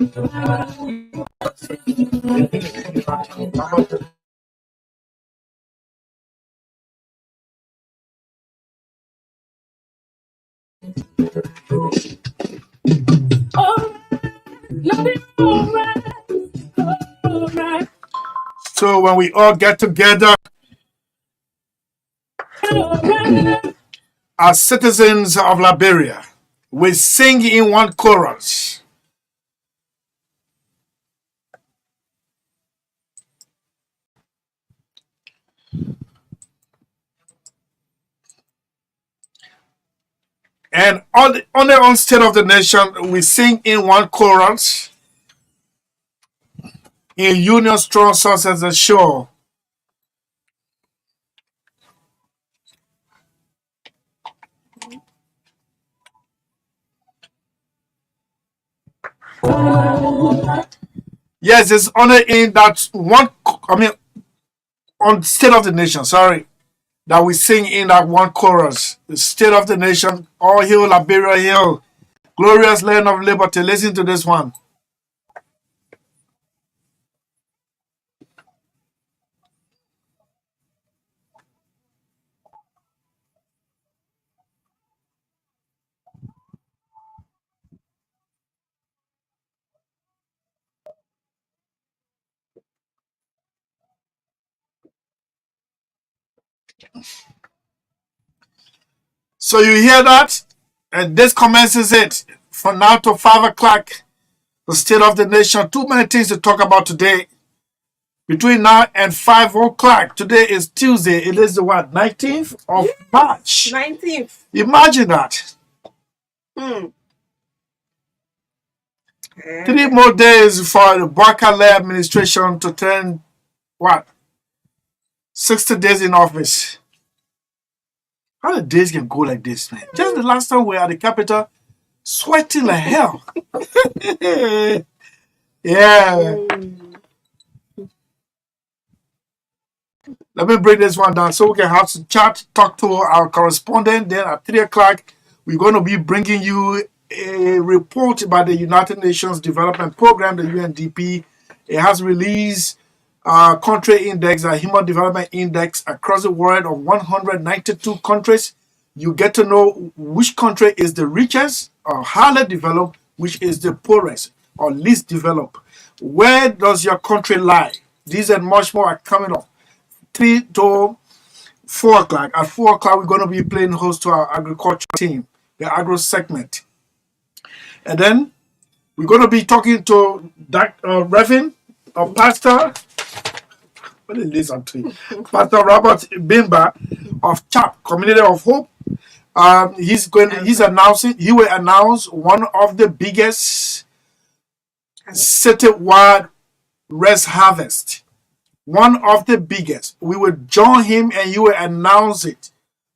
So when we all get together as citizens of Liberia, we sing in one chorus. And on the own state of the nation, we sing in one chorus. In union strong, success and sure. Yes, it's only in that one, on state of the nation, sorry, that we sing in that one chorus. The state of the nation, all hail Liberia, hail, glorious land of liberty. Listen to this one. So you hear that? And this commences it. From now to 5 o'clock, the state of the nation. Too many things to talk about today. Between now and 5 o'clock. Today is Tuesday. It is the what? 19th of March. 19th. Imagine that. 3 more days for the Bakale administration to turn what? 60 days in office. How the days can go like this, man? Just the last time we were at the capital, sweating like hell. Yeah. Let me break this one down so we can have to chat, talk to our correspondent. Then at 3 o'clock, we're going to be bringing you a report by the United Nations Development Program, the UNDP. It has released country index, a human development index across the world of 192 countries. You get to know which country is the richest or highly developed, which is the poorest or least developed. Where does your country lie? These and much more are coming up. 3 to 4 o'clock. At 4 o'clock, we're going to be playing host to our agriculture team, the agro segment. And then we're going to be talking to Reverend or Pastor. What is this? Pastor Robert Bimba of CHAP, Community of Hope. He will announce one of the biggest citywide rice harvest. One of the biggest. We will join him and he will announce it.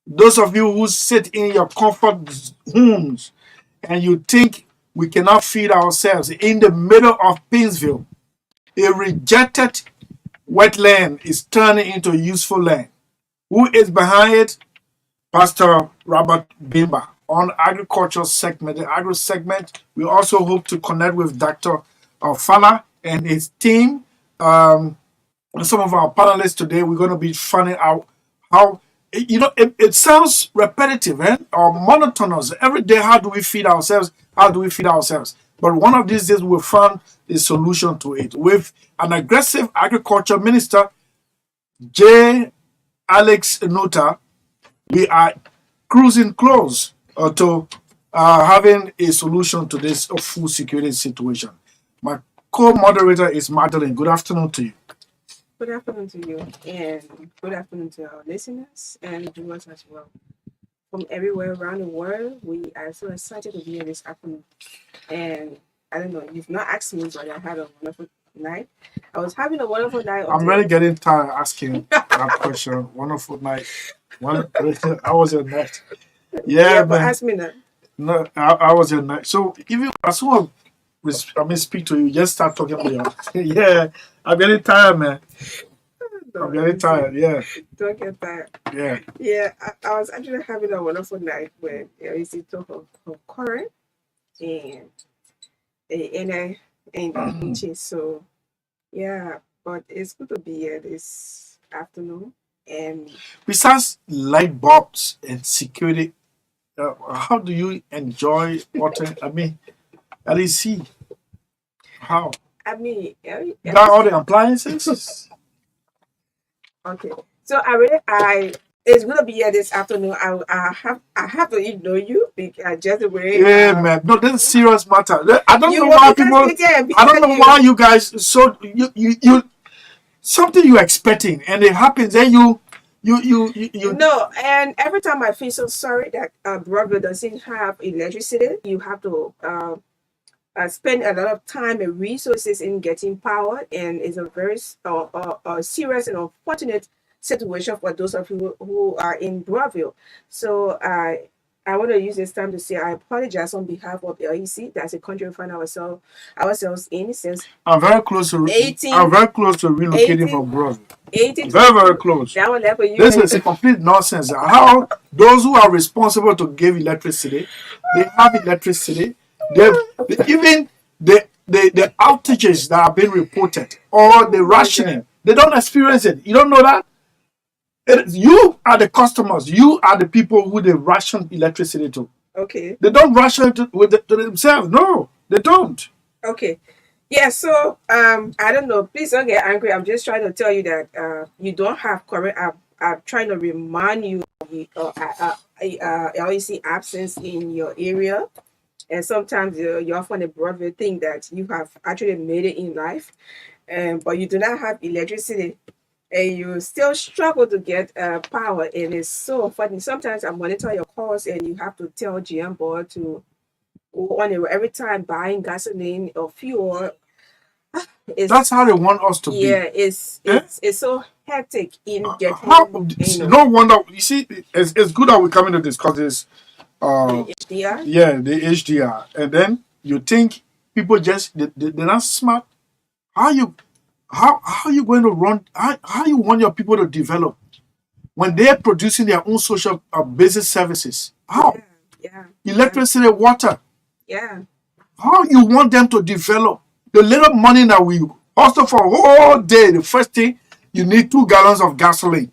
Those of you who sit in your comfort homes and you think we cannot feed ourselves in the middle of Pinsville, a rejected wetland is turning into useful land. Who is behind it? Pastor Robert Bimba on agriculture segment, the agro segment. We also hope to connect with Dr. Fala and his team. Some of our panelists today, we're going to be finding out how, it sounds repetitive or monotonous. Every day, how do we feed ourselves? How do we feed ourselves? But one of these days, we'll find a solution to it. With an aggressive agriculture minister, J. Alex Nota, we are cruising close to having a solution to this food security situation. My co-moderator is Magdalene. Good afternoon to you. Good afternoon to you, and good afternoon to our listeners and viewers as well. From everywhere around the world, we are so excited to be here this afternoon. And I don't know, you've not asked me, but I had a wonderful night. I was having a wonderful night. I'm really getting tired asking that question. Wonderful night. How was your night? Yeah, but ask me that. No, I was your night. So if you as soon as speak to you, just start talking about you. Yeah, I'm getting tired, man. I'm getting tired. Yeah. Don't get tired. Yeah. Yeah, I was actually having a wonderful night when I used to talk of current and in the beaches. So yeah, but it's good to be here this afternoon. And Besides light bulbs and security, how do you enjoy water? I mean, at least see how I mean, you got all the appliances. okay. So I it's gonna be here this afternoon. I have to know you because just the way Yeah, man. No, this is serious matter. I don't you know will why because people. again I don't because know why you guys. So you something you're expecting and it happens, then you. no, and every time I feel so sorry that Broadway doesn't have electricity, you have to spend a lot of time and resources in getting power, and it's a very serious and unfortunate situation for those of you who are in Broadville. So I want to use this time to say I apologize on behalf of LEC. That's a country we find ourselves in since I'm very close to. I'm 18, very close to relocating 18, from Brooklyn. 1822. Very close. That one there for you This and is a complete nonsense. How those who are responsible to give electricity, they have electricity. Even the outages that have been reported or the oh my God. rationing, they don't experience it. You don't know that? You are the customers. You are the people who they ration electricity to. Okay. They don't ration it to themselves. No, they don't. Okay. Yeah, so I don't know. Please don't get angry. I'm just trying to tell you that you don't have current. I'm trying to remind you of the LEC absence in your area, and sometimes you often a brother think that you have actually made it in life, but you do not have electricity, and you still struggle to get power, and it's so funny. Sometimes I monitor your calls, and you have to tell GM board to go on it every time buying gasoline or fuel. That's It's how they want us to be. yeah, it's Eh? it's so hectic in How? getting No wonder. You see, it's good that we're coming to discuss this. the HDR. Yeah, the HDR, and then you think people just they're not smart. How you how you going to run? How you want your people to develop when they're producing their own social basic services? How? Yeah, yeah, yeah, Electricity, water. yeah. How you want them to develop? The little money that we hustle for a whole day, the first thing you need 2 gallons of gasoline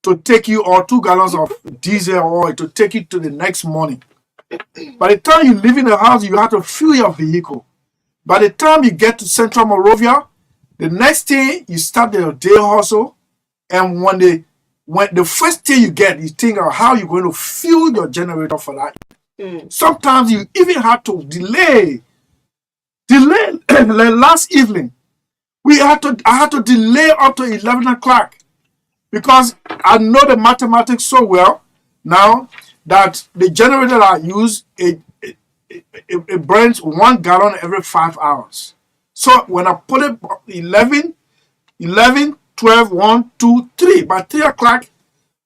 to take you, or 2 gallons of diesel oil to take you to the next morning. By the time you leave in the house, you have to fuel your vehicle. By the time you get to Central Morovia, the next thing you start the day hustle, and when the first thing you get, you think of how you're going to fuel your generator for that. Mm. Sometimes you even have to delay. Like last evening, I had to delay up to 11 o'clock because I know the mathematics so well now that the generator I use it burns 1 gallon every 5 hours. So when I put it 11, 12, 1, 2, 3, by 3 o'clock,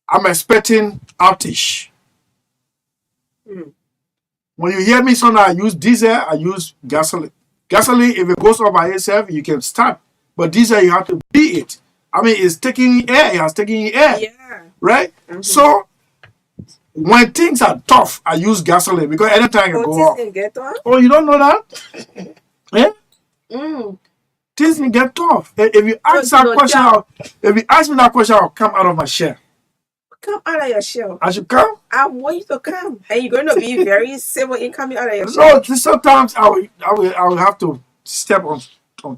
I'm expecting outage. Mm. When you hear me say I use diesel, I use gasoline. Gasoline, if it goes up by itself, you can start. But diesel, you have to beat it. I mean, it's taking air. It has taken air, Yeah. right? Mm-hmm. So when things are tough, I use gasoline because anytime can Oh, go this off. can get on. Oh, you don't know that? Yeah? Mm. Things can get tough. If you ask No, that question, if you ask me that question, I'll come out of my shell. come out of your shell. I should come. I want you to come, and you're going to be very civil in coming out of your No, shell. sometimes I will have to step on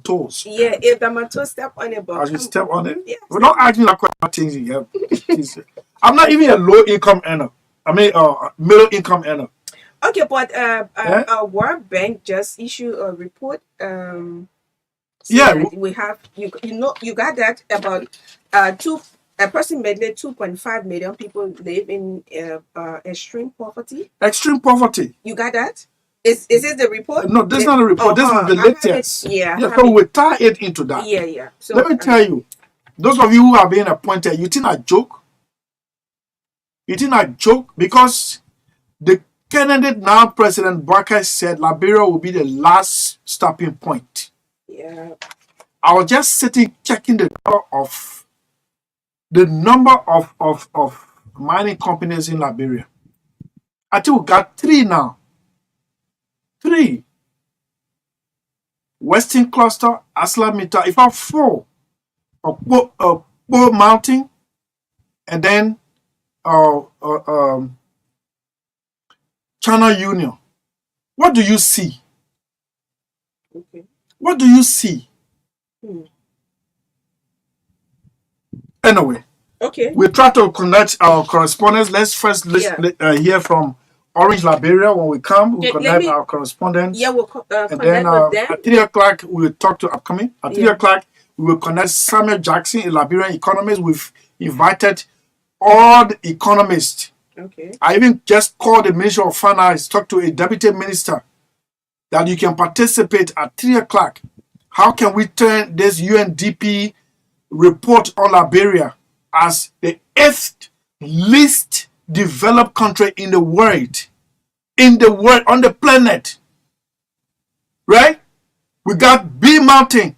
toes. Yeah, if the matter step on it, but I should step on it. yeah, Well, don't ask me that question about things you have. I'm not even a low income earner. I mean, middle income earner. okay, but Eh? World Bank just issued a report. Yeah, That we have you got that about two approximately 2.5 million people live in extreme poverty. extreme poverty. You got that? Is this the report? No, this is not a report. This is the I have it. latest. Yeah, I Yeah, have so it. we tie it into that. Yeah, yeah. So Let me tell you, those of you who are being appointed, you think I joke? You think I joke? Because the candidate now, President Barker, said Liberia will be the last stopping point. yeah, I was just sitting checking the number of mining companies in Liberia. I think we got 3 now. 3. Western Cluster, Aslamita, if I fall, Bo Mountain, and then China Union. What do you see? Okay. What do you see? Anyway, Okay. we try to connect our correspondents. Let's first hear from Orange, Liberia. When we come, we connect our correspondents. Yeah, we'll and connect then with them. at 3 o'clock, we will talk to upcoming. At 3 o'clock, we will connect Samuel Jackson, a Liberian economist. We've invited all the economists. Okay. I even just called the Minister of Finance, talk to a deputy minister that you can participate at 3 o'clock. How can we turn this UNDP report on Liberia as the 8th least developed country in the world, on the planet, right? We got B Mountain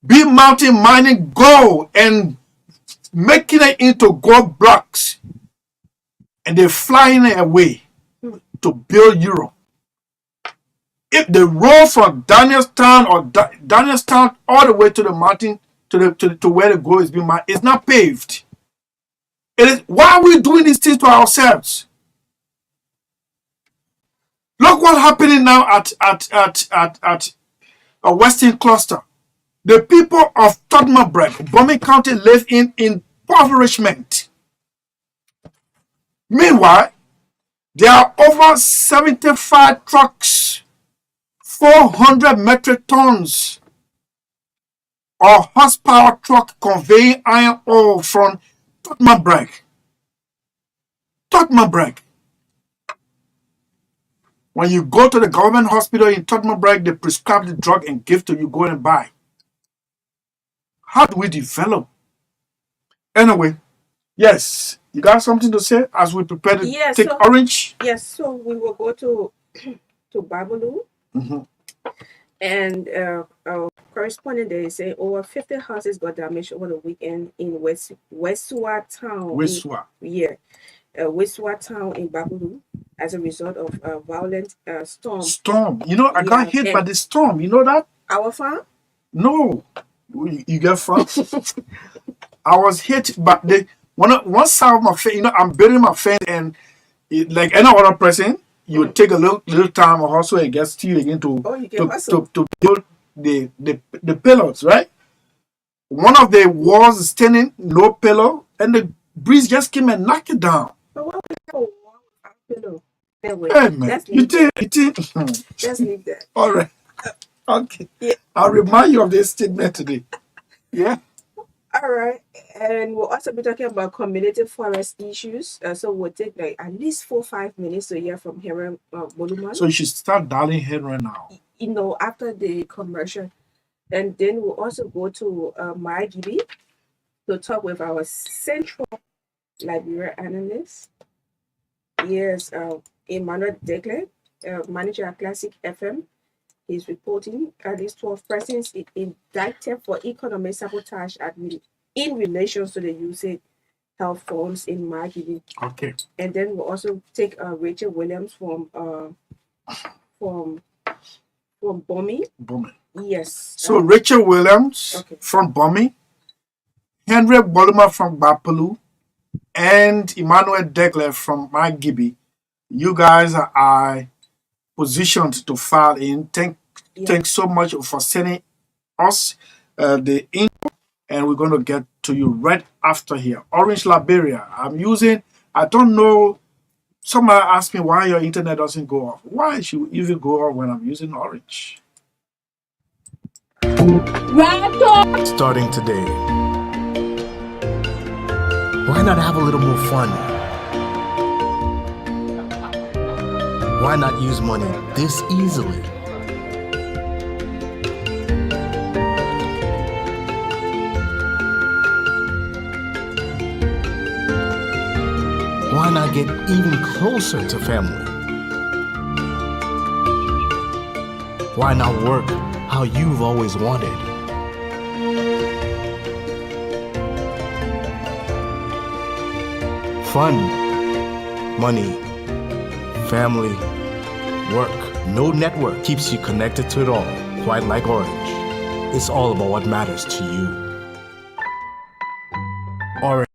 mining gold and making it into gold blocks, and they're flying it away to build Europe. If the road from Danielstown all the way to the mountain to where the gold is being mined is not paved. It is, why are we doing these things to ourselves? Look what's happening now at a Western Cluster. The people of Tottenham, Bombay County, live in impoverishment. Meanwhile, there are over 75 trucks, 400 metric tons of horsepower truck conveying iron ore from Tottenham. When you go to the government hospital in Tottenham, they prescribe the drug and give to you, go and buy. How do we develop? Anyway, yes, you got something to say as we prepare to take Orange? Yes, so we will go to Babalu. And our correspondent there is saying over 50 houses got damaged over the weekend in Wesua town. Wesua town in Babalu as a result of a violent storm. You know, I got hit by the storm. You know that? Our farm? No. You get farm? I was hit by one side of my face. You know, I'm building my fence, and like any other person, you would take a little time or also it gets to you again to build the pillars, right? One of the walls is standing, no pillow, and the breeze just came and knocked it down. But what was that wall without pillow? Anyway, hey man, you think? Let's leave that. All right. Okay. Yeah. I'll remind you of this statement today. Yeah. All right. And we'll also be talking about community forest issues. So we'll take like at least 4-5 minutes to hear from Helen Boluman. So you should start dialing Helen now. You know, after the commercial. And then we'll also go to Margibi to talk with our central Liberia analyst. Yes, Emmanuel Dekle, manager at Classic FM. He's reporting at least 12 persons indicted for economic sabotage in relation to the usage health forms in Margibi. Okay. And then we'll also take Rachel Williams from Bomi. Yes. So Rachel Williams from Bomi, Henry Boluma from Bapalu, and Emmanuel Dekle from Margibi. You guys are positioned to file in. Thanks so much for sending us the info, and we're going to get to you right after here. Orange, Liberia. I don't know. Somebody asked me why your internet doesn't go off. Why should even go off when I'm using Orange? Starting today. Why not have a little more fun? Why not use money this easily? Why not get even closer to family? Why not work how you've always wanted? Fun, money, family, work. No network keeps you connected to it all. quite like Orange. It's all about what matters to you. Orange.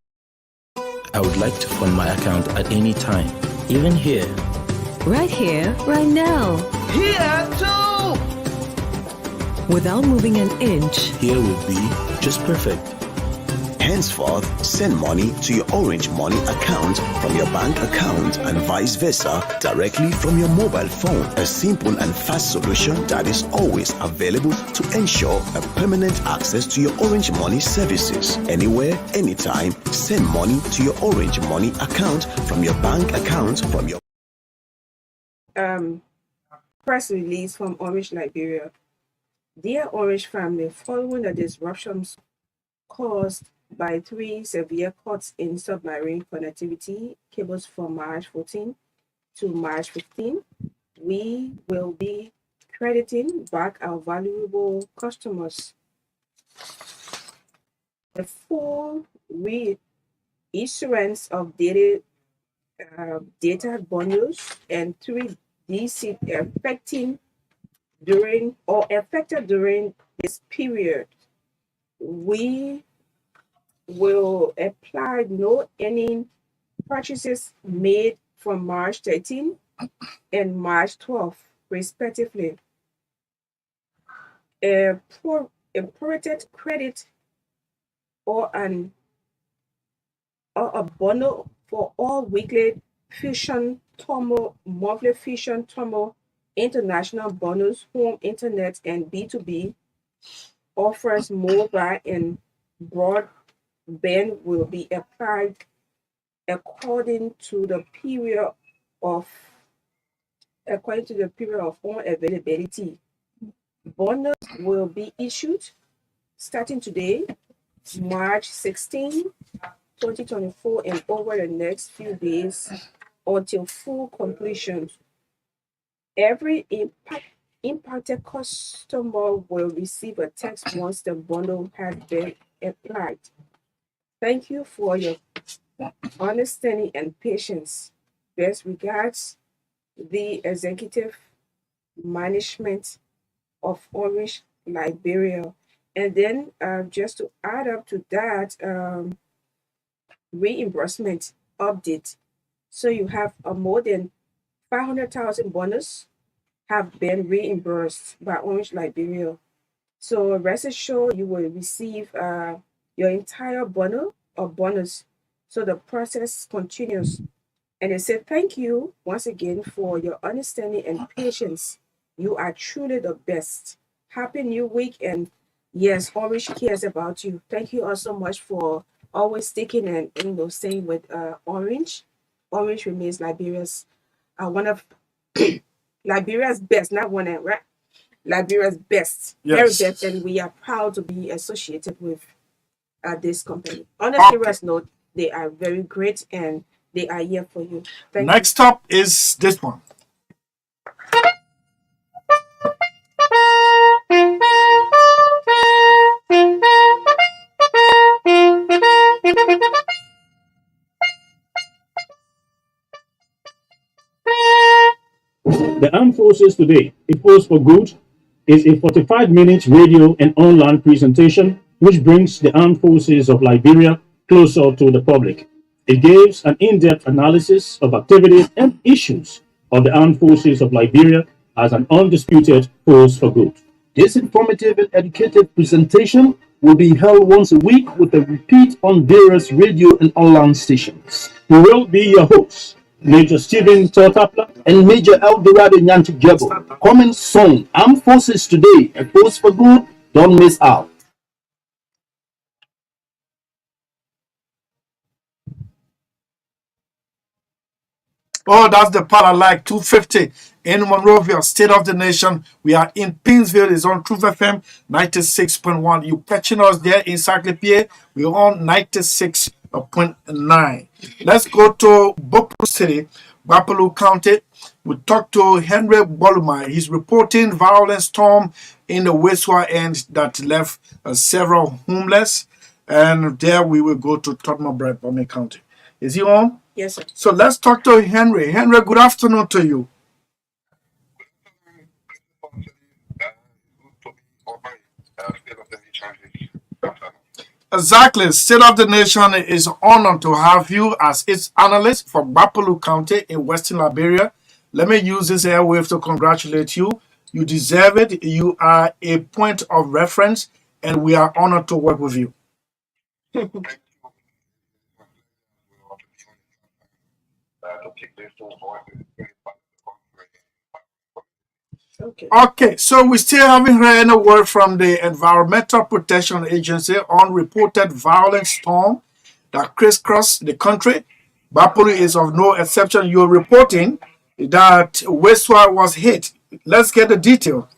I would like to fund my account at any time, even here. Right here, right now. Here too! Without moving an inch. Here will be just perfect. Henceforth, send money to your Orange Money account from your bank account and vice versa directly from your mobile phone. A simple and fast solution that is always available to ensure a permanent access to your Orange Money services. Anywhere, anytime, send money to your Orange Money account from your bank account from your press release from Orange Liberia. Dear Orange family, following the disruptions caused by 3 severe cuts in submarine connectivity cables from March 14 to March 15, we will be crediting back our valuable customers. The full reissuance of data bundles and 3DC affected during this period. We will apply no any purchases made from March 13 and March 12, respectively. A prorated credit or a bundle for all weekly fusion turbo, monthly fusion turbo, international bundles, home internet, and B2B offers mobile and broadband will be applied according to the period of phone availability. Bundles will be issued starting today, March 16, 2024, and over the next few days until full completion. Every impacted customer will receive a text once the bundle has been applied. Thank you for your understanding and patience. Best regards, the executive management of Orange Liberia. And then just to add up to that, reimbursement update. So you have more than 500,000 bonus have been reimbursed by Orange Liberia. So rest assured you will receive your entire bundle or bonus. So the process continues. And they say thank you once again for your understanding and patience. You are truly the best. Happy New Week, and yes, Orange cares about you. Thank you all so much for always sticking and staying with Orange. Orange remains Liberia's one of Liberia's best, not one, right? Liberia's best, very Yes. best, and we are proud to be associated with this company. On a serious note, they are very great and they are here for you. Thank you. Next up is this one. The Armed Forces Today, a force for good, is a 45-minute radio and online presentation which brings the armed forces of Liberia closer to the public. It gives an in-depth analysis of activities and issues of the armed forces of Liberia as an undisputed force for good. This informative and educative presentation will be held once a week with a repeat on various radio and online stations. We will be your hosts, Major Stephen Tortapla and Major Eldorado Nyanti Jebo. Coming soon, Armed Forces Today, a force for good. Don't miss out. Oh, that's the part I like. 250 in Monrovia, state of the nation. We are in Pinsville. It's on Truth FM 96.1. You catching us there in Saclay. We're on 96.9. Let's go to Bopro City, Bapaloo County. We talked to Henry Bolumai. He's reporting violent storm in the Westward end that left several homeless. And there we will go to Tottenham Brabant County. Is he on? Yes, sir. So let's talk to Henry. Henry, good afternoon to you. Exactly. State of the Nation is honored to have you as its analyst for Bapolu County in Western Liberia. Let me use this airwave to congratulate you. You deserve it. You are a point of reference, and we are honored to work with you. Okay. Okay, so we still haven't heard any word from the Environmental Protection Agency on reported violent storm that crisscrossed the country. Bapoli is of no exception. You're reporting that Westward was hit. Let's get the detail.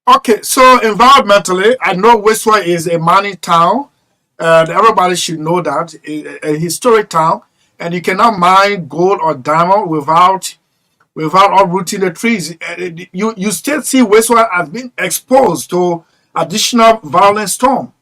Okay, so environmentally, I know Westward is a mining town, and everybody should know that a historic town, and you cannot mine gold or diamond without uprooting the trees. You still see Westward has been exposed to additional violent storm.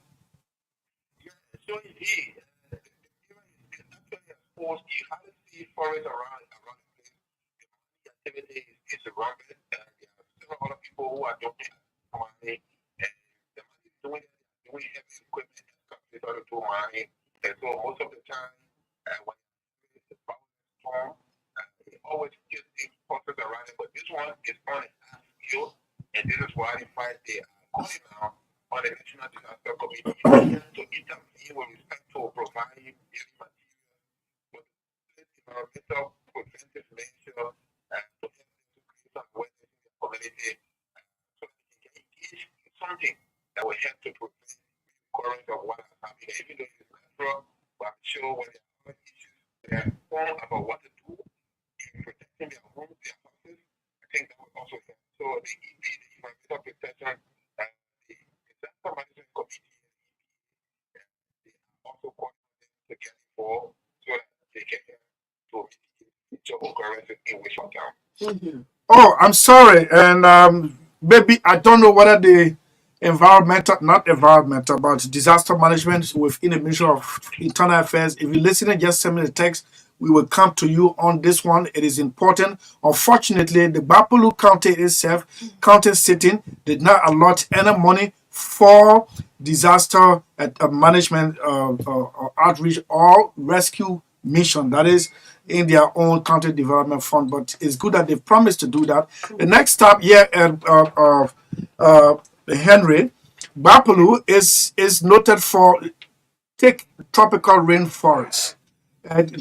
Oh, I'm sorry, and maybe I don't know whether the environmental, not environmental, but disaster management within the Ministry of Internal Affairs. If you're listening, just send me the text. We will come to you on this one. It is important. Unfortunately, the Bapolu County itself, county sitting, did not allot any money for disaster management outreach or rescue mission. That is in their own county development fund. But it's good that they've promised to do that. The next stop here at Henry, Bapolu is noted for thick tropical rainforest,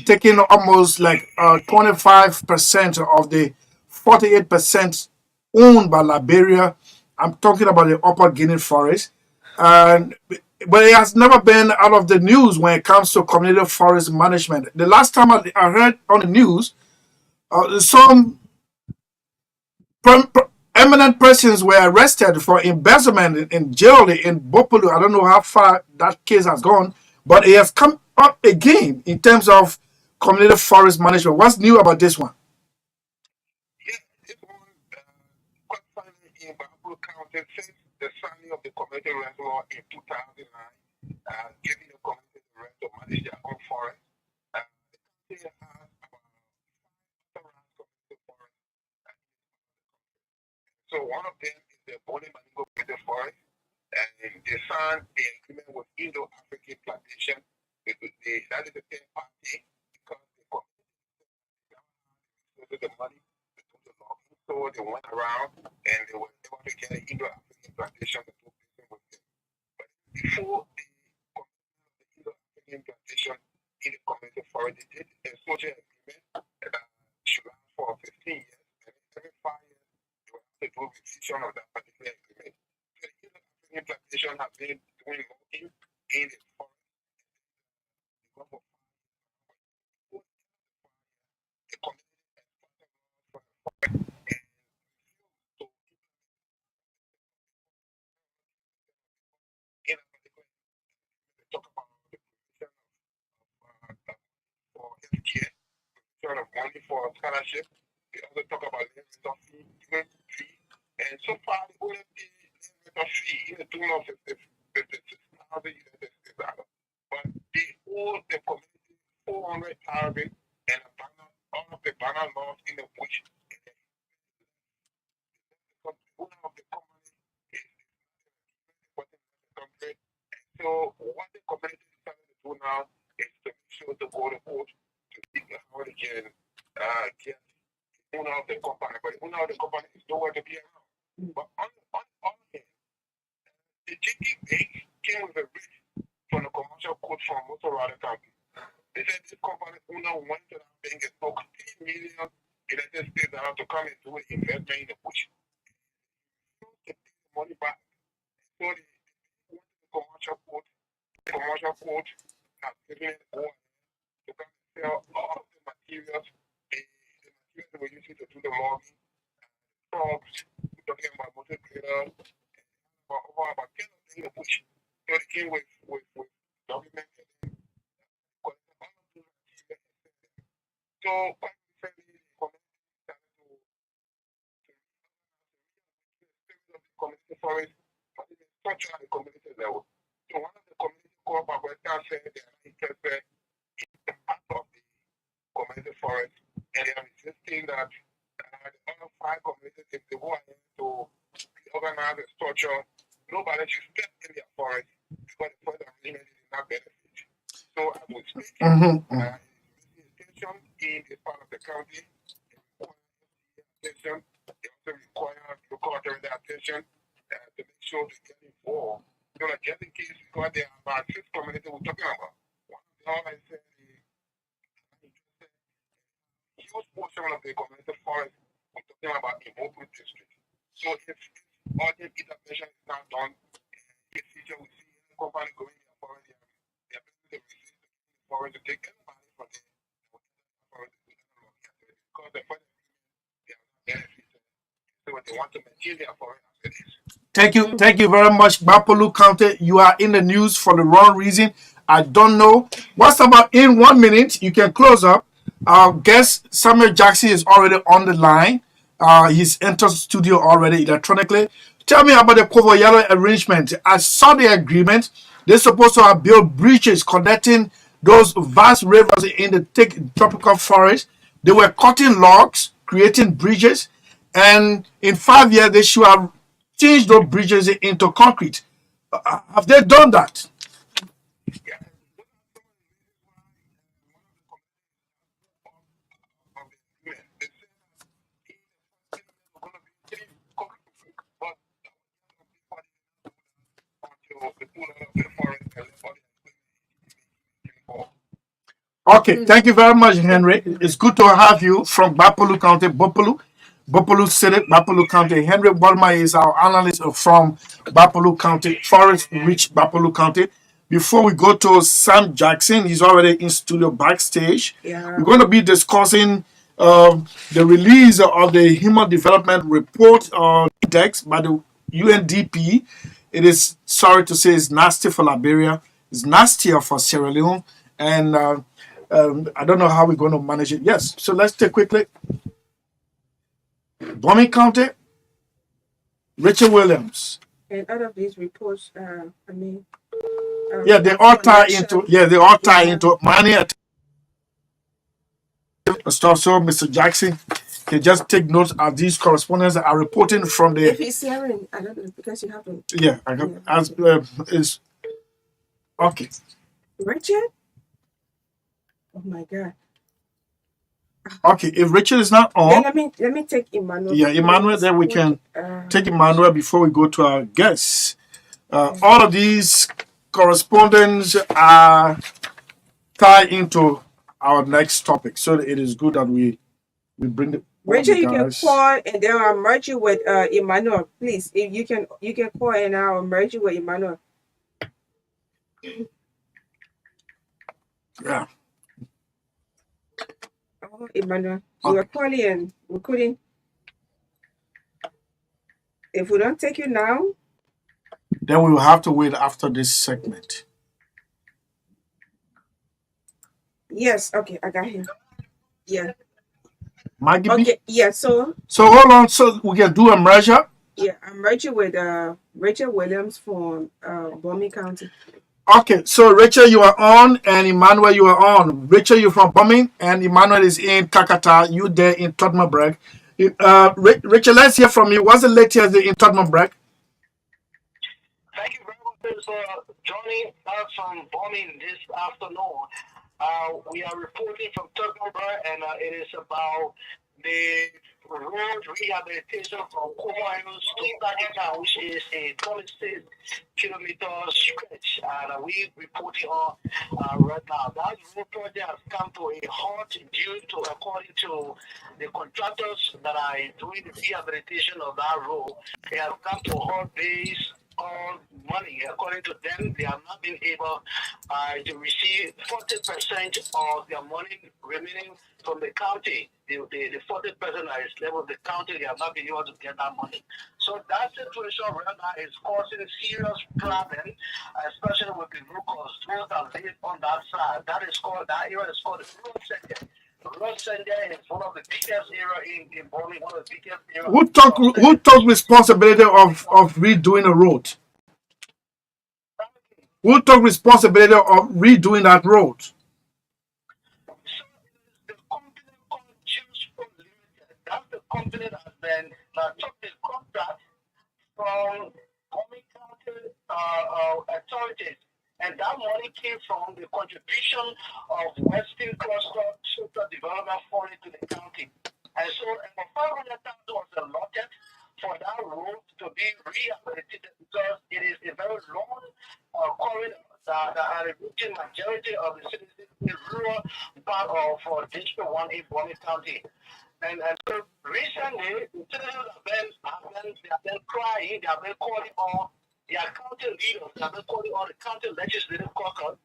taking almost like 25% of the 48% owned by Liberia. I'm talking about the Upper Guinea forest. And but it has never been out of the news when it comes to community forest management. The last time I heard on the news Some eminent persons were arrested for embezzlement in jail in Bopolu. I don't know how far that case has gone, but it has come up again in terms of community forest management. What's new about this one? Yes, this one quite finally in Bopolu County since the signing of the community rest law in 2009, giving the community the right to manage their own forest. The county has about 5 community forests. So one of them is the Boni Maningo Community Forest, and they signed the agreement with Indo-African Plantation. That is the third party because the community the money to do the logging. So they went around and they were able to get an Indo-African Plantation to do business with them. But before the Indo-African Plantation in the community forest, they did a social agreement that should last for 15 years, and every 5 years the revision of that particular agreement. So the Indo-African Plantation has been doing logging in the forest. The community talk about the provision for healthcare, provision of money for scholarship. We also talk about land resource fee, and so far the only land resource fee in the tune of 56,000 United States dollars. But they owe the community 400,000 and all of the banner laws in the bush. The owner of the company is country. So what the community is trying to do now is to make sure to go to court to see how they can get the owner of the company. But the owner of the company is nowhere to be around. But on hand, the JP Bank came with a writ from the commercial court from Motorada County. They said this company owner went to that bank and took $3 million United States dollars to come and do an investment in the bush. To take the money back. So they went to the commercial court. The commercial court has given it over to come and sell all of the materials, the materials they were using to do the logging, trucks, we're talking about motor graders, about 10 of them in the bush. So they came with documents and collected all of those materials. So quite recently, the community started to the community forest, but it is structure at the community level. So one of the community cooperators said they are not interested in the part of the community forest, and they are insisting that the other 5 communities, if they go ahead to reorganize the structure, nobody should step in their forest because the forest agreement is not benefit. So I would speak intention in this part of the county. Attention. They also require local authority attention to make sure they get involved. So like just in case, because there are about 6 communities we're talking about. One of the all I said is huge portion of the community forest we're talking about in Oakwood district. So if urgent intervention is not done, in the future we see any company going in the forest, they are basically resist the forest to take anybody from the forest because the forest they are not benefited. So they want to maintain their forest as it is. Thank you very much, Bapolu County. You are in the news for the wrong reason. I don't know. What's about in 1 minute? You can close up. Our guest Samuel Jackson is already on the line. He's entered the studio already electronically. Tell me about the Kovoyalo arrangement. I saw the agreement. They're supposed to have built bridges connecting those vast rivers in the thick tropical forest. They were cutting logs, creating bridges, and in 5 years they should have changed those bridges into concrete. Have they done that? Okay, thank you very much, Henry. It's good to have you from Bapolu County, Bapolu City, Bapolu County. Henry Walma is our analyst from Bapolu County, Forest Rich Bapolu County. Before we go to Sam Jackson, he's already in studio backstage. Yeah. We're going to be discussing the release of the Human Development Report Index by the UNDP. It is, sorry to say, it's nasty for Liberia. It's nastier for Sierra Leone. And I don't know how we're going to manage it. Yes, so let's take quickly. Bombing County, Richard Williams. And out of these reports, yeah, they all tie into money stuff. So Mr. Jackson can just take notes of these correspondents that are reporting from the. If he's hearing, I don't know, because you haven't. Yeah, I can. As is okay. Richard. Oh my God. Okay, if Richard is not on, then let me take Emmanuel. Yeah, Emmanuel. Then we can take Emmanuel before we go to our guests. All of these correspondents are tied into our next topic, so it is good that we bring it. Richard, you can call, and then I'll merge you with Emmanuel. Please, if you can call, and I'll merge you with Emmanuel. Yeah. Oh, Emmanuel, you are calling and we couldn't. If we don't take you now, then we will have to wait after this segment. Yes. Okay, I got him. Yeah. Maggie Okay. Yeah. So hold on. So we can do a merger. Yeah, I'm merging with Rachel Williams from Bombing County. Okay, so Rachel, you are on, and Emmanuel, you are on. Rachel, you're from Bombing, and Emmanuel is in Kakata. You there in Tottenberg. Rachel, let's hear from you. What's the latest in Tottenberg? Thank you very much for joining us from Bombing this afternoon. We are reporting from Tottenberg, and it is about the road rehabilitation from Comoros to Takita, which is a 26-kilometer stretch. And we reporting on right now. That road project has come to a halt due to, according to the contractors that are doing the rehabilitation of that road, it has come to a halt based on money. According to them, they have not been able to receive 40% of their money remaining from the county. The 40% that is left of the county, they have not been able to get that money. So that situation right now is causing serious problem, especially with the locals, those that live on that side. That area is called the Road Center. The Road Center is one of the biggest areas in Bombing, one of the biggest areas. Who took responsibility of redoing the road? Who took responsibility of redoing that road? That's the company that has been took the contract from Bombing County authorities, and that money came from the contribution of Western Cluster Social Development Fund to the county. And so, $500,000 was allotted for that road to be rehabilitated because it is a very long corridor that are reaching majority of the citizens in the rural part of District 1 in Bombing County. And so recently, the citizens have been crying, they have been calling on their county leaders, they have been calling on the county legislative caucus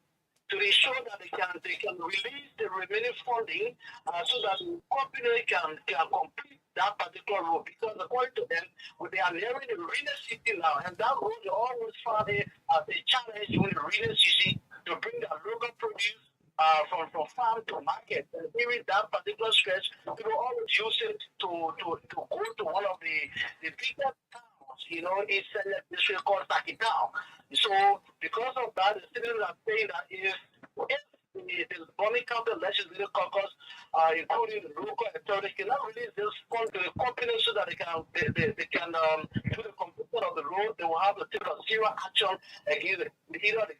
to ensure that they can release the remaining funding so that the company can complete that particular road. Because according to them, they are nearing the Rena City now, and that road they always found it as a challenge with the Rena City to bring the local produce from farm to market. And during that particular stretch, people always use it to go to one of the biggest towns, in SELLEE district called Takita. So because of that, the citizens are saying that if the Bombing County Legislative Caucus, including the local authorities, cannot release this fund to the company so that they can do the completion of the road, they will have to take a serious action against either the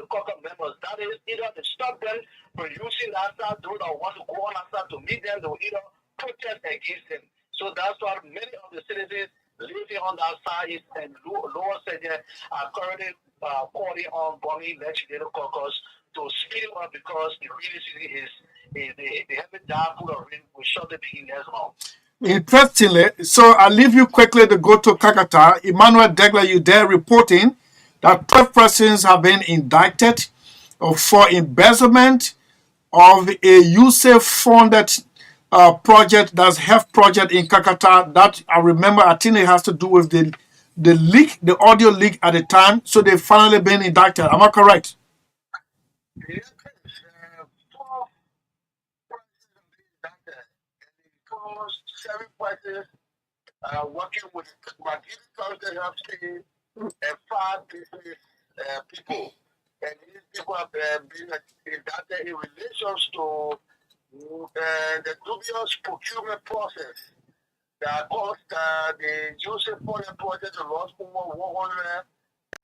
caucus members. That is, either they stop them from using that side, those that want to go on that side to meet them, they will either protest against them. So that's why many of the citizens living on that side and lower segment are currently calling on Bombing Legislative Caucus to speed it up because the real city is the heavy downpour of rain will shortly begin as well. Interestingly, so I'll leave you quickly to go to Kakata. Emmanuel Degler, you there reporting that 12 persons have been indicted for embezzlement of a USAID funded project, that's health project in Kakata. That I remember. I think it has to do with the leak, the audio leak at the time. So they finally been inducted. Am I correct? Yes, 4 prices have been inducted, and it includes 7 prices working with Magdalene County Health Team and 5 business people. And these people have been indicted in relation to the dubious procurement process that caused the Joseph Foreign project to lost over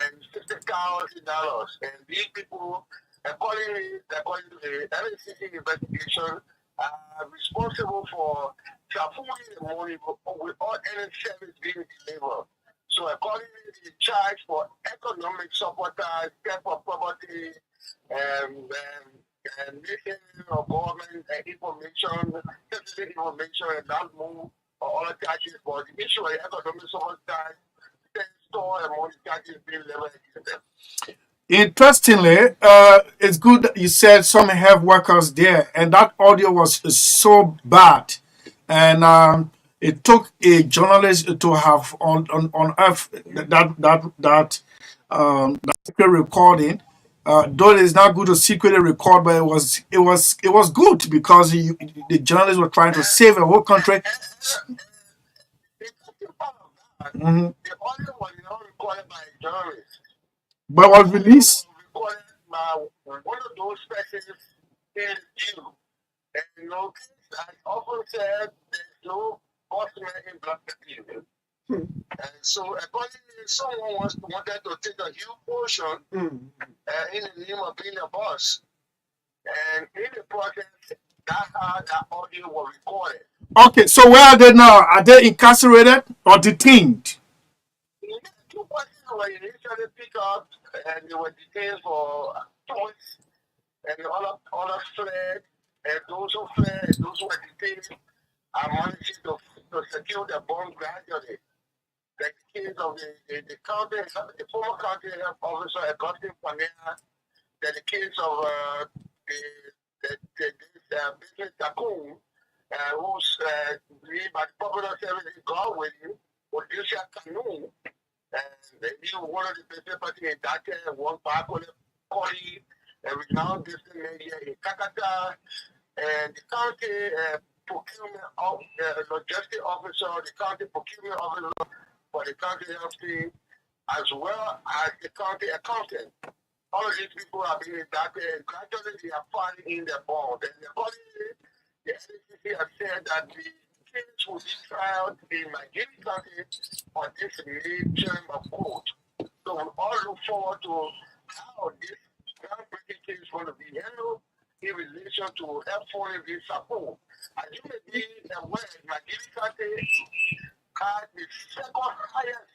$160,000. And these people, according to the LACC investigation, are responsible for transferring the money without any service being delivered. So accordingly, the charge for economic support, theft of property, and missing of government information, sensitive information, and that move or other charges. But the issue of economic support tax, store and money charges being leveled against them. Interestingly, it's good that you said some health workers there, and that audio was so bad, and it took a journalist to have on earth that secret recording. Though it's not good to secretly record, but it was good because the journalists were trying to save a whole country. Mm-hmm. The audio was not recorded by a journalist. But was released. Recorded by one of those persons in you. And you know, as often said, there's no customer in black people. And so, accordingly, someone wanted to take a huge portion in the name of being a boss. And in the process, that's how that audio was recorded. Okay, so where are they now? Are they incarcerated or detained? Yeah, 2 persons were initially picked up and they were detained for 2 weeks. And the other fled, and those who fled and those who were detained are managing to secure their bond gradually. Like the case of the county, the former county health officer, Augustine Panea, then the case of this business tycoon, who's believed by the popular service in Galway, Odysseus Canoe, and he was one of the business parties in Dhaka and one back on the Kori, and renowned business media in Kakata, and the county procurement logistic officer, the county procurement officer for the county health team, as well as the county accountant. All of these people are being indicted and gradually they are filing in their bond. And accordingly, the SECC has said that the case will be tried in Magdalene County on this May term of court. So we all look forward to how this groundbreaking case is going to be handled in relation to help foreign support. As you may be aware, Magdalene County had the 2nd highest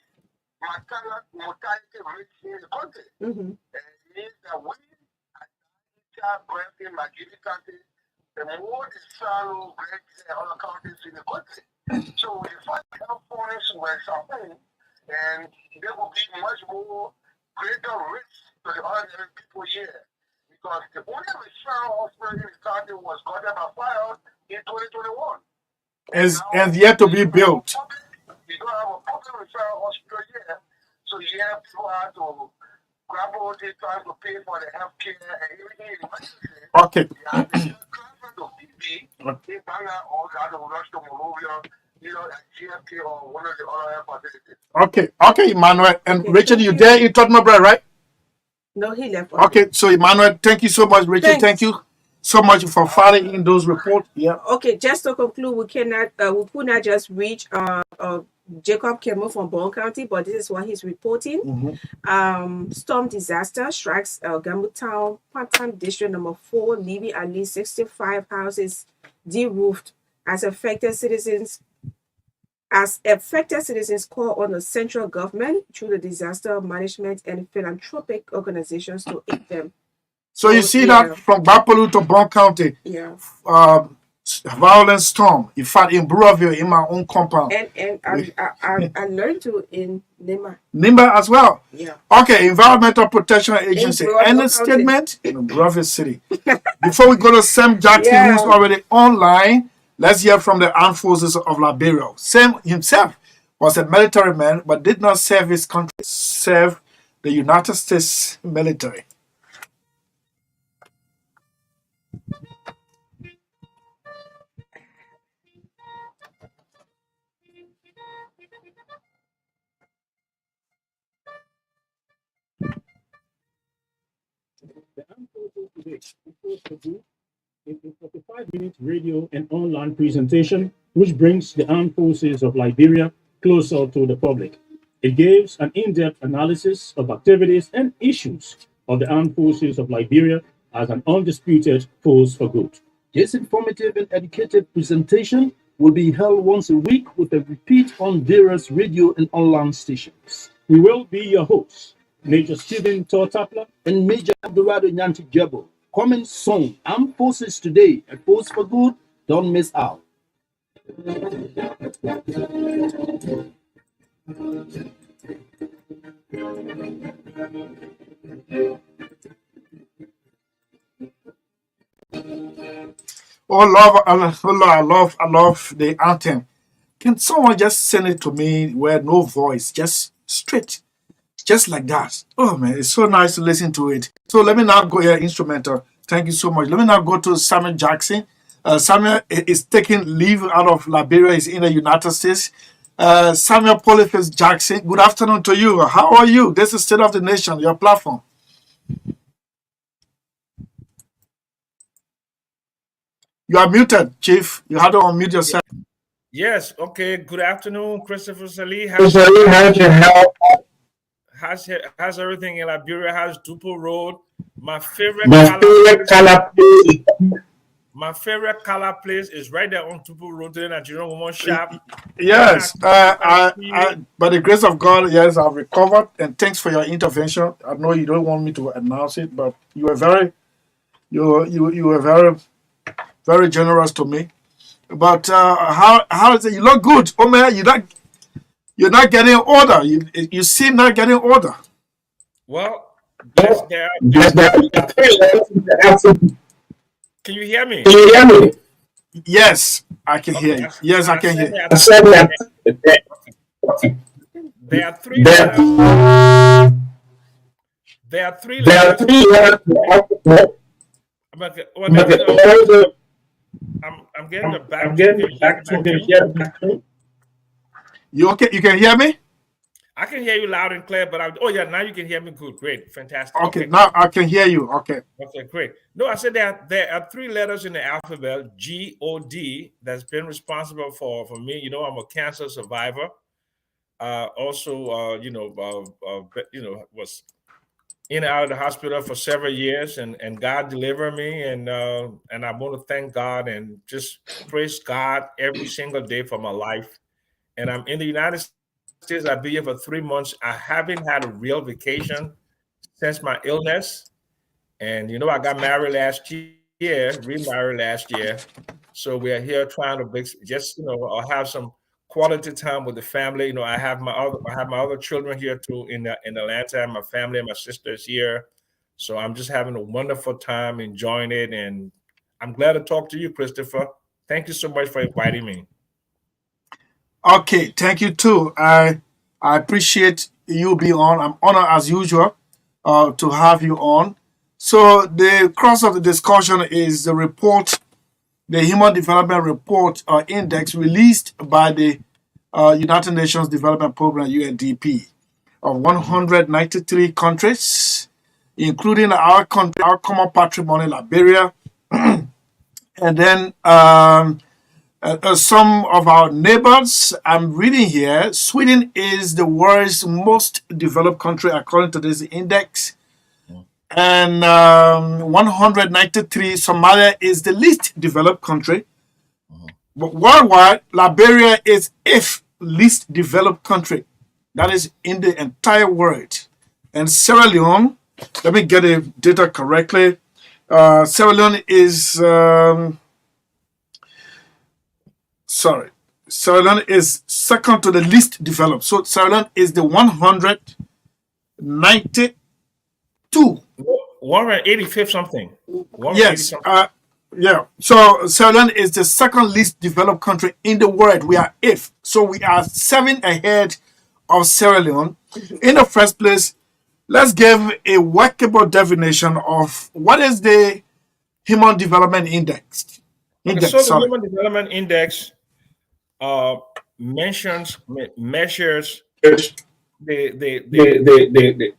maternal mortality rate in the country. And it means that we at child birth in Magdalene County, the more the sorrow rates in other counties in the country. So the fact that foreigners were suffering, and there will be much more greater risk to the ordinary people here. Because the only referral hospital in the county was gotten by fire in 2021. And yet to be built. You don't have a public referral hospital here, so you have people have to grapple with trying to pay for the health care and everything in emergency. Okay. You have to transfer to PB, in Banga, or you have to rush to Monrovia, at GFK or one of the other health facilities. Okay, Emmanuel. And Rachel, you there in Tottenham, right? No, he left. Okay, so Emmanuel, thank you so much. Rachel, Thank you so much for filing in those reports. Yeah. Okay, just to conclude, we could not just reach Jacob Kemo from Bond County, but this is what he's reporting. Storm disaster strikes Gambut Town, part-time district number 4, leaving at least 65 houses de-roofed as affected citizens call on the central government through the disaster management and philanthropic organizations to aid them. So you see that from Bapolu to Bond County. Yeah. Violent storm. In fact, in Breville, in my own compound. And I learned to in Nimba. Nimba as well. Yeah. Okay, Environmental Protection Agency. Any statement in Breville City. Before we go to Sam Jackie, who's already online, Let's hear from the armed forces of Liberia. Sam himself was a military man, but did not serve his country, serve the United States military. The armed forces today, Force for Good, is a 45-minute radio and online presentation which brings the armed forces of Liberia closer to the public. It gives an in-depth analysis of activities and issues of the armed forces of Liberia as an undisputed force for good. This informative and educated presentation will be held once a week with a repeat on various radio and online stations. We will be your hosts, Major Stephen Tortapla and Major Abdurrado Nyanti Jebo. Coming soon, Armed Forces Today, a force for good. Don't miss out. Oh, I love the anthem. Can someone just send it to me where no voice, just straight, just like that? Oh man, it's so nice to listen to it. So let me now go here, instrumental. Thank you so much. Let me now go to Samuel Jackson. Samuel is taking leave out of Liberia. He's in the United States. Samuel Polyphus Jackson, good afternoon to you. How are you? This is State of the Nation, your platform. You are muted, Chief. You have to unmute yourself. Yes. Okay. Good afternoon, Christopher SELLEE. How's everything in Liberia? How's Dupo Road? My favorite color place is right there on Dupo Road to the Nigerian Woman Shop. Yes. By the grace of God, yes, I've recovered. And thanks for your intervention. I know you don't want me to announce it, but you were very very generous to me. But how is it? You look good, Omer. You're not getting older. You seem not getting older. Well, yes, can you hear me? Yes, I can hear you. Yes, I can hear you. There are three letters. There are three letters. I'm getting the back. You okay? You can hear me? I can hear you loud and clear, but now you can hear me good. Great, fantastic. Okay, now I can hear you. Okay. Okay, great. No, I said there are three letters in the alphabet, G-O-D, that's been responsible for me. You know, I'm a cancer survivor. Was in and out of the hospital for several years, and God delivered me, and I want to thank God and just praise God every single day for my life. And I'm in the United States. I've been here for 3 months. I haven't had a real vacation since my illness. And I got married last year, remarried last year. So we're here trying to just have some quality time with the family. I have my other children here too in Atlanta, and my family and my sisters here. So I'm just having a wonderful time, enjoying it, and I'm glad to talk to you, Christopher. Thank you so much for inviting me. Okay, thank you too. I appreciate you being on. I'm honored as usual to have you on. So the crux of the discussion is the report, the Human Development Report Index released by the United Nations Development Program, UNDP, of 193 countries, including our country, our common patrimony, Liberia, and then some of our neighbors. I'm reading here, Sweden is the world's most developed country according to this index. And 193, Somalia is the least developed country. But worldwide, Liberia is the least developed country. That is in the entire world. And Sierra Leone, let me get the data correctly. Sierra Leone is, Sierra Leone is second to the least developed. So Sierra Leone is the 192. 185 something. Yes. Yeah. So Sierra Leone is the second least developed country in the world. We are eighth. So we are 7 ahead of Sierra Leone. In the first place, let's give a workable definition of what is the Human Development Index. Okay, so the Sorry. Human Development Index uh, measures Yes. the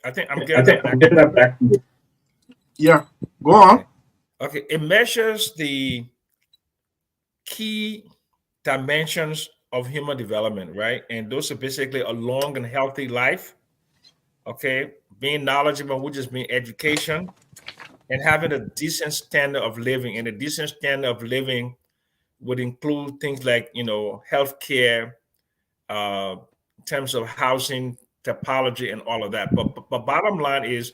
I think I'm I getting think that I'm back. getting that back. Yeah. Go on. Okay. Okay, it measures the key dimensions of human development, right? And those are basically a long and healthy life, okay, being knowledgeable, which is being education, and having a decent standard of living. And a decent standard of living would include things like, healthcare, in terms of housing, topology, and all of that. But bottom line is,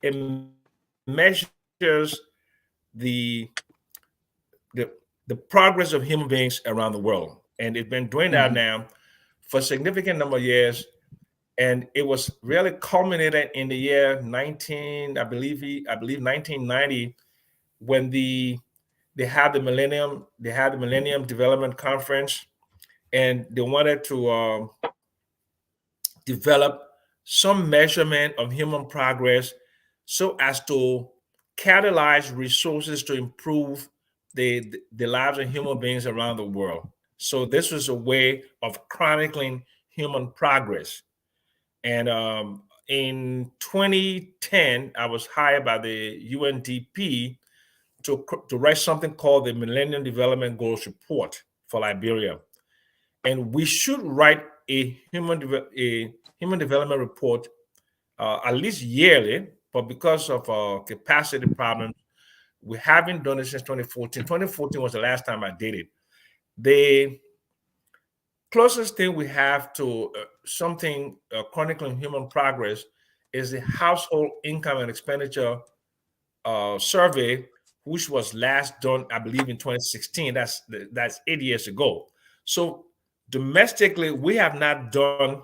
it measures the the the progress of human beings around the world, and it's been doing that Mhm. now for a significant number of years. And it was really culminated in the year 1990, when they had the Millennium Development Conference, and they wanted to develop some measurement of human progress so as to catalyze resources to improve the lives of human beings around the world. So this was a way of chronicling human progress. And in 2010, I was hired by the UNDP to write something called the Millennium Development Goals Report for Liberia. And we should write a human development report at least yearly, but because of capacity problems, we haven't done it since 2014. 2014 was the last time I did it. The closest thing we have to something chronicling human progress is the household income and expenditure survey, which was last done, I believe, in 2016. That's 8 years ago. So domestically, we have not done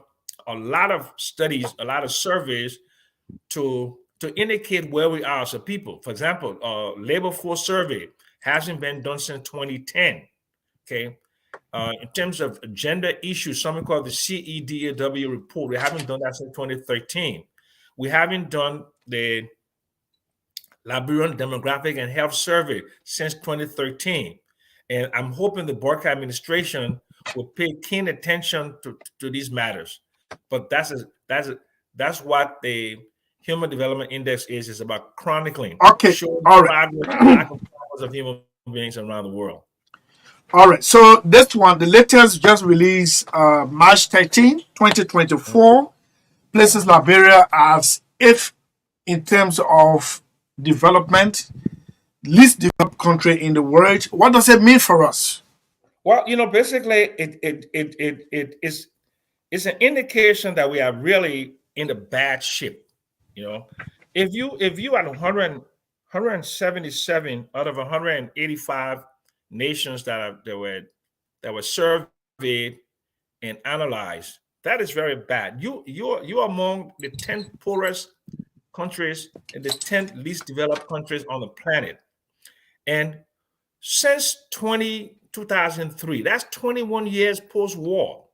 a lot of studies, a lot of surveys to indicate where we are as a people. For example, labor force survey hasn't been done since 2010. Okay. In terms of gender issues, something called the CEDAW report, we haven't done that since 2013. We haven't done the Liberian Demographic and Health Survey since 2013. And I'm hoping the Barker administration will pay keen attention to these matters. But that's what the Human Development Index is about chronicling, Okay. showing All right. progress or lack of progress of human beings around the world. All right. So this one, the latest just released March 13, 2024, places Liberia as if in terms of development, least developed country in the world. What does it mean for us? Well, basically, it's an indication that we are really in the bad shape. You know, if you had 177 out of 185 nations that were surveyed and analyzed, that is very bad. You're among the 10 poorest countries and the 10 least developed countries on the planet. And since 2003, that's 21 years post-war,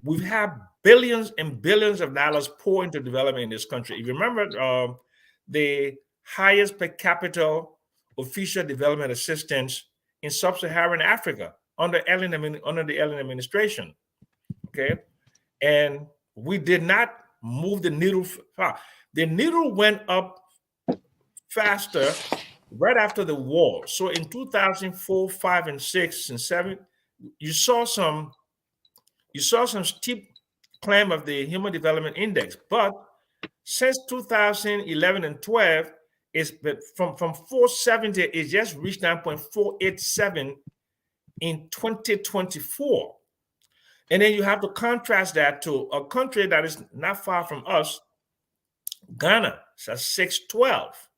we've had billions and billions of dollars poured into development in this country. If you remember, the highest per capita official development assistance in sub-Saharan Africa under the Ellen administration. Okay, and we did not move the needle far. The needle went up faster right after the war. So in 2004, 5, and 6, and 7, you saw some steep climb of the Human Development Index. But since 2011 and 12, it's been from 470, it just reached 9.487 in 2024. And then you have to contrast that to a country that is not far from us, Ghana. It's at 612.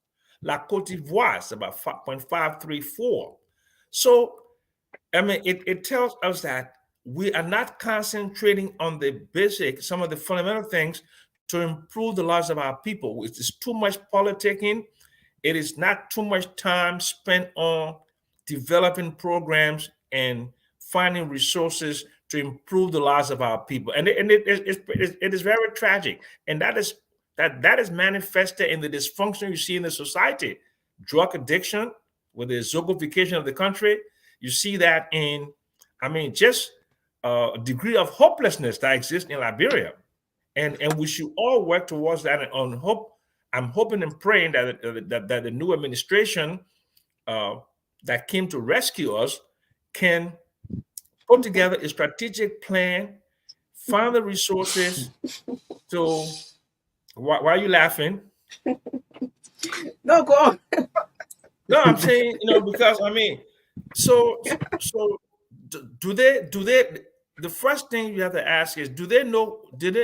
La Cote d'Ivoire is about 5.534. So, I mean, it tells us that we are not concentrating on some of the fundamental things to improve the lives of our people. It's too much politicking. it is not too much time spent on developing programs and finding resources to improve the lives of our people. And it is very tragic. And that is manifested in the dysfunction you see in the society. Drug addiction, with the zognification of the country, you see that in, just a degree of hopelessness that exists in Liberia. And we should all work towards that. And on hope, I'm hoping and praying that that the new administration that came to rescue us can put together a strategic plan, find the resources to. Why are you laughing? No, go on. No, I'm saying, because so do they? The first thing you have to ask is, do they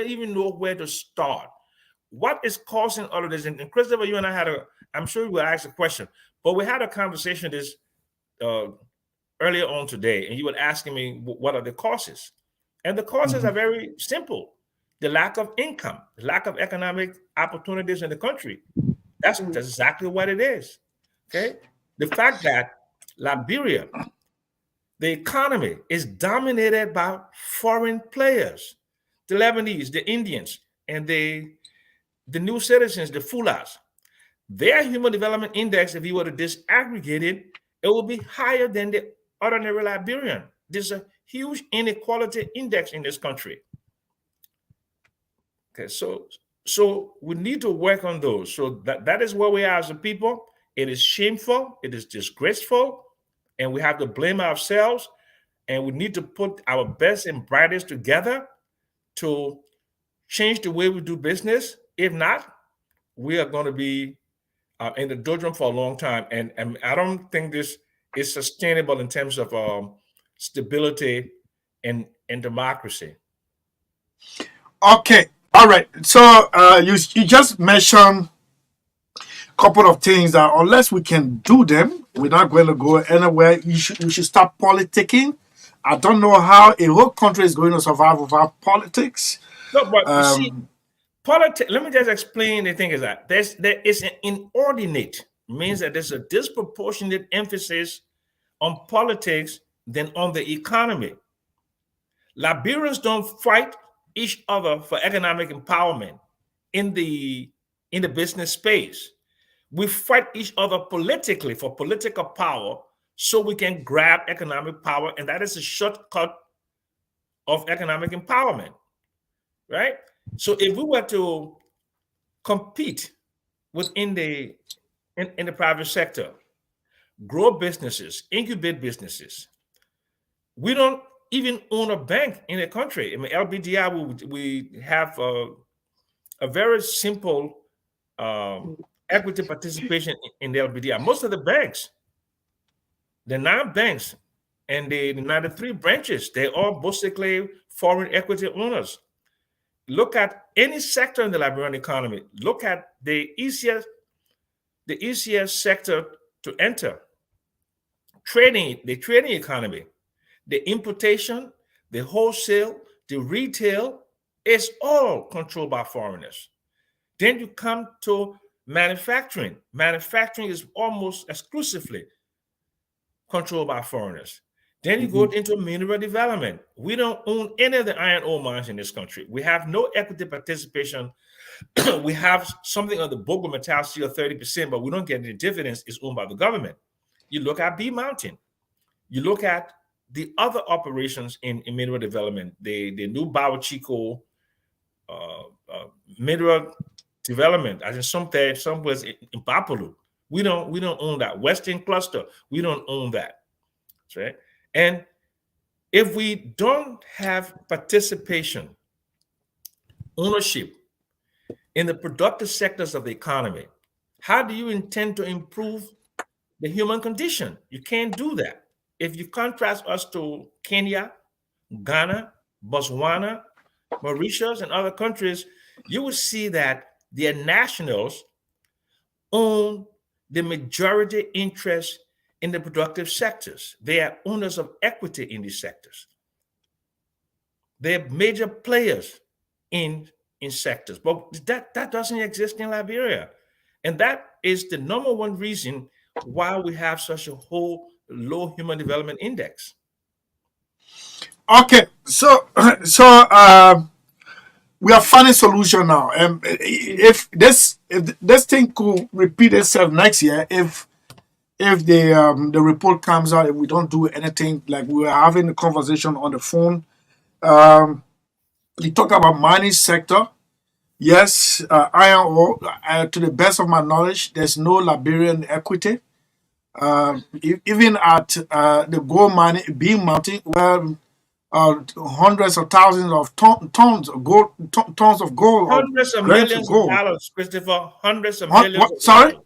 even know where to start? What is causing all of this? And Christopher, you and I I'm sure you will ask a question, but we had a conversation this earlier on today, and you were asking me what are the causes, and the causes are very simple: the lack of income, the lack of economic opportunities in the country. That's exactly what it is. Okay, the fact that Liberia, the economy is dominated by foreign players, the Lebanese, the Indians, and the new citizens, the Fulas. Their human development index, if you were to disaggregate it, it will be higher than the ordinary Liberian. There's a huge inequality index in this country. Okay, so we need to work on those. So that is where we are as a people. It is shameful, it is disgraceful, and we have to blame ourselves, and we need to put our best and brightest together to change the way we do business. If not, we are going to be in the doldrum for a long time, and I don't think this is sustainable in terms of stability and democracy. Okay, all right. So you just mentioned a couple of things that unless we can do them, we're not going to go anywhere. We should stop politicking. I don't know how a whole country is going to survive without politics. No, but you see, politics. Let me just explain. The thing is that there is an inordinate, means that there's a disproportionate emphasis on politics than on the economy. Liberians don't fight each other for economic empowerment in the business space. We fight each other politically for political power so we can grab economic power, and that is a shortcut of economic empowerment, right? So if we were to compete within the private sector, grow businesses, incubate businesses, we don't even own a bank in the country. LBDI, we have a very simple equity participation in the LBDI. Most of the banks, the 9 banks and the 93 branches, they're all basically foreign equity owners. Look at any sector in the Liberian economy. Look at the easiest sector to enter. The trading economy, the importation, the wholesale, the retail, is all controlled by foreigners. Then you come to manufacturing. Manufacturing is almost exclusively controlled by foreigners. Then you go into mineral development. We don't own any of the iron ore mines in this country. We have no equity participation. We have something on the Bogo Metal Steel 30%, but we don't get any dividends. It's owned by the government. You look at B Mountain. You look at the other operations in mineral development, the new Bao Chico mineral development, as in somewhere in Bapolu. We don't own that. Western Cluster, we don't own that. Right? And if we don't have participation, ownership in the productive sectors of the economy, how do you intend to improve the human condition? You can't do that. If you contrast us to Kenya, Ghana, Botswana, Mauritius, and other countries, you will see that their nationals own the majority interest in the productive sectors. They are owners of equity in these sectors. They are major players in sectors, but that doesn't exist in Liberia. And that is the number one reason why we have such a whole low human development index. Okay, so we are finding solution now. And if this thing could repeat itself next year, if the report comes out, if we don't do anything, like we were having a conversation on the phone, you talk about mining sector. Yes, iron ore. To the best of my knowledge, there's no Liberian equity. Even at the gold mining, being mountain, where hundreds of thousands of tons of gold, tons of gold, Hundreds of grams of millions of gold. dollars, Christopher. Hundreds of millions What? of Sorry? dollars.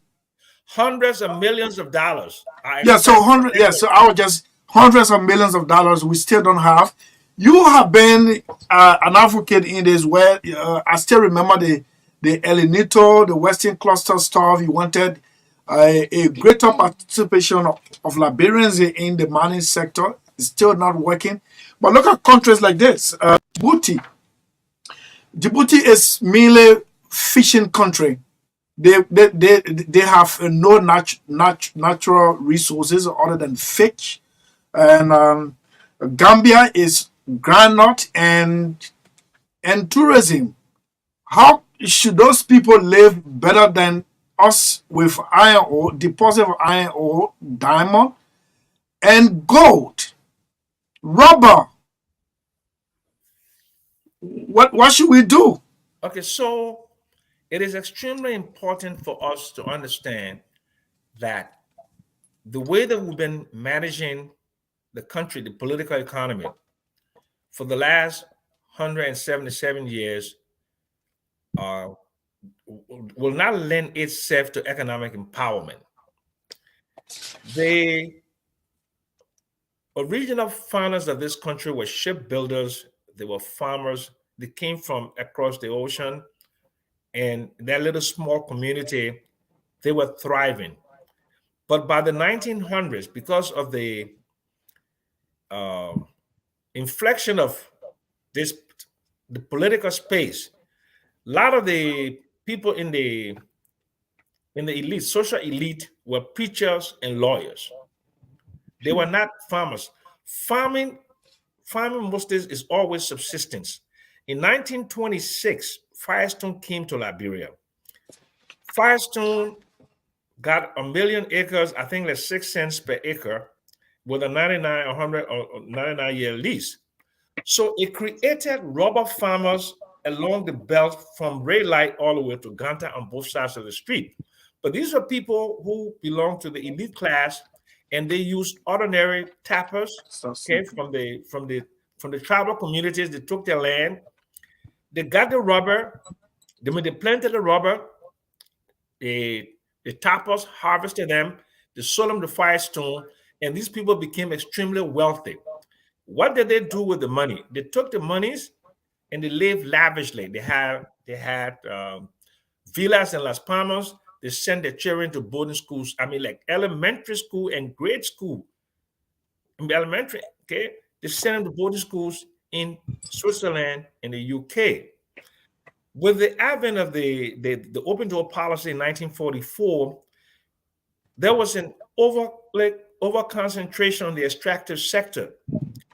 Hundreds of millions of dollars. Yeah, so I was just hundreds of millions of dollars we still don't have. You have been an advocate in this where I still remember the El Nito, the Western Cluster stuff. You wanted a greater participation of Liberians in the mining sector. It's still not working. But look at countries like this. Djibouti. Djibouti is merely fishing country. They have no natural resources other than fish, and Gambia is granite and tourism. How should those people live better than us with iron ore, deposit of iron ore, diamond, and gold, rubber? What should we do? Okay, so it is extremely important for us to understand that the way that we've been managing the country, the political economy, for the last 177 years will not lend itself to economic empowerment. The original founders of this country were shipbuilders, they were farmers, they came from across the ocean, and that little small community, they were thriving. But by the 1900s, because of the inflection of the political space, a lot of the people in the elite, social elite, were preachers and lawyers. They were not farmers. Farming mostly is always subsistence. In 1926, Firestone came to Liberia. Firestone got 1 million acres, I think that's 6 cents per acre, with a 99, 100, or 99-year lease. So it created rubber farmers along the belt from Ray Light all the way to Ganta on both sides of the street. But these are people who belong to the elite class, and they used ordinary tappers, okay, from the tribal communities. They took their land, they got the rubber, then when they planted the rubber, the tappers harvested them, they sold them to Firestone, and these people became extremely wealthy. What did they do with the money? They took the monies and they lived lavishly. They had villas in Las Palmas. They sent their children to boarding schools. I mean, like elementary school and grade school. In the elementary, okay, they sent them to boarding schools in Switzerland and the UK. With the advent of the open door policy in 1944, there was an over concentration on the extractive sector.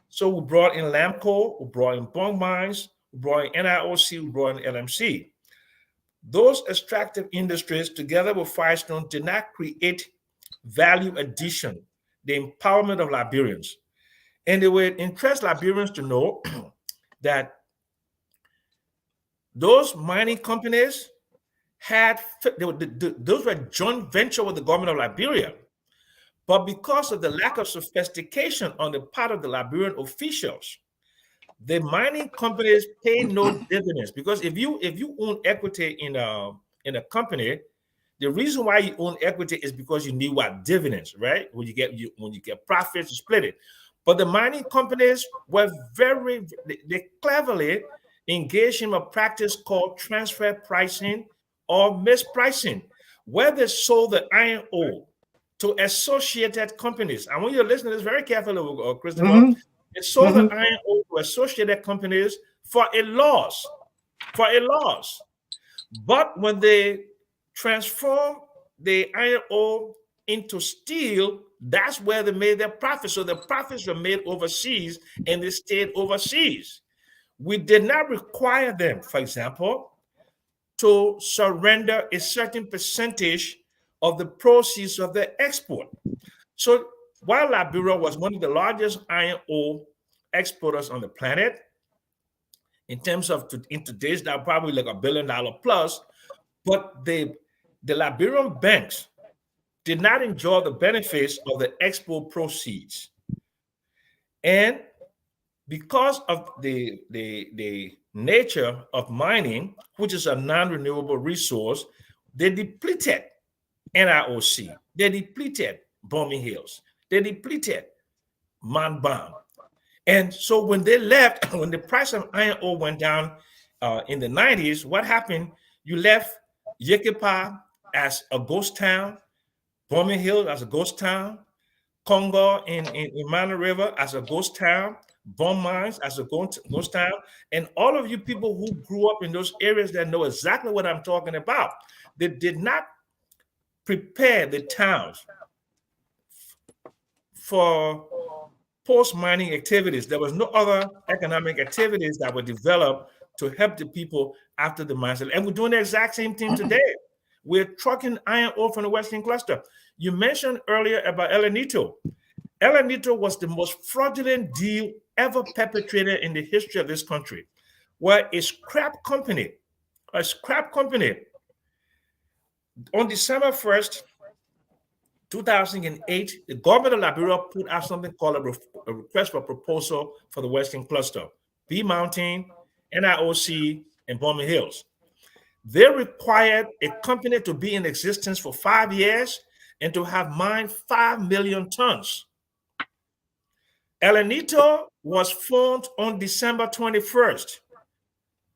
So we brought in Lamco, we brought in bunk mines, we brought in NIOC, we brought in LMC. Those extractive industries, together with Firestone, did not create value addition, the empowerment of Liberians. And they would interest Liberians to know that those mining companies those were joint venture with the government of Liberia. But because of the lack of sophistication on the part of the Liberian officials, the mining companies pay no dividends. Because if you own equity in a company, the reason why you own equity is because you need what? Dividends, right? When you get profits, you split it. But the mining companies were they cleverly engaged in a practice called transfer pricing or mispricing, where they sold the iron ore to associated companies. I want you to listen to this very carefully, Christopher. Mm-hmm. They sold Mm-hmm. the iron ore to associated companies for a loss. But when they transformed the iron ore into steel. That's where they made their profits. So the profits were made overseas and they stayed overseas. We did not require them, for example, to surrender a certain percentage of the proceeds of their export. So while Liberia was one of the largest iron ore exporters on the planet, in terms of in today's that probably like $1 billion plus, but the Liberian banks did not enjoy the benefits of the export proceeds. And because of the nature of mining, which is a non-renewable resource, they depleted NIOC, they depleted Bombing Hills, they depleted Mount Bam. And so when they left, when the price of iron ore went down in the 90s, what happened? You left Yekepa as a ghost town, Bombing Hill as a ghost town, Congo in Mana River as a ghost town, Bon Mines as a ghost town, and all of you people who grew up in those areas that know exactly what I'm talking about. They did not prepare the towns for post-mining activities. There was no other economic activities that were developed to help the people after the mines. And we're doing the exact same thing today. We're trucking iron ore from the Western Cluster. You mentioned earlier about El Anito. El Anito was the most fraudulent deal ever perpetrated in the history of this country, where a scrap company, on December 1st, 2008, the government of Liberia put out something called a request for proposal for the Western Cluster, B Mountain, NIOC, and Bombing Hills. They required a company to be in existence for 5 years and to have mined 5 million tons. El Anito was formed on December 21st,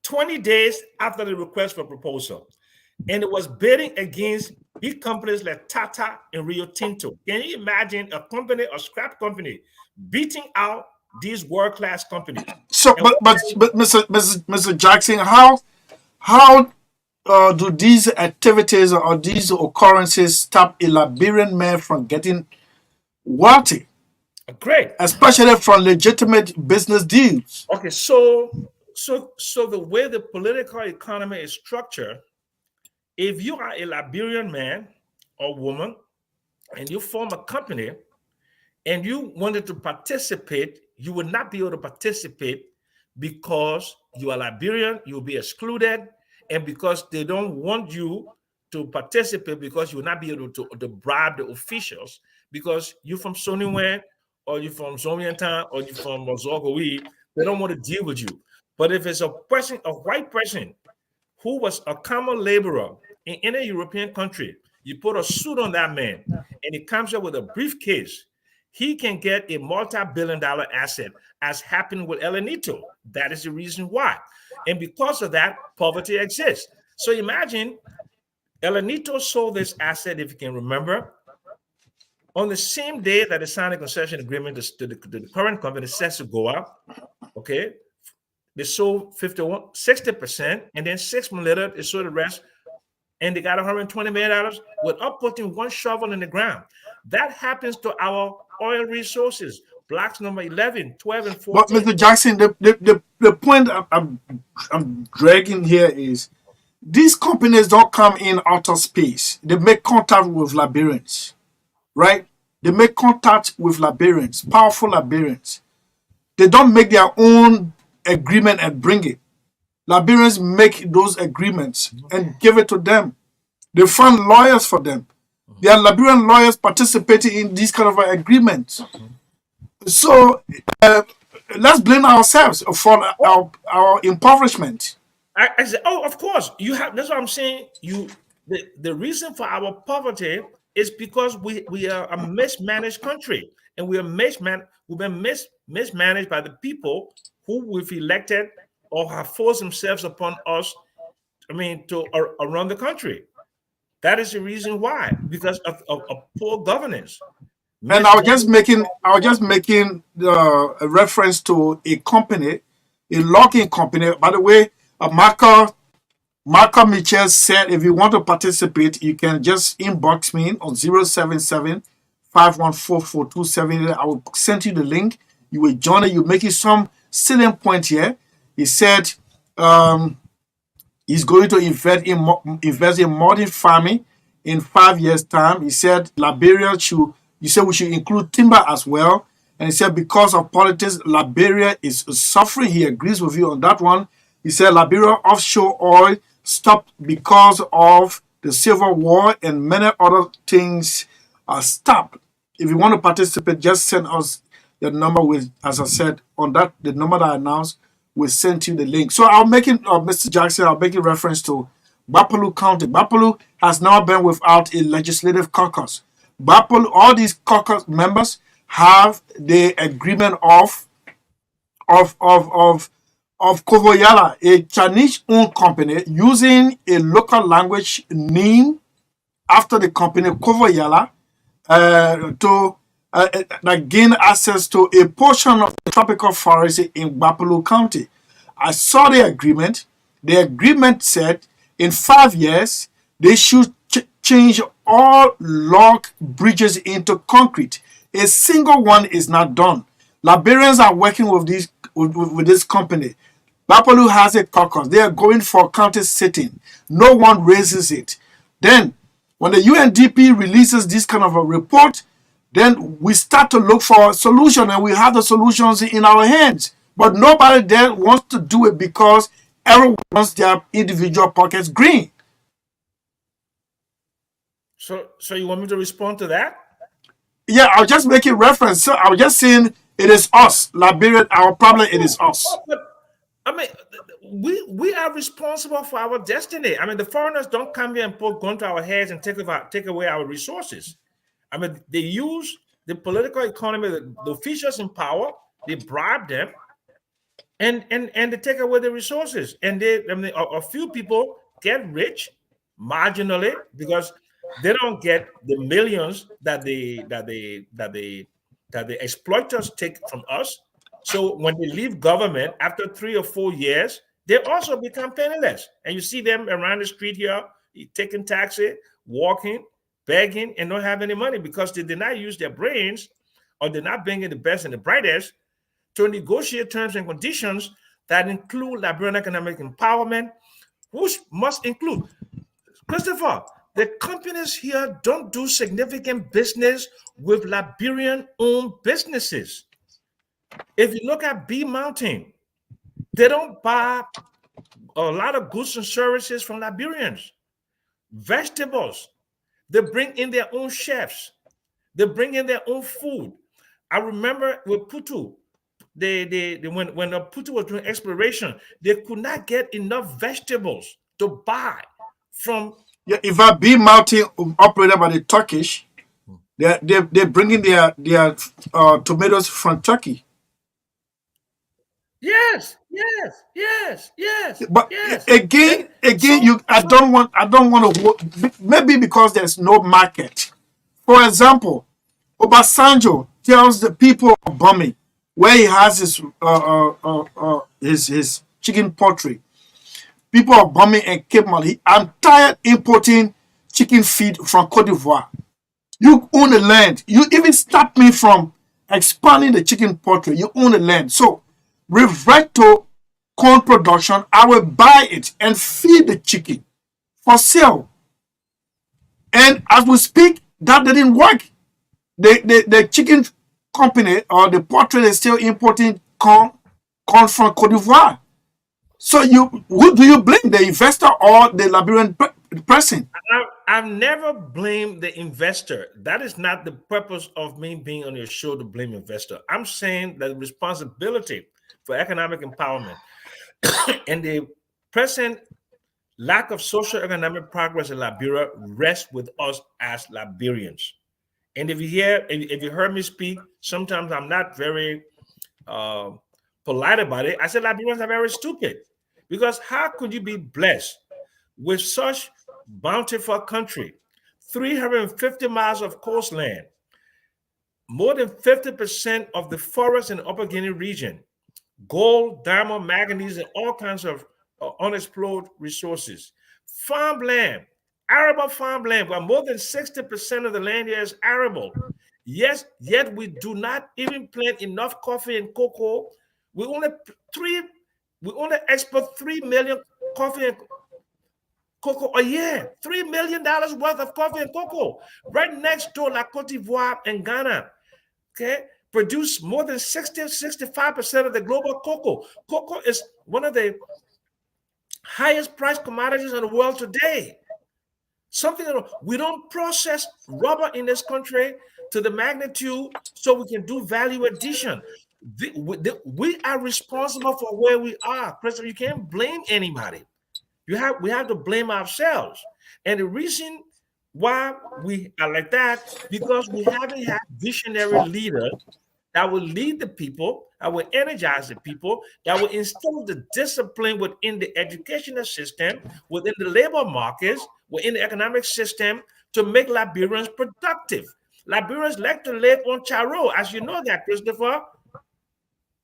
20 days after the request for proposal. And it was bidding against big companies like Tata and Rio Tinto. Can you imagine a company, a scrap company, beating out these world-class companies? So, but Mr. Jackson, how do these activities or these occurrences stop a Liberian man from getting wealthy? Great, especially from legitimate business deals. Okay, so the way the political economy is structured, if you are a Liberian man or woman and you form a company and you wanted to participate, you would not be able to participate because you are Liberian, you'll be excluded, and because they don't want you to participate because you will not be able to bribe the officials because you're from Soniwen or you're from Zomiantan or you're from Mozogowi, they don't want to deal with you. But if it's a white person who was a common laborer in any European country, you put a suit on that man and he comes up with a briefcase, he can get a multi-billion-dollar asset, as happened with El Anito. That is the reason why. And because of that, poverty exists. So imagine El Anito sold this asset, if you can remember, on the same day that they signed a concession agreement to the current company, sets to go up, okay? They sold 60%, and then 6 months later, they sold the rest, and they got $120 million without putting one shovel in the ground. That happens to our oil resources, blocks number 11, 12, and 14. But Mr. Jackson, the point I'm dragging here is these companies don't come in outer space. They make contact with Liberians, right? They make contact with Liberians, powerful Liberians. They don't make their own agreement and bring it. Liberians make those agreements and give it to them. They find lawyers for them. There are Liberian lawyers participating in these kind of agreements. So let's blame ourselves for our impoverishment. I said, oh, of course. You have. That's what I'm saying. The reason for our poverty is because we are a mismanaged country, and we've been mismanaged by the people who we've elected or have forced themselves upon us. To run the country. That is the reason why, because of poor governance. And I was just making a reference to a company, a logging company. By the way, Marco Malcolm Mitchell said, if you want to participate, you can just inbox me on 077-514-4278. I will send you the link. You will join it. You make it some salient point here. He said he's going to invest in modern farming in 5 years' time. He said Liberia should, he said we should include timber as well. And he said because of politics, Liberia is suffering. He agrees with you on that one. He said Liberia offshore oil stopped because of the Civil War and many other things are stopped. If you want to participate, just send us your number with, as I said, on that, the number that I announced, we'll send you the link. So I'll make it, Mr. Jackson, I'll make a reference to Bapaloo County. Bapaloo has now been without a legislative caucus. Bapaloo, all these caucus members have the agreement of Kovoyala, a Chinese-owned company using a local language name after the company Kovoyala to gain access to a portion of the tropical forest in Bapaloo County. I saw the agreement. The agreement said in 5 years, they should change all log bridges into concrete. A single one is not done. Liberians are working with this company. Bapaloo has a caucus. They are going for county sitting. No one raises it. Then, when the UNDP releases this kind of a report, then we start to look for a solution, and we have the solutions in our hands. But nobody there wants to do it because everyone wants their individual pockets green. So you want me to respond to that? Yeah, I'll just make a reference. So I was just saying it is us, Liberia. Our problem, it is us. But, I mean, we are responsible for our destiny. I mean, the foreigners don't come here and put gun to our heads and take away our resources. I mean, they use the political economy, the officials in power, they bribe them, and they take away the resources. And a few people get rich marginally because they don't get the millions that the exploiters take from us. So when they leave government after 3 or 4 years, they also become penniless. And you see them around the street here, taking taxi, walking, begging, and don't have any money because they did not use their brains, or they're not bringing the best and the brightest to negotiate terms and conditions that include Liberian economic empowerment, which must include, Christopher, the companies here don't do significant business with Liberian-owned businesses. If you look at B Mountain, they don't buy a lot of goods and services from Liberians. Vegetables, they bring in their own chefs. They bring in their own food. I remember with Putu, when Putu was doing exploration, they could not get enough vegetables to buy from. Yeah, if I be Mountain operated by the Turkish, they're bringing their tomatoes from Turkey. Yes. But yes. again, I don't want to. Maybe because there's no market. For example, Obasanjo tells the people of Bami, where he has his chicken poultry. People of Bami and Cape Mali, I'm tired importing chicken feed from Cote d'Ivoire. You own the land. You even stop me from expanding the chicken poultry. You own the land. So revert to corn production. I will buy it and feed the chicken for sale. And as we speak, that didn't work. The chicken company or the poultry is still importing corn from Cote d'Ivoire. So who do you blame, the investor or the Liberian person? I've never blamed the investor. That is not the purpose of me being on your show, to blame investor. I'm saying that the responsibility for economic empowerment and the present lack of social economic progress in Liberia rests with us as Liberians. And if you heard me speak, sometimes I'm not very polite about it. I said Liberians are very stupid, because how could you be blessed with such bountiful country, 350 miles of coastland, more than 50% of the forest in the Upper Guinea region, gold, diamond, manganese, and all kinds of unexplored resources. farmland, arable farmland, where more than 60% of the land here is arable. Yes, yet we do not even plant enough coffee and cocoa. We only export 3 million coffee and cocoa a year. $3 million worth of coffee and cocoa. Right next door, La Cote d'Ivoire and Ghana, okay, produce more than 65% of the global cocoa. Cocoa is one of the highest priced commodities in the world today. We don't process rubber in this country to the magnitude so we can do value addition. We are responsible for where we are. President, you can't blame anybody. We have to blame ourselves. And the reason why we are like that, because we haven't had visionary leaders that will lead the people, that will energize the people, that will instill the discipline within the educational system, within the labor markets, within the economic system to make Liberians productive. Liberians like to live on charo, as you know that, Christopher.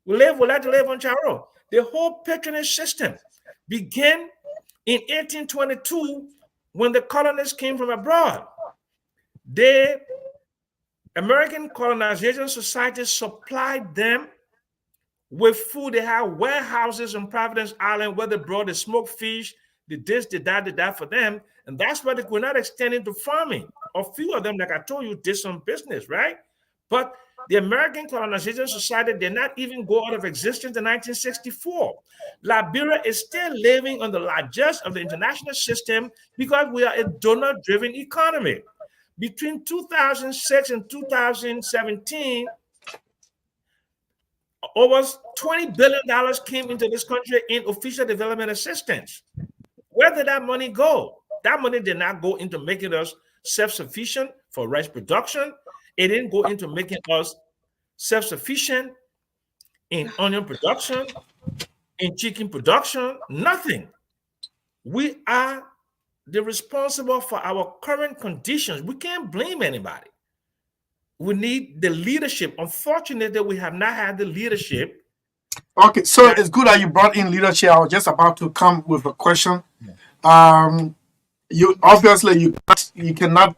We like to live on charo. The whole patronage system began in 1822 when the colonists came from abroad. The American colonization society supplied them with food. They had warehouses on Providence Island where they brought the smoked fish, the this, the that for them. And that's why they could not extend into farming. A few of them, like I told you, did some business, right? But the American colonization society did not even go out of existence in 1964. Liberia is still living on the largesse of the international system because we are a donor-driven economy. Between 2006 and 2017, over $20 billion came into this country in official development assistance. Where did that money go? That money did not go into making us self-sufficient for rice production. It didn't go into making us self-sufficient in onion production, in chicken production, nothing. We are the responsible for our current conditions. We can't blame anybody. We need the leadership. Unfortunately, we have not had the leadership. Okay, so it's good that you brought in leadership. I was just about to come with a question. You obviously you cannot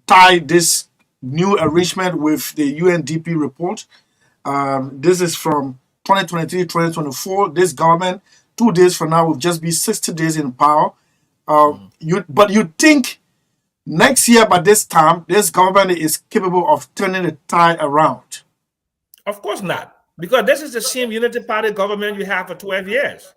tie this new arrangement with the UNDP report. This is from 2023-2024. This government, 2 days from now, will just be 60 days in power. But you think next year by this time, this government is capable of turning the tide around? Of course not, because this is the same Unity Party government you have for 12 years.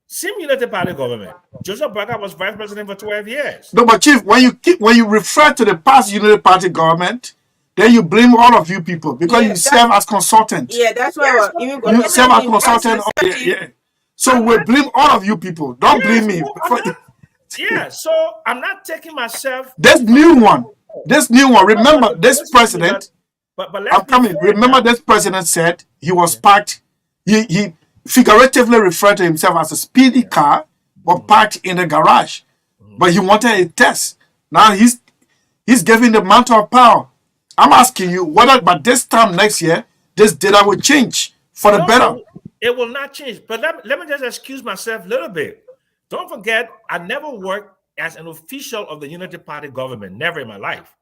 Same Unity Party government. Joseph Burger was vice president for 12 years. No, but Chief, when you refer to the past Unity Party government, then you blame all of you people because you serve as consultants. Yeah, that's why you serve as consultant. Yeah. So we blame all of you people. Don't blame me. Yeah, so I'm not taking myself. This new one. Remember, this president. I'm coming. Remember, this president said he was parked. He figuratively referred to himself as a speedy car, but parked in the garage. But he wanted a test. Now he's giving the mantle of power. I'm asking you whether by this time next year, this data will change for the better. It will not change. But let me just excuse myself a little bit. Don't forget, I never worked as an official of the Unity Party government. Never in my life.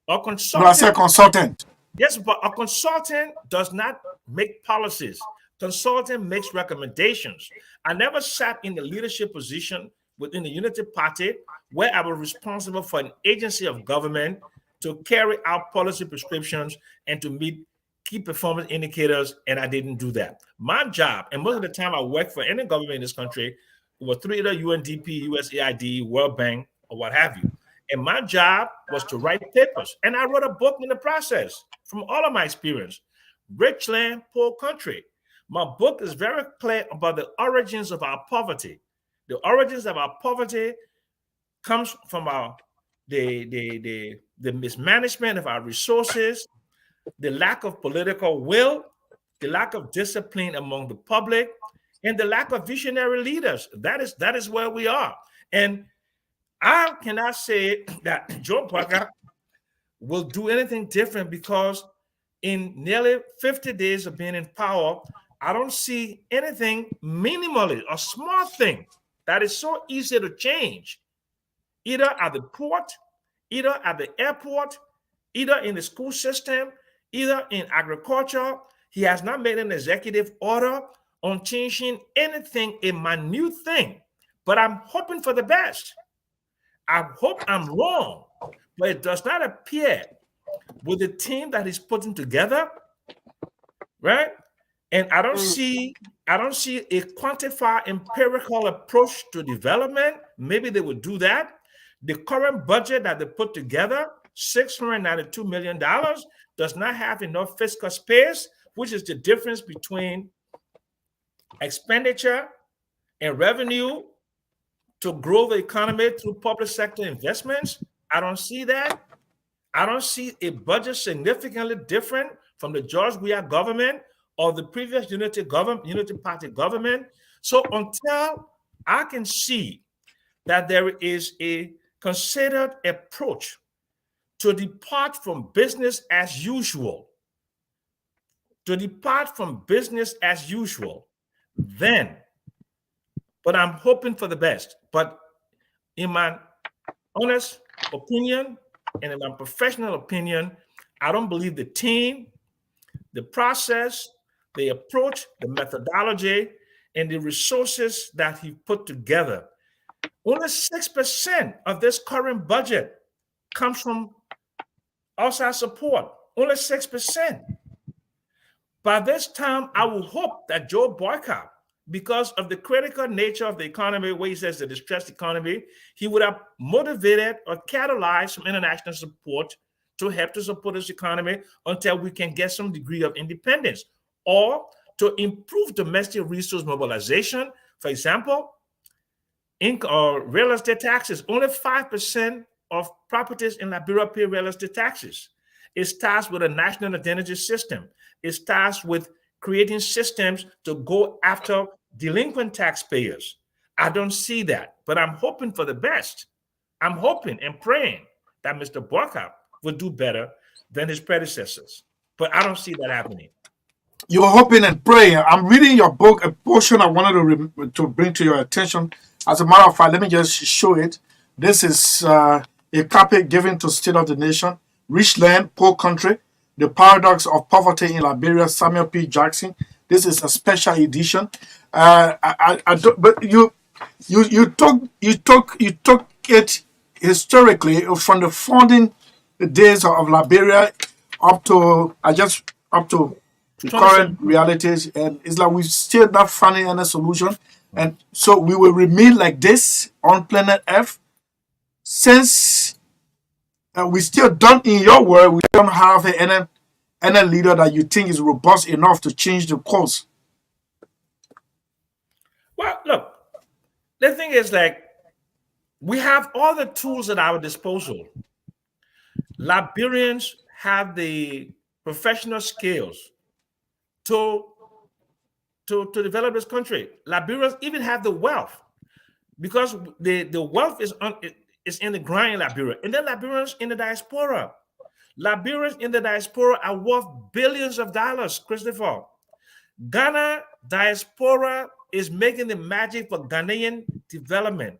A consultant. No, I said consultant. Yes, but a consultant does not make policies. Consultant makes recommendations. I never sat in the leadership position within the Unity Party where I was responsible for an agency of government to carry out policy prescriptions and to meet key performance indicators, and I didn't do that. My job, and most of the time I worked for any government in this country, was through either UNDP, USAID, World Bank, or what have you. And my job was to write papers. And I wrote a book in the process from all of my experience, Rich Land, Poor Country. My book is very clear about the origins of our poverty. The origins of our poverty comes from the mismanagement of our resources, the lack of political will, the lack of discipline among the public, and the lack of visionary leaders. That is where we are. And I cannot say that Joe Parker will do anything different because in nearly 50 days of being in power, I don't see anything minimally, a small thing that is so easy to change, either at the port, either at the airport, either in the school system, either in agriculture. He has not made an executive order on changing anything, a minute thing. But I'm hoping for the best. I hope I'm wrong, but it does not appear with the team that he's putting together, right? And I don't see a quantified empirical approach to development. Maybe they would do that. The current budget that they put together, $692 million, does not have enough fiscal space, which is the difference between expenditure and revenue to grow the economy through public sector investments. I don't see that. I don't see a budget significantly different from the George Weah government or the previous Unity Party government. So until I can see that there is a considered approach to depart from business as usual, then, but I'm hoping for the best. But in my honest opinion and in my professional opinion, I don't believe the team, the process, the approach, the methodology, and the resources that he put together. Only 6% of this current budget comes from outside support. Only 6%. By this time, I will hope that Joe Boycott, because of the critical nature of the economy, where he says the distressed economy, he would have motivated or catalyzed some international support to help to support this economy until we can get some degree of independence, or to improve domestic resource mobilization. For example, real estate taxes. Only 5% of properties in Liberia pay real estate taxes. It starts with a national identity system. It starts with creating systems to go after delinquent taxpayers. I don't see that, but I'm hoping for the best. I'm hoping and praying that Mr. Burkhardt will do better than his predecessors, but I don't see that happening. You're hoping and praying. I'm reading your book, a portion I wanted to bring to your attention. As a matter of fact, let me just show it. This is a copy given to State of the Nation, Rich Land, Poor Country, The Paradox of Poverty in Liberia, Samuel P. Jackson. This is a special edition. But you took it historically from the founding days of Liberia up to current realities, and it's like we've still not finding any solution, and so we will remain like this on planet Earth since we still don't, in your word, we don't have any leader that you think is robust enough to change the course. Well, look, the thing is, like, we have all the tools at our disposal. Liberians have the professional skills to develop this country. Liberians even have the wealth, because the wealth is in the ground in Liberia. And then Liberians in the diaspora. Liberians in the diaspora are worth billions of dollars, Christopher. Ghana diaspora is making the magic for Ghanaian development.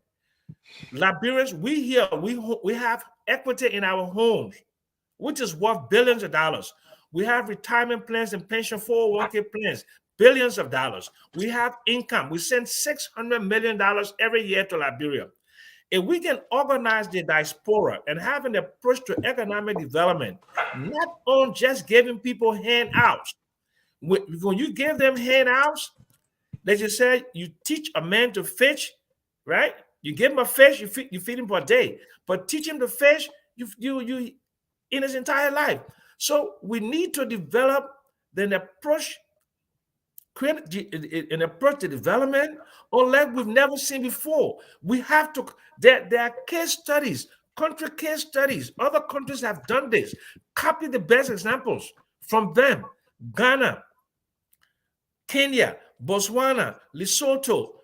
Liberians, we have equity in our homes, which is worth billions of dollars. We have retirement plans and pension 401k plans, billions of dollars. We have income. We send $600 million every year to Liberia. If we can organize the diaspora and have an approach to economic development, not on just giving people handouts. When you give them handouts, let's just say you teach a man to fish, right? You give him a fish, you feed him for a day, but teach him to fish, you in his entire life. So we need to develop an approach to development like we've never seen before. We have to, there are case studies, country case studies. Other countries have done this. Copy the best examples from them. Ghana, Kenya, Botswana, Lesotho,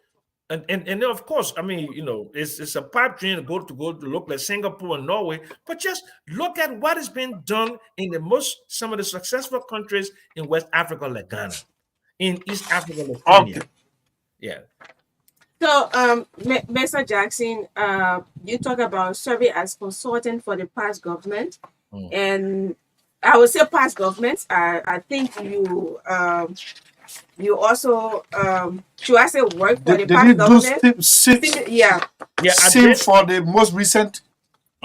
and of course, I mean, you know, it's a pipe dream to go to look like Singapore and Norway, but just look at what has been done in some of the successful countries in West Africa, like Ghana, in East Africa, like Kenya. Okay. Yeah. So, Mr. Jackson, you talk about serving as consultant for the past government, and I would say past governments. I think you also should I say work for the Did past you do government? Yeah. Yeah, I same did. for the most recent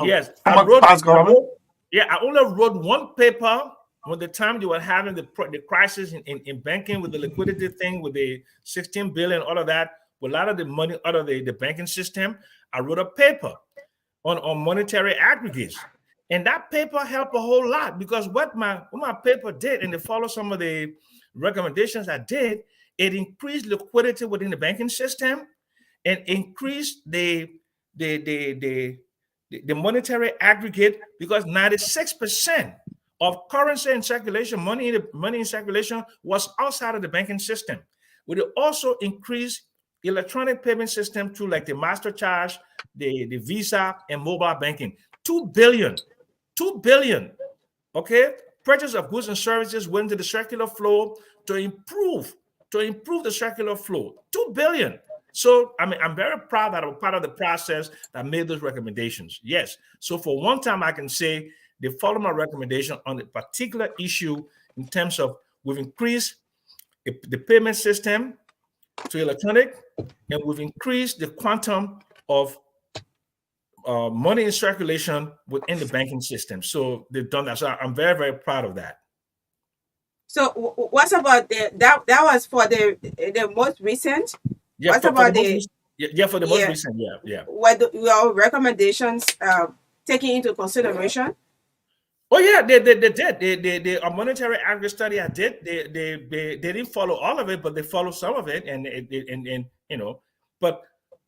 Yes, former past government? I only wrote one paper when the time they were having the crisis in banking with the liquidity thing, with the 16 billion, all of that, with a lot of the money out of the banking system. I wrote a paper on monetary aggregates. And that paper helped a whole lot, because what my paper did, and to follow some of the recommendations I did, it increased liquidity within the banking system and increased the monetary aggregate, because 96% of currency in circulation, money in circulation, was outside of the banking system. Would it also increase electronic payment system to like the Master Charge, the Visa, and mobile banking? 2 billion, 2 billion. Okay, purchase of goods and services went into the circular flow to improve the circular flow. 2 billion. So I mean, I'm very proud that I'm part of the process that made those recommendations. Yes. So for one time, I can say they followed my recommendation on a particular issue in terms of we've increased the payment system to electronic, and we've increased the quantum of money in circulation within the banking system. So they've done that. So I'm very, very proud of that. So what's about that was for the most recent? Yeah, what for about the the for the most recent, yeah. what your recommendations taking into consideration? Oh yeah, they did. A monetary aggregate study I did. They didn't follow all of it, but they followed some of it, and you know, but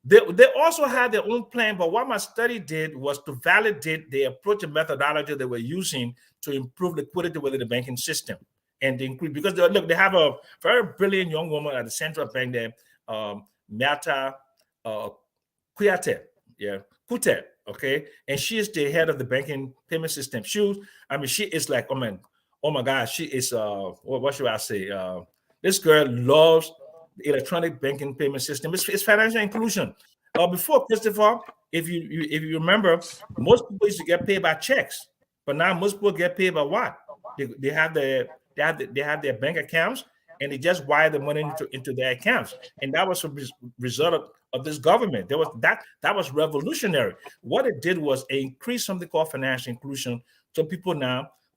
they also had their own plan. But what my study did was to validate the approach and methodology they were using to improve liquidity within the banking system and increase, because they have a very brilliant young woman at the central bank there, Mata Kuyate, Kute, okay, and she is the head of the banking payment system. She is like, oh my God, she is what should I say? This girl loves the electronic banking payment system. It's financial inclusion. Before, Christopher, if you remember, most people used to get paid by checks, but now most people get paid by what? They have their bank accounts, and they just wire the money into their accounts, and that was a result of this government. That was revolutionary. What it did was it increased something called financial inclusion. So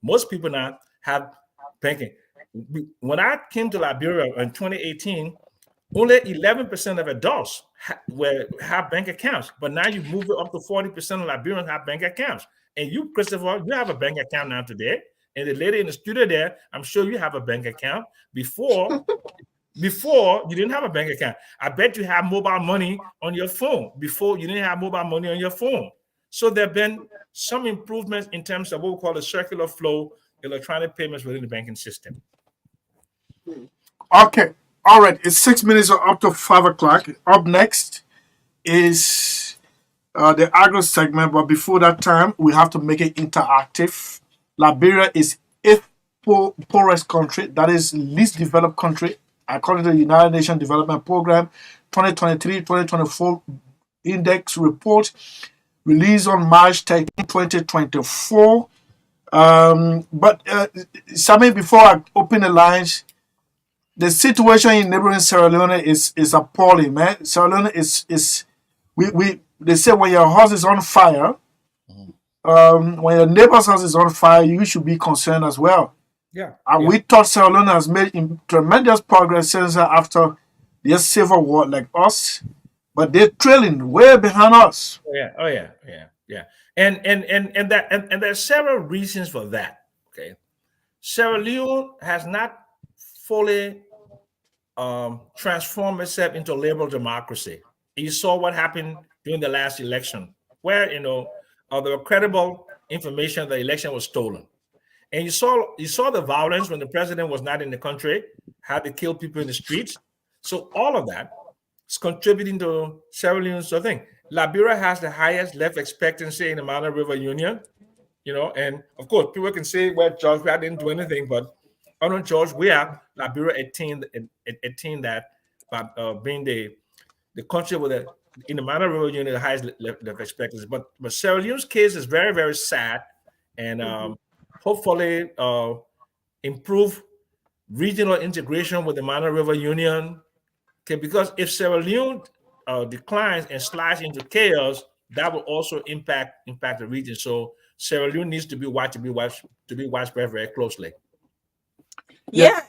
most people now have banking. When I came to Liberia in 2018, only 11% of adults have bank accounts, but now you move it up to 40% of Liberians have bank accounts. And you, Christopher, you have a bank account now today. And the lady in the studio there, I'm sure you have a bank account. Before you didn't have a bank account. I bet you have mobile money on your phone. Before you didn't have mobile money on your phone. So there have been some improvements in terms of what we call the circular flow, electronic payments within the banking system. Okay. All right. It's 6 minutes up to 5 o'clock. Up next is the agro segment. But before that time, we have to make it interactive. Liberia is 8th poorest country, that is least developed country, according to the United Nations Development Program 2023-2024 Index Report released on March 13, 2024. Sammy, before I open the lines, the situation in neighboring Sierra Leone is appalling, man. Sierra Leone is they say when your house is on fire, when your neighbor's house is on fire, you should be concerned as well. And we thought Sierra Leone has made tremendous progress since after the civil war, like us, but they're trailing way behind us. Yeah. And there's several reasons for that. Okay, Sierra Leone has not fully transformed itself into a liberal democracy. You saw what happened during the last election, where there were credible information the election was stolen. And you saw the violence when the president was not in the country, had to kill people in the streets. So all of that is contributing to Sierra Leone's thing. Liberia has the highest life expectancy in the Mara River Union, and of course people can say, well, George Weah didn't do anything, but under George Weah, Liberia attained that by being the the country with in the Minor River Union the highest life expectancy. But Sierra Leone's case is very, very sad, and hopefully improve regional integration with the Minor River Union. Okay, because if Sierra Leone declines and slides into chaos, that will also impact the region. So Sierra Leone needs to be watched very closely. Yeah,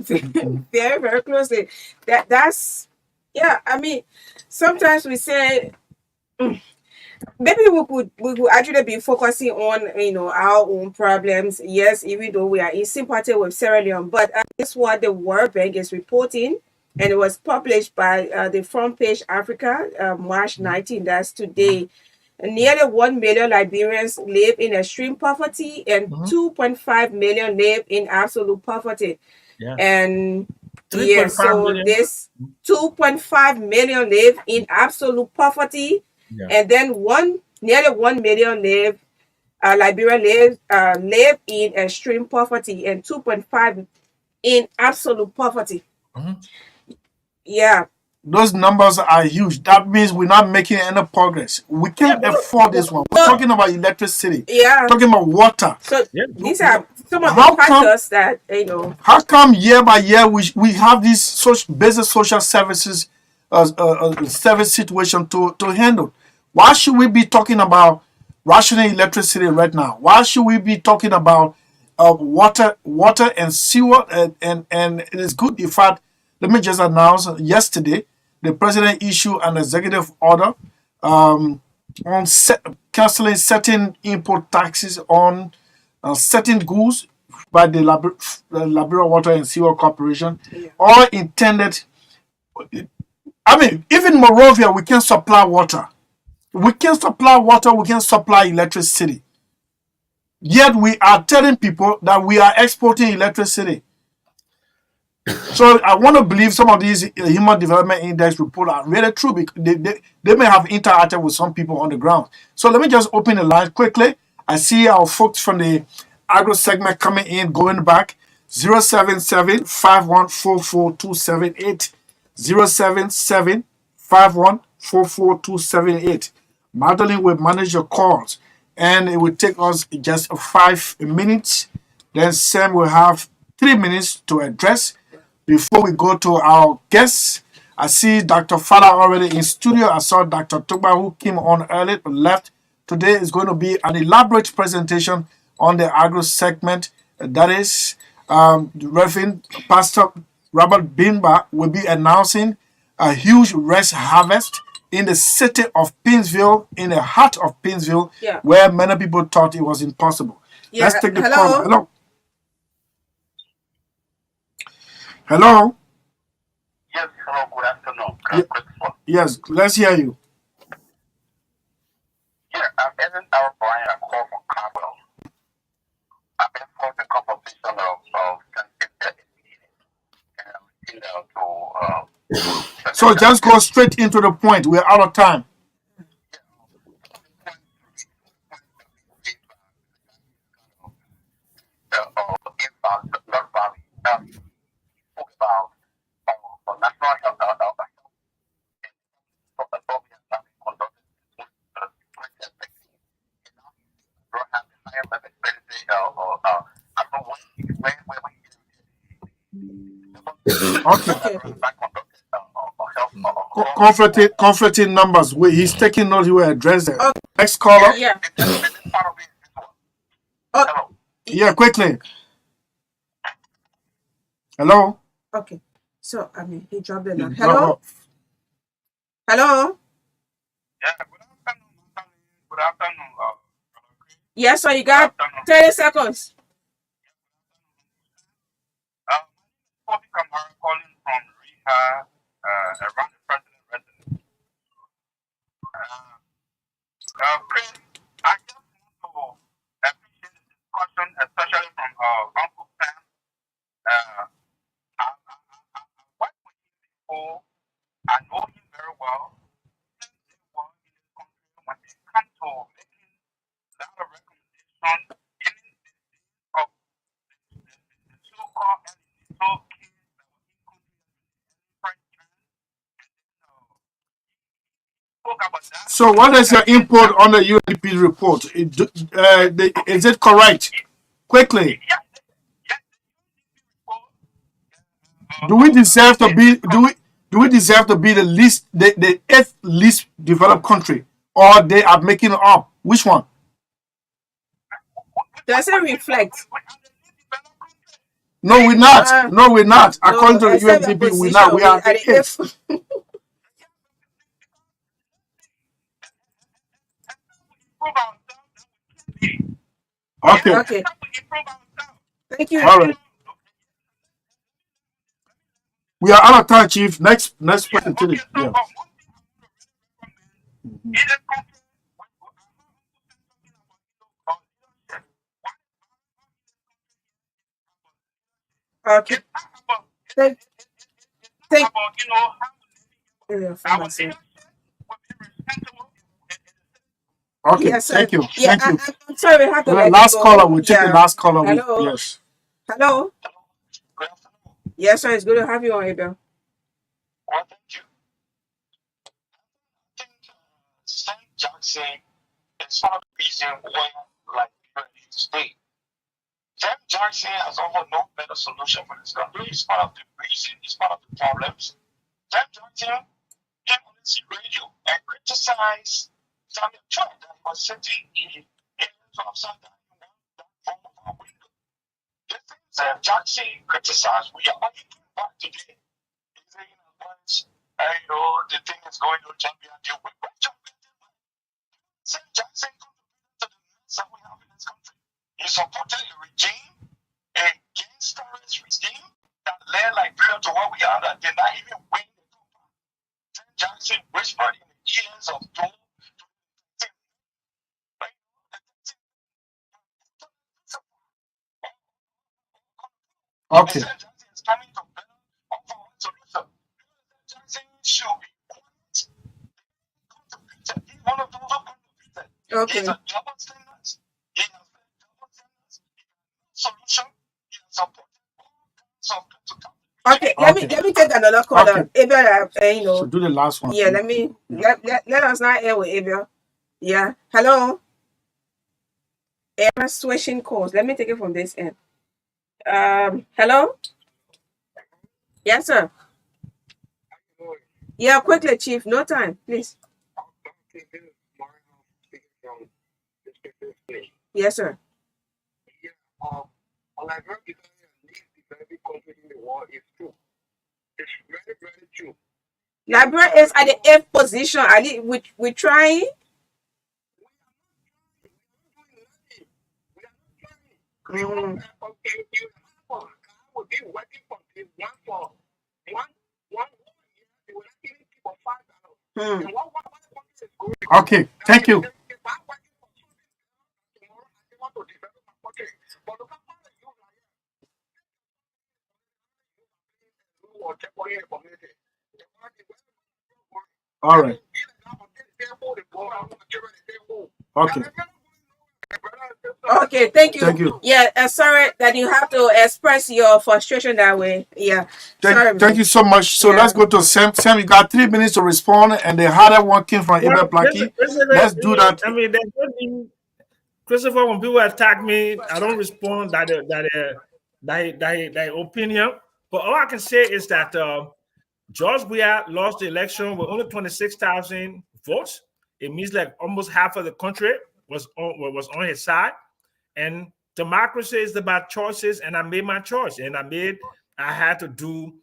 very, very closely. That's yeah. I mean, sometimes we say maybe we could actually be focusing on our own problems. Yes, even though we are in sympathy with Sierra Leone, but this is what the World Bank is reporting, and it was published by the Front Page Africa, March 19. That's today. Nearly 1 million Liberians live in extreme poverty, and 2.5 million live in absolute poverty. Yeah. And 3.5 yeah, so million. this 2.5 million live in absolute poverty, Yeah. and then nearly 1 million Liberian live in extreme poverty, and 2.5 in absolute poverty. Yeah. Those numbers are huge. That means we're not making any progress. We can't afford this one. We're talking about electricity. Yeah. Talking about water. So these are some of the factors that How come year by year we have these basic social services service situation to handle? Why should we be talking about rationing electricity right now? Why should we be talking about water and sewer? And it is good. In fact, let me just announce yesterday the president issued an executive order on canceling certain import taxes on certain goods by the Liberia Water and Sewer Corporation, all intended. I mean, even Morovia, we can supply water. We can supply water, we can supply electricity. Yet we are telling people that we are exporting electricity. So I want to believe some of these Human Development Index reports are really true because they may have interacted with some people on the ground. So let me just open the line quickly. I see our folks from the agro segment coming in, going back. 077-5144-278. 077-5144-278. Magdalene will manage your calls, and it will take us just 5 minutes. Then Sam will have 3 minutes to address. Before we go to our guests, I see Dr. Fada already in studio. I saw Dr. Tugba, who came on early but left. Today is going to be an elaborate presentation on the agro segment. That is, Reverend Pastor Robert Bimba will be announcing a huge rice harvest in the city of Pinsville, in the heart of Pinsville, where many people thought it was impossible. Yeah. Let's take the Hello? call. Hello. Hello. Yes, hello, good afternoon. Yes, let's hear you. Yeah, I'm Evan Our Brian. I call from Carwell. I've been for the composition of So just go straight into the point. We're out of time. Okay. Conflicting numbers. He's taking notes. He will address it. Okay. Next caller. Yeah. Yeah, quickly. Hello. Okay. So he dropped the line. Hello. Hello. Yeah, good afternoon. Yes, so you got 30 seconds. Bobby Kamara calling from Riha, around the president residence. Chris, I just want to appreciate the discussion, especially from Uncle Sam. I worked with him before. I know him very well. Since they were in this country, when they come to making a lot of recommendations, even the days of the so-called kids that were in country French So what is your input on the UNDP report? Is it correct? Quickly. Do we deserve to be the eighth least developed country, or they are making it up? Which one? Does it reflect? No, we're not. No, we're not. No, According to the except the UNDP, we're not. We position, are the eighth. Okay. Okay. Thank you. All right. We are out of time, Chief. Next person, please. Yeah. Okay. Thank. Okay. Yes, sir. Thank you. Yeah, Thank you. I'm sorry, we have to let Last you go. caller. We'll take the Yeah. last caller. Hello. Yes. Hello. Yes, sir. It's good to have you on, Abel. St. Jackson is one of the reasons why Liberia is today. St. Jackson has offered no better solution for this country. It's part of the reason, it's part of the problems. St. Jackson came on this radio and criticized Samuel Choi that he was sitting in areas of Southern from our window. The things that Jackson criticized, we are only going back today. He's saying the thing is going to Zambia deal with. St. Jackson contributed to the mess that we have in this country. He supported a regime, a gangsterist regime that led Liberia to where we are that did not even win the campaign. St. Jackson whispered in the ears of those. Okay. St. Jackson is coming to better offer one solution. St. Jackson should be quiet. He's one of those who contributed. Okay. He's a double standards. He has double standards. Solution. He has supported all kinds of. Okay, let me take another caller. Okay. Abel, So do the last one. Yeah, let us not end with Abel. Yeah. Hello. Error switching calls. Let me take it from this end. Hello? Yes, sir. Yeah, quickly, Chief. No time, please. Yes, sir. Liberia is the least developing country in the world. It's true. It's very, very true. Liberia is at the 8th position. We're trying. Okay. Thank you. All right. Okay. Okay, thank you. Thank you. Yeah, sorry that you have to express your frustration that way. Yeah. Thank you so much. So let's go to Sam. Sam, you got 3 minutes to respond, and the harder one came from Abel Blackie. Let's do that. I mean, Christopher, when people attack me, I don't respond that opinion. But all I can say is that George Weah lost the election with only 26,000 votes. It means like almost half of the country was on his side. And democracy is about choices, and I made my choice. And I had to do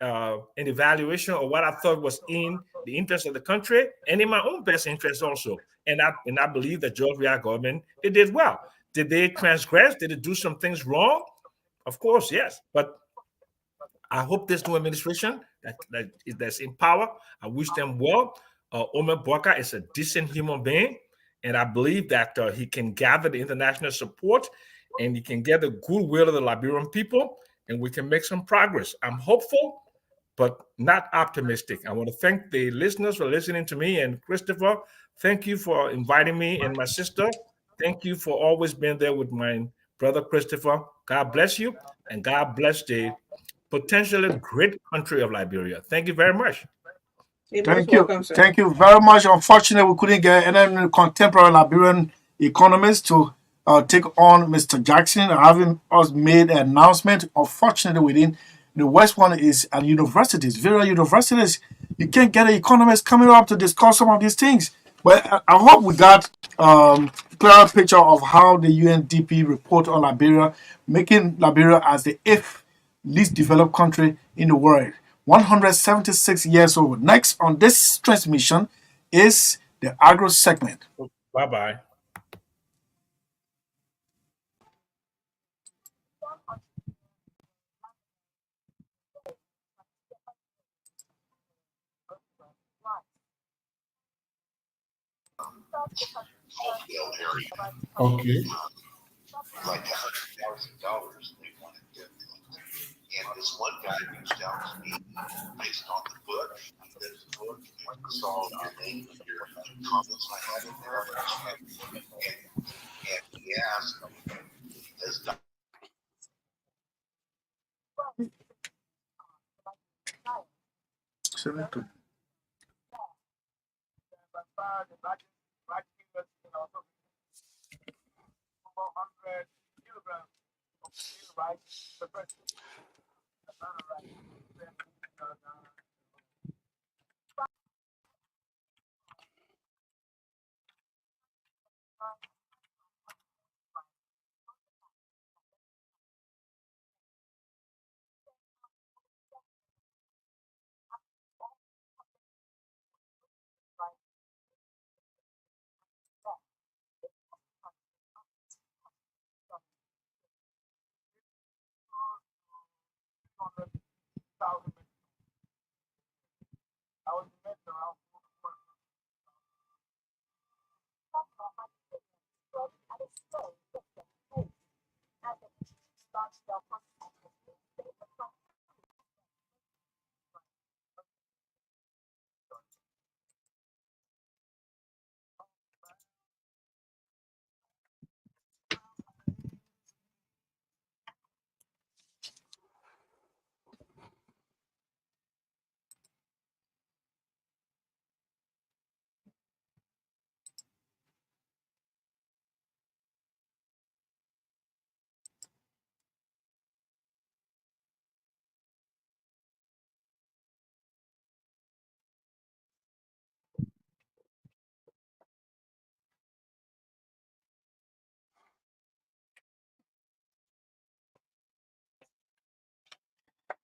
an evaluation of what I thought was in the interest of the country and in my own best interest also. And I believe that George Weah government, they did well. Did they transgress? Did they do some things wrong? Of course, yes. But I hope this new administration that's in power, I wish them well. Omer Bwaka is a decent human being, and I believe that he can gather the international support and he can get the goodwill of the Liberian people, and we can make some progress. I'm hopeful, but not optimistic. I want to thank the listeners for listening to me, and Christopher, thank you for inviting me, and my sister, thank you for always being there with my brother Christopher. God bless you, and God bless the potentially great country of Liberia. Thank you very much. You're most Thank you. welcome, sir. Thank you very much. Unfortunately, we couldn't get any contemporary Liberian economist to take on Mr. Jackson, having us made an announcement. Unfortunately, within the West one is at universities, various universities. You can't get an economist coming up to discuss some of these things. But I hope we got clear picture of how the UNDP report on Liberia, making Liberia as the 8th least developed country in the world. 176 years old. Next on this transmission is the agro segment. Bye bye. Okay.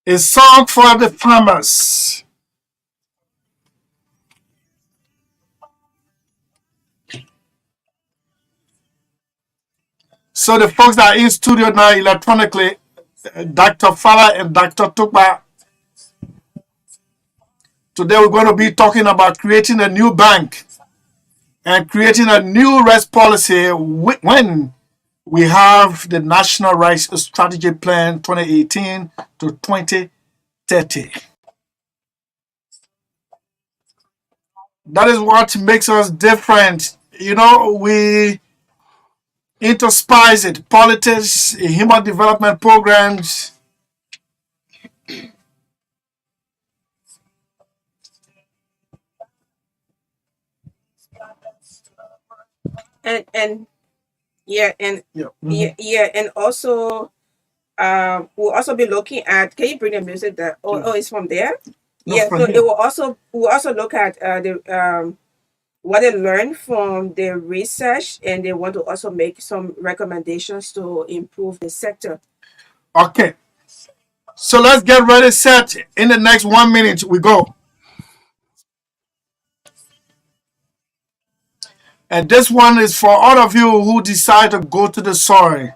A song for the farmers. So the folks that are in studio now electronically, Dr. Fala and Dr. Tukba, today we're going to be talking about creating a new bank and creating a new rest policy when we have the National Rice Strategy Plan 2018 to 2030. That is what makes us different. You know, we interspice it, politics, human development programs. And yeah, and Yeah. yeah, and also we'll also be looking at, can you bring the music that oh it's from there? No, Yeah, from so here. it will also we'll also look at the what they learned from the research, and they want to also make some recommendations to improve the sector. Okay. So let's get ready, set. In the next 1 minute, we go. And this one is for all of you who decide to go to the soil.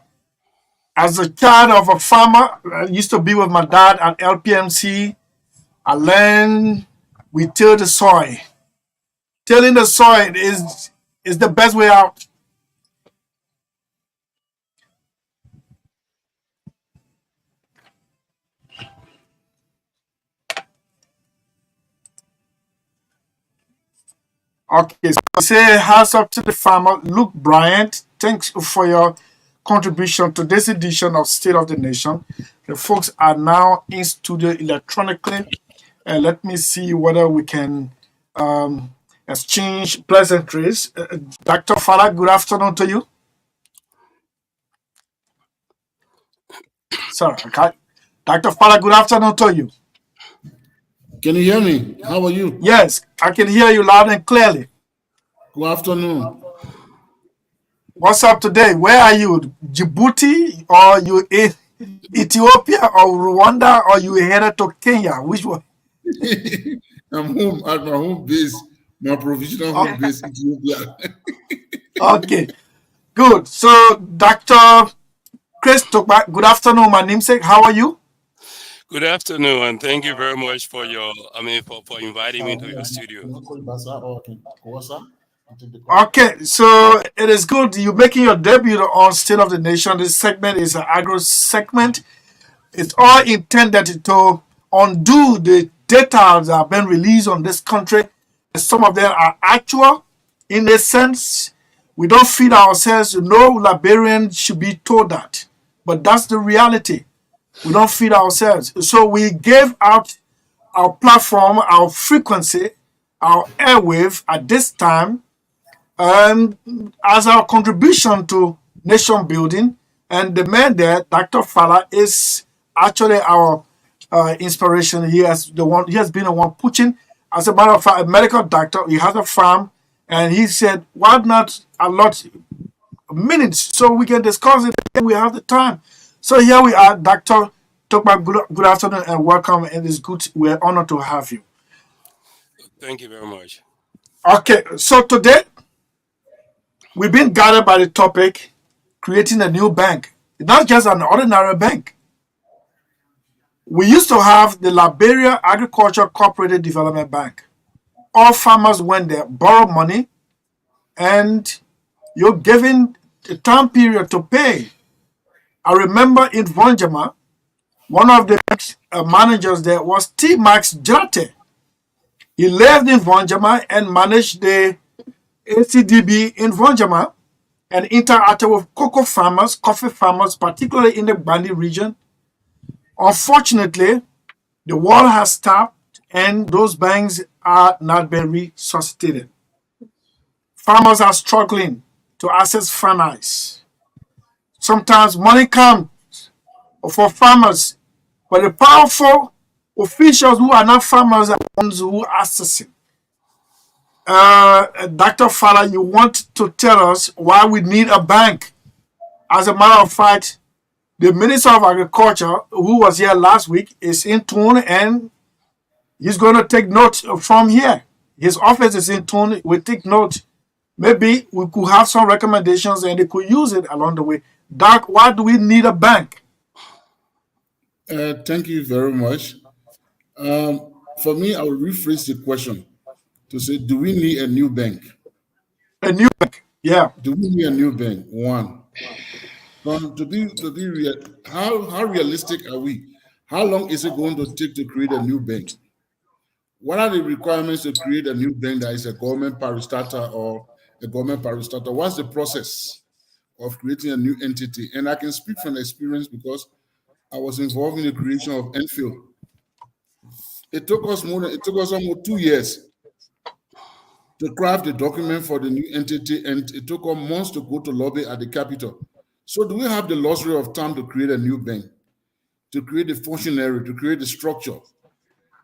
As a child of a farmer, I used to be with my dad at LPMC. I learned we till the soil. Tilling the soil is the best way out. Okay, so say hats up to the farmer. Luke Bryant, thanks for your contribution to this edition of State of the Nation. The folks are now in studio electronically. And let me see whether we can exchange pleasantries. Dr. Fala, good afternoon to you. Sorry, okay. Dr. Fala, good afternoon to you. Can you hear me? How are you? Yes, I can hear you loud and clearly. Good afternoon. What's up today? Where are you? Djibouti, or you in Ethiopia, or Rwanda, or you headed to Kenya? Which one? I'm home at my home base, my provisional home base, Ethiopia. Okay, good. So, Dr. Chris Tokba, good afternoon, my namesake. How are you? Good afternoon, and thank you very much for for inviting me to your studio. Okay, so it is good you're making your debut on State of the Nation. This segment is an agro segment. It's all intended to undo the data that have been released on this country. Some of them are actual in a sense. We don't feed ourselves. No Liberian should be told that. But that's the reality. We don't feed ourselves. So we gave out our platform, our frequency, our airwave at this time as our contribution to nation building. And the man there, Dr. Fala, is actually our inspiration. He has been the one pushing. As a matter of fact, a medical doctor. He has a farm, and he said, "Why not allot minutes so we can discuss it? And we have the time." So here we are, Dr. Tokba. Good afternoon and welcome. And it's good. We're honored to have you. Thank you very much. Okay, so today we've been guided by the topic creating a new bank. It's not just an ordinary bank. We used to have the Liberia Agriculture Cooperative Development Bank. All farmers went there, borrowed money, and you're given a time period to pay. I remember in Vonjama, one of the managers there was T. Max Jate. He lived in Vonjama and managed the ACDB in Vonjama and interacted with cocoa farmers, coffee farmers, particularly in the Bandi region. Unfortunately, the war has stopped and those banks are not being resuscitated. Farmers are struggling to access finance. Sometimes money comes for farmers, but the powerful officials who are not farmers are the ones who access it. Dr. Fala, you want to tell us why we need a bank? As a matter of fact, the Minister of Agriculture, who was here last week, is in tune and he's going to take note from here. His office is in tune. We take note. Maybe we could have some recommendations and they could use it along the way. Doc, why do we need a bank? Thank you very much. For me, I will rephrase the question to say, do we need a new bank? A new bank, yeah. Do we need a new bank? One. How realistic are we? How long is it going to take to create a new bank? What are the requirements to create a new bank that is a government parastatal or a government parastatal? What's the process of creating a new entity? And I can speak from experience because I was involved in the creation of Enfield. It took us almost 2 years to craft the document for the new entity, and it took us months to go to lobby at the Capitol. So do we have the luxury of time to create a new bank, to create the functionary, to create the structure?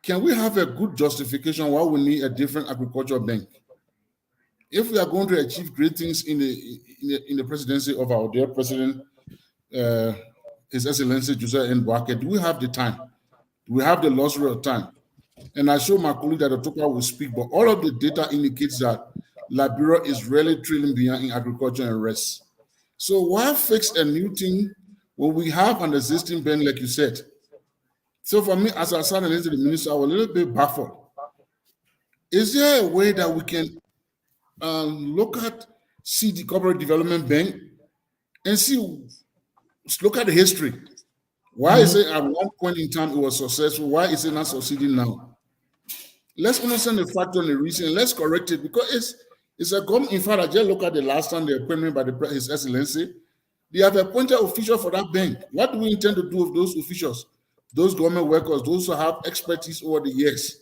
Can we have a good justification why we need a different agricultural bank? If we are going to achieve great things in the presidency of our dear president, His Excellency Josiah N. Boakye, do we have the time? Do we have the luxury of time? And I show my colleague that Otoka will speak, but all of the data indicates that Liberia is really trailing behind in agriculture and rest. So why fix a new thing when we have an existing bank, like you said? So for me, as I sat and listened to the minister, I was a little bit baffled. Is there a way that we can see the Corporate Development Bank and look at the history? Why is it at one point in time it was successful? Why is it not succeeding now? Let's understand the factor and the reason, and let's correct it, because it's a government. In fact, I just look at the last time the appointment by His Excellency. They have appointed officials for that bank. What do we intend to do with those officials, those government workers, those who have expertise over the years?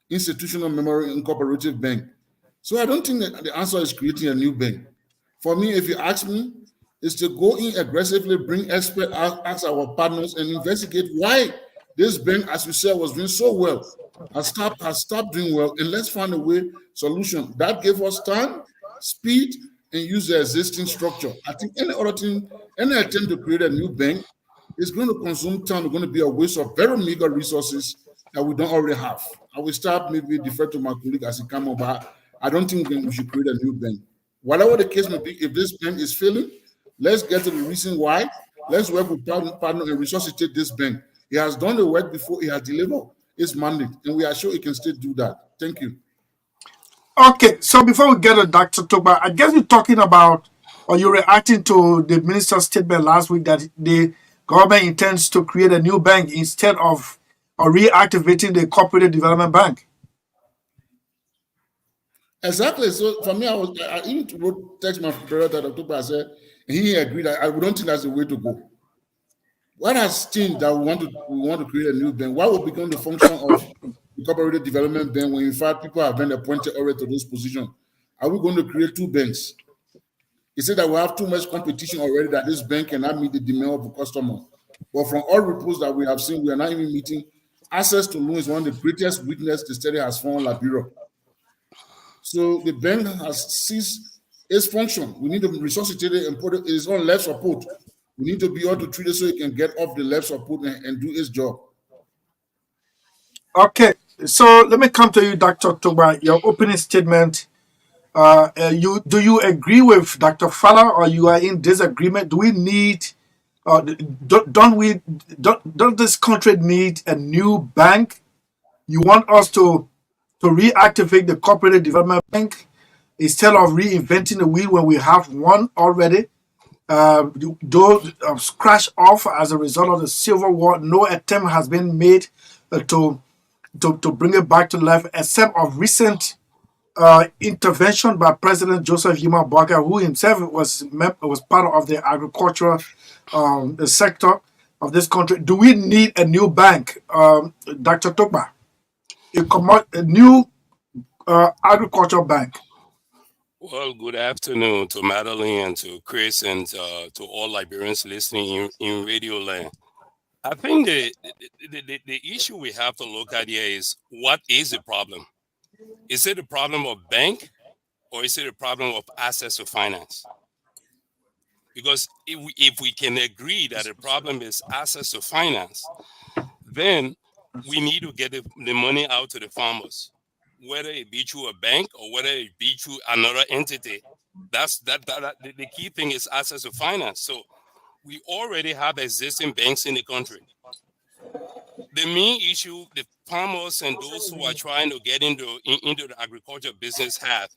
institutional memory incorporative bank. So I don't think that the answer is creating a new bank. For me, if you ask me, is to go in aggressively, bring experts, ask our partners, and investigate why this bank, as you said, was doing so well, has stopped doing well, and let's find a way solution that gave us time, speed, and use the existing structure. I think any other thing, any attempt to create a new bank is going to consume time. It's going to be a waste of very meager resources that we don't already have. I will start maybe defer to my colleague as he come up, but I don't think we should create a new bank. Whatever the case may be, if this bank is failing, let's get to the reason why. Let's work with partner and resuscitate this bank. He has done the work before, he has delivered his mandate, and we are sure he can still do that. Thank you. Okay, so before we get to Dr. Toba, I guess you're talking about, or you're reacting to the minister's statement last week that the government intends to create a new bank instead of reactivating the Cooperative Development Bank. Exactly. So for me, I even wrote text my brother Dr. Toba, I said, and he agreed. I don't think that's the way to go. What has changed that we want to create a new bank? What will become the function of the Cooperative Development Bank when in fact people have been appointed already to those positions? Are we going to create two banks? He said that we have too much competition already, that this bank cannot meet the demand of the customer. But from all reports that we have seen, we are not even meeting. Access to loans is one of the greatest weaknesses the study has found Liberia. So the bank has ceased its function. We need to resuscitate it and put it in its own life support. We need to be able to treat it so it can get off the life support and do its job. Okay, so let me come to you, Dr. Toba. Your opening statement. Do you agree with Dr. Fowler, or you are in disagreement? Do we need, don't this country need a new bank? You want us to reactivate the Cooperative Development Bank instead of reinventing the wheel when we have one already? Those scratched off as a result of the Civil War. No attempt has been made to bring it back to life, except of recent intervention by President Joseph Yuma Barker, who himself was part of the agricultural sector of this country. Do we need a new bank, Dr. Toba? A new agricultural bank? Well, good afternoon to Madeline and to Chris and to all Liberians listening in Radio Land. I think the issue we have to look at here is, what is the problem? Is it a problem of bank, or is it a problem of access to finance? Because if we can agree that the problem is access to finance, then we need to get the money out to the farmers, whether it be through a bank or whether it be through another entity. The key thing is access to finance. So we already have existing banks in the country. The main issue the farmers and those who are trying to get into the agriculture business have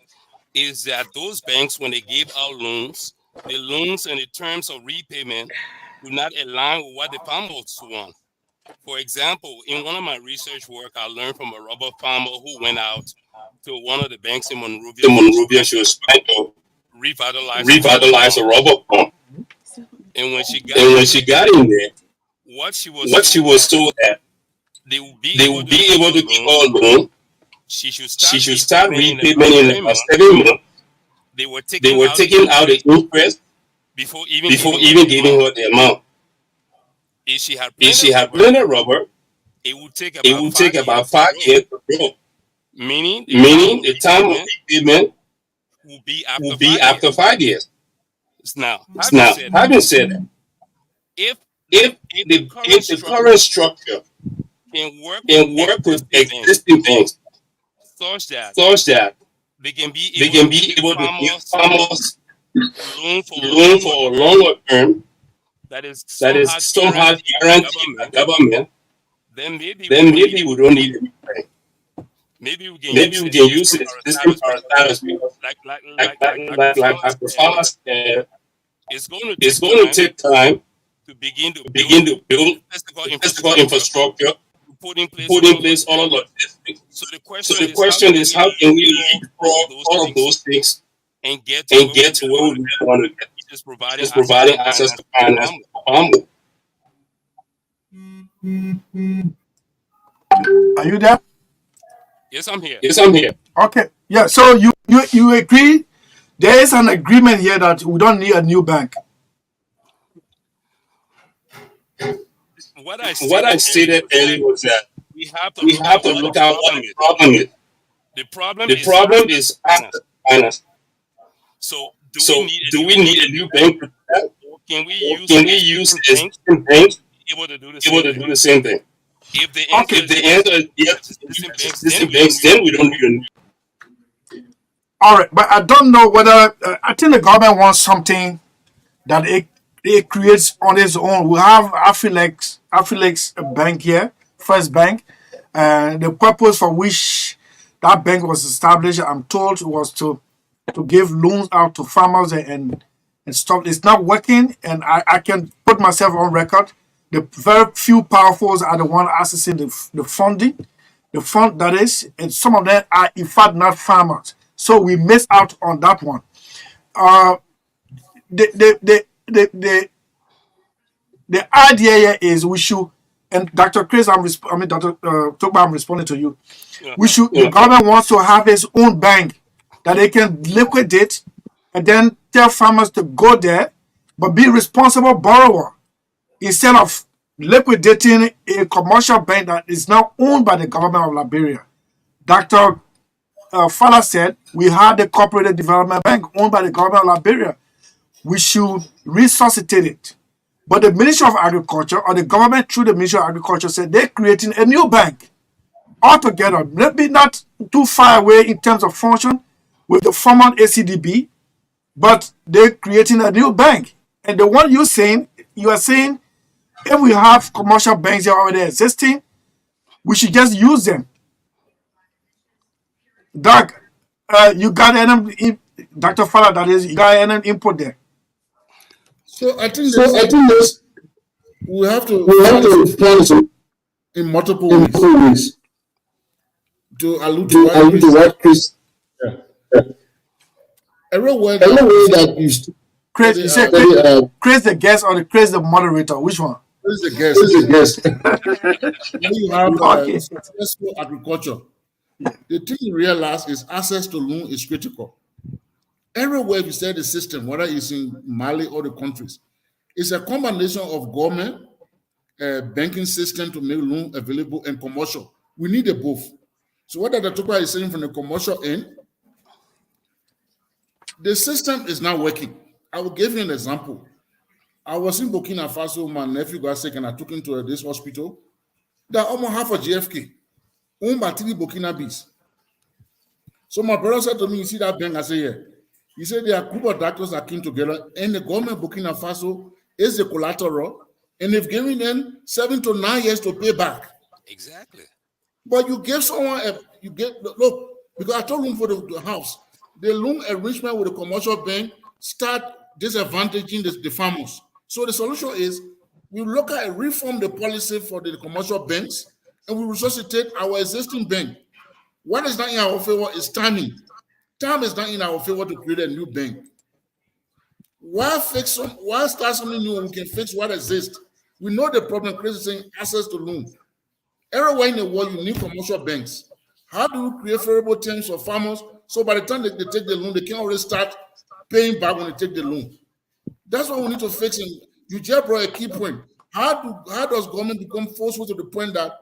is that those banks, when they give out loans, the loans and the terms of repayment do not align with what the farmers want. For example, in one of my research work, I learned from a rubber farmer who went out to one of the banks in Monrovia. She was trying to revitalize a rubber pump. And when she got in there, what she was told that they will be able to give her a loan. She should start repayment in about 7 months. They were taking out the interest before even giving her the amount. If she had plenty of rubber, it would take about 5 years to grow. Meaning the time of repayment will be after 5 years. Now, having said that, if the current structure can work with existing banks such that they can be able to give farmers loan for a longer term that is somehow guaranteed by government, then maybe we don't need it. Maybe we can use it existing parastatals, like the farmers. It's going to take time to begin to build physical infrastructure, to put in place all of logistics. So the question is, how can we leapfrog all of those things and get to where we want to get? Just providing access to finance for farmers. Are you there? Yes, I'm here. Yes, I'm here. Okay. Yeah. So you agree? There is an agreement here that we don't need a new bank. What I What I stated earlier stated was that earlier was that we have to we look at have to what the look at what problem the is. problem is. The problem The is problem access is to access finance. to finance. So, do we So, need a do new we bank need to a do new that, bank to do that? or can we Or use can we use existing banks existing banks able to do the able same to thing? do the same thing? If the answer Okay. If is the yes, answer is use yes, existing use banks, then existing we don't banks, need a then new we don't bank. need a new. All right. But I don't know whether I think the government wants something that it creates on its own. We have Afilex Bank here, First Bank, and the purpose for which that bank was established, I'm told, was to give loans out to farmers and stuff. It's not working, and I can put myself on record. The very few powerfuls are the one accessing the funding, the fund that is, and some of them are in fact not farmers. So we miss out on that one. Uh, the idea here is we should, and Dr. Chris, Dr. Tokba, I'm responding to you. We Uh-huh. should, the government wants to have its own bank that they can liquidate and then tell farmers to go there, but be responsible borrower instead of liquidating a commercial bank that is now owned by the government of Liberia. Dr. Fala said we had the Cooperative Development Bank owned by the government of Liberia. We should resuscitate it. But the Ministry of Agriculture or the government through the Ministry of Agriculture said they're creating a new bank altogether, maybe not too far away in terms of function with the former ACDB, but they're creating a new bank. And the one you are saying, if we have commercial banks that are already existing, we should just use them. Doug, you got any, Dr. Fala, that is, you got any input there? So I think So I think this we have to we have to plan it in multiple in ways two ways to allude to allude to what Chris. Everywhere Everywhere that you Chris, you said Chris the guest or Chris the moderator? Which one? Chris the guest. Chris the guest. When you have Okay. successful agriculture, the thing you realize is access to loan is critical. Everywhere you say the system, whether it's in Mali or the countries, it's a combination of government, banking system to make loan available and commercial. We need the both. So what Dr. Tupa is saying from the commercial end, the system is not working. I will give you an example. I was in Burkina Faso, my nephew got sick and I took him to this hospital. They're almost half a GFK, owned by 3 Burkinabes. So my brother said to me, you see that bank? I said, yeah. He said there are a group of doctors that came together and the government of Burkina Faso is the collateral and they've given them 7 to 9 years to pay back. Exactly. But you give someone look, because I told him for the house, the loan arrangement with the commercial bank start disadvantaging the farmers. So the solution is we look at reform the policy for the commercial banks and we resuscitate our existing bank. What is not in our favor is timing. Time is not in our favor to create a new bank. Why start something new when we can fix what exists? We know the problem. Chris is saying access to loan. Everywhere in the world, you need commercial banks. How do you create favorable terms for farmers so by the time they take the loan, they can already start paying back when they take the loan? That's what we need to fix. And you just brought a key point. How does government become forceful to the point that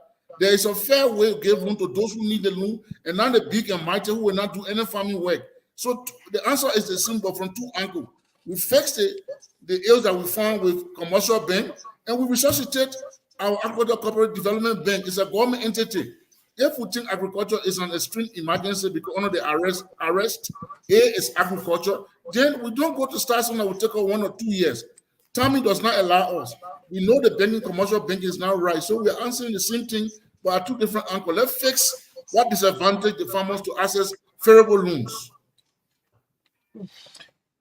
there is a fair way to give loan to those who need the loan and not the big and mighty who will not do any farming work? So the answer is the simple from 2 angles. We fix the ills that we found with commercial bank and we resuscitate our agricultural corporate development bank. Is a government entity. If we think agriculture is an extreme emergency because under the arrest, A is agriculture, then we don't go to start something that will take 1 or 2 years. Timing does not allow us. We know the banking, commercial banking is now right. So we're answering the same thing, but at 2 different angles. Let's fix what disadvantage the farmers to access favorable loans.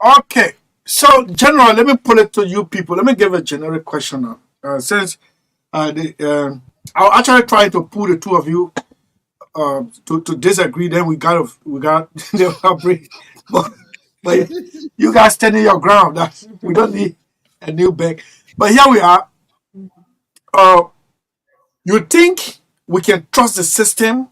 Okay. So, General, let me pull it to you people. Let me give a generic question now. Since I'll actually try to pull the two of you to disagree. Then we got the outbreak. But you guys standing your ground. That we don't need a new bank. But here we are. You think we can trust the system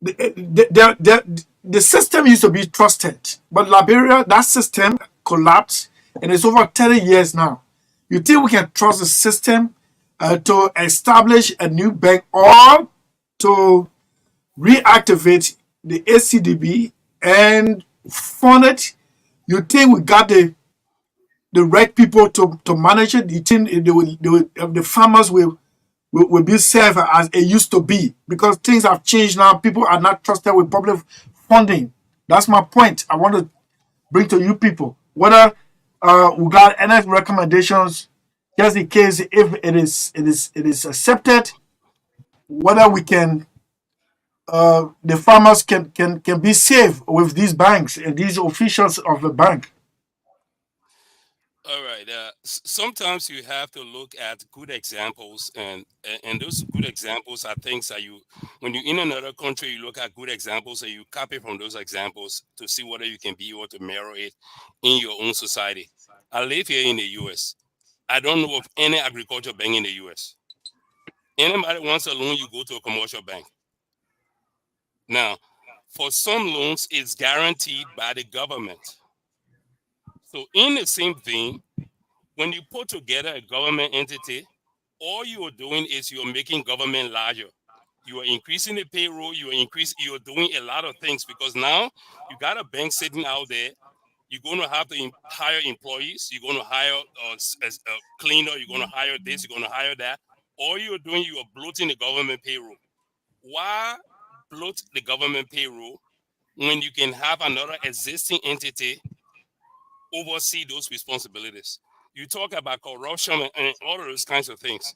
the system used to be trusted, but Liberia, that system collapsed, and it's over 30 years now. You think we can trust the system to establish a new bank or to reactivate the ACDB and fund it? You think we got the right people to manage it? You think the farmers will be safe as it used to be? Because things have changed now. People are not trusted with public funding. That's my point. I want to bring to you people. Whether we got any recommendations, just in case if it is accepted, whether we can the farmers can be safe with these banks and these officials of the bank. All right. Sometimes you have to look at good examples, and those good examples are things that you, when you're in another country, you look at good examples and you copy from those examples to see whether you can be able to mirror it in your own society. I live here in the U.S. I don't know of any agriculture bank in the U.S. Anybody wants a loan, you go to a commercial bank. Now, for some loans, it's guaranteed by the government. So in the same vein, when you put together a government entity, all you are doing is you're making government larger. You are increasing the payroll, you're doing a lot of things, because now you got a bank sitting out there. You're going to have to hire employees. You're going to hire a cleaner. You're going to hire this. You're going to hire that. All you're doing, you are bloating the government payroll. Why bloat the government payroll when you can have another existing entity oversee those responsibilities? You talk about corruption and all of those kinds of things.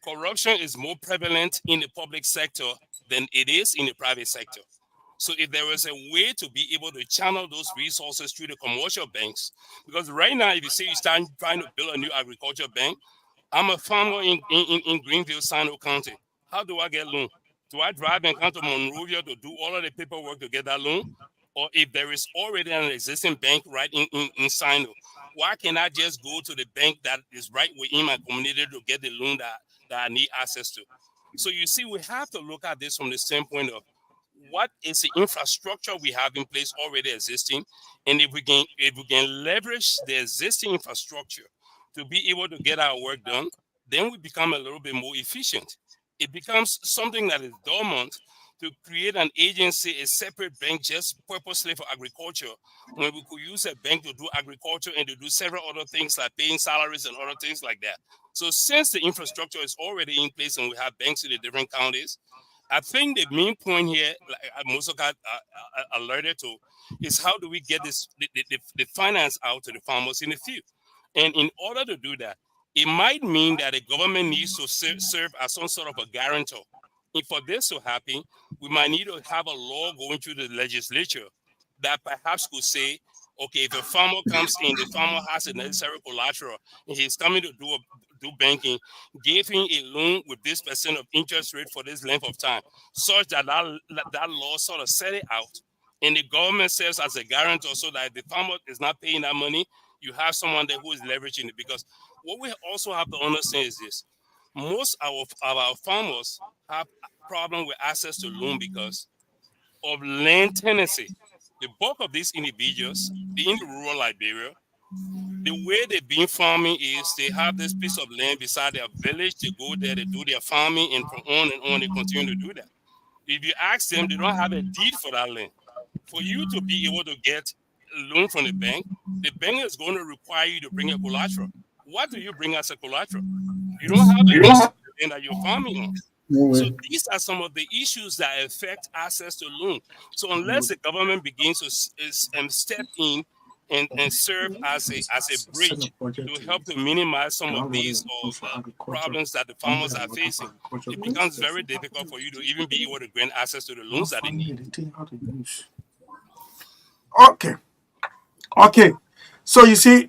Corruption is more prevalent in the public sector than it is in the private sector. So if there is a way to be able to channel those resources through the commercial banks, because right now, if you say you start trying to build a new agriculture bank, I'm a farmer in Greenville, Sino County. How do I get loan? Do I drive and come to Monrovia to do all of the paperwork to get that loan? Or if there is already an existing bank right in Sino, why can't I just go to the bank that is right within my community to get the loan that I need access to? So you see, we have to look at this from the standpoint of what is the infrastructure we have in place already existing, and if we can leverage the existing infrastructure to be able to get our work done, then we become a little bit more efficient. It becomes something that is dormant to create an agency, a separate bank just purposely for agriculture, when we could use a bank to do agriculture and to do several other things like paying salaries and other things like that. So since the infrastructure is already in place and we have banks in the different counties, I think the main point here, like most got alerted to, is how do we get the finance out to the farmers in the field? And in order to do that, it might mean that the government needs to serve as some sort of a guarantor. And for this to happen, we might need to have a law going through the legislature that perhaps could say, okay, if a farmer comes in, the farmer has a necessary collateral, and he's coming to do banking, give him a loan with this percent of interest rate for this length of time, such that law sort of set it out, and the government serves as a guarantor, so that if the farmer is not paying that money, you have someone there who is leveraging it. Because what we also have to understand is this: most of our farmers have a problem with access to loan because of land tenancy. The bulk of these individuals, being in rural Liberia, the way they've been farming is they have this piece of land beside their village. They go there, they do their farming, and from on and on, they continue to do that. If you ask them, they don't have a deed for that land. For you to be able to get a loan from the bank is going to require you to bring a collateral. What do you bring as a collateral? You don't have a piece of land that you're farming on. So these are some of the issues that affect access to loan. So unless the government begins to step in and serve as a bridge to help to minimize some of these problems that the farmers are facing, it becomes very difficult for you to even be able to grant access to the loans that they need. Okay. So you see,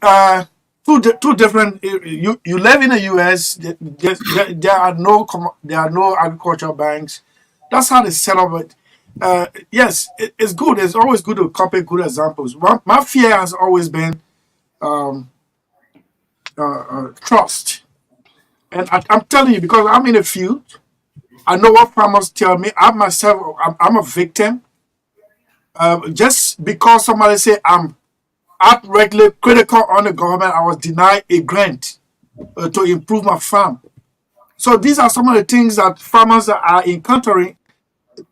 two different. You live in the U.S. There are no agricultural banks. That's how they set up it. Yes, it's good. It's always good to copy good examples. My fear has always been trust, and I'm telling you because I'm in the field. I know what farmers tell me. I myself, I'm a victim. Just because somebody say I'm outrightly critical on the government, I was denied a grant to improve my farm. So these are some of the things that farmers are encountering.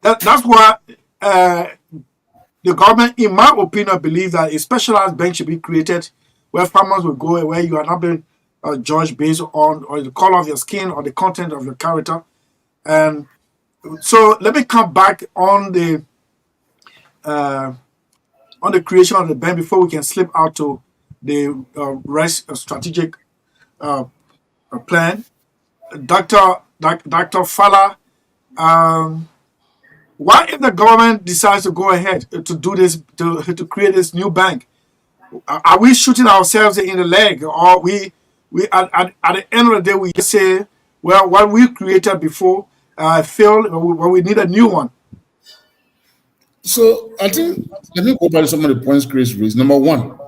That's why the government, in my opinion, believes that a specialized bank should be created where farmers will go, where you are not being judged based on or the color of your skin or the content of your character. And so let me come back uh, on the creation of the bank before we can slip out to the rest strategic plan. Dr. Fala, why if the government decides to go ahead to do this, to create this new bank, are we shooting ourselves in the leg, or we at the end of the day we say, well, what we created before failed, or we need a new one? So I think let me go back to some of the points Chris raised. Number one,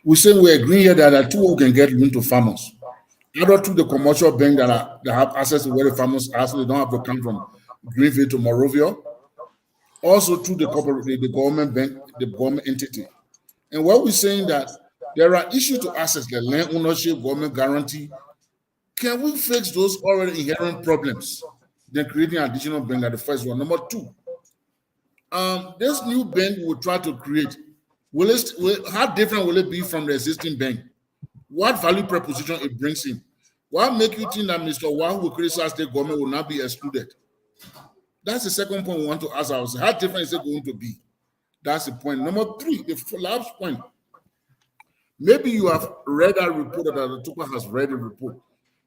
we say we agree here that there are two who can get loan to farmers. Either through the commercial bank that have access to where the farmers are, so they don't have to come from Greenville to Morovia. Also through the corporate, the government bank, the government entity. And what we're saying that there are issues to access, the land ownership, government guarantee. Can we fix those already inherent problems? Then creating an additional bank, that the first one. Number two, this new bank we will try to create, how different will it be from the existing bank? What value proposition it brings in? What make you think that Mr. Wah, who will criticize the government, will not be excluded? That's the second point we want to ask ourselves. How different is it going to be? That's the point. Number three, the last point. Maybe you have read that report, that the Tupa has read the report,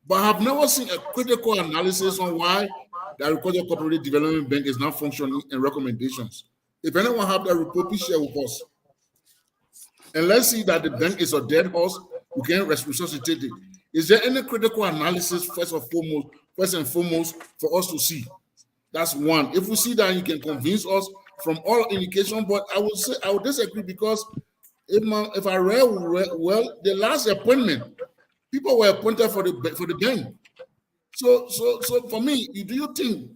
but have never seen a critical analysis on why the Agricultural Cooperative Development Bank is not functioning and recommendations. If anyone have that report, please share with us. And let's see that the bank is a dead horse, we can resuscitate it. Is there any critical analysis first and foremost for us to see? That's one. If we see that, you can convince us from all indication, but I would disagree, because if I read well, the last appointment, people were appointed for the bank. So for me, do you think,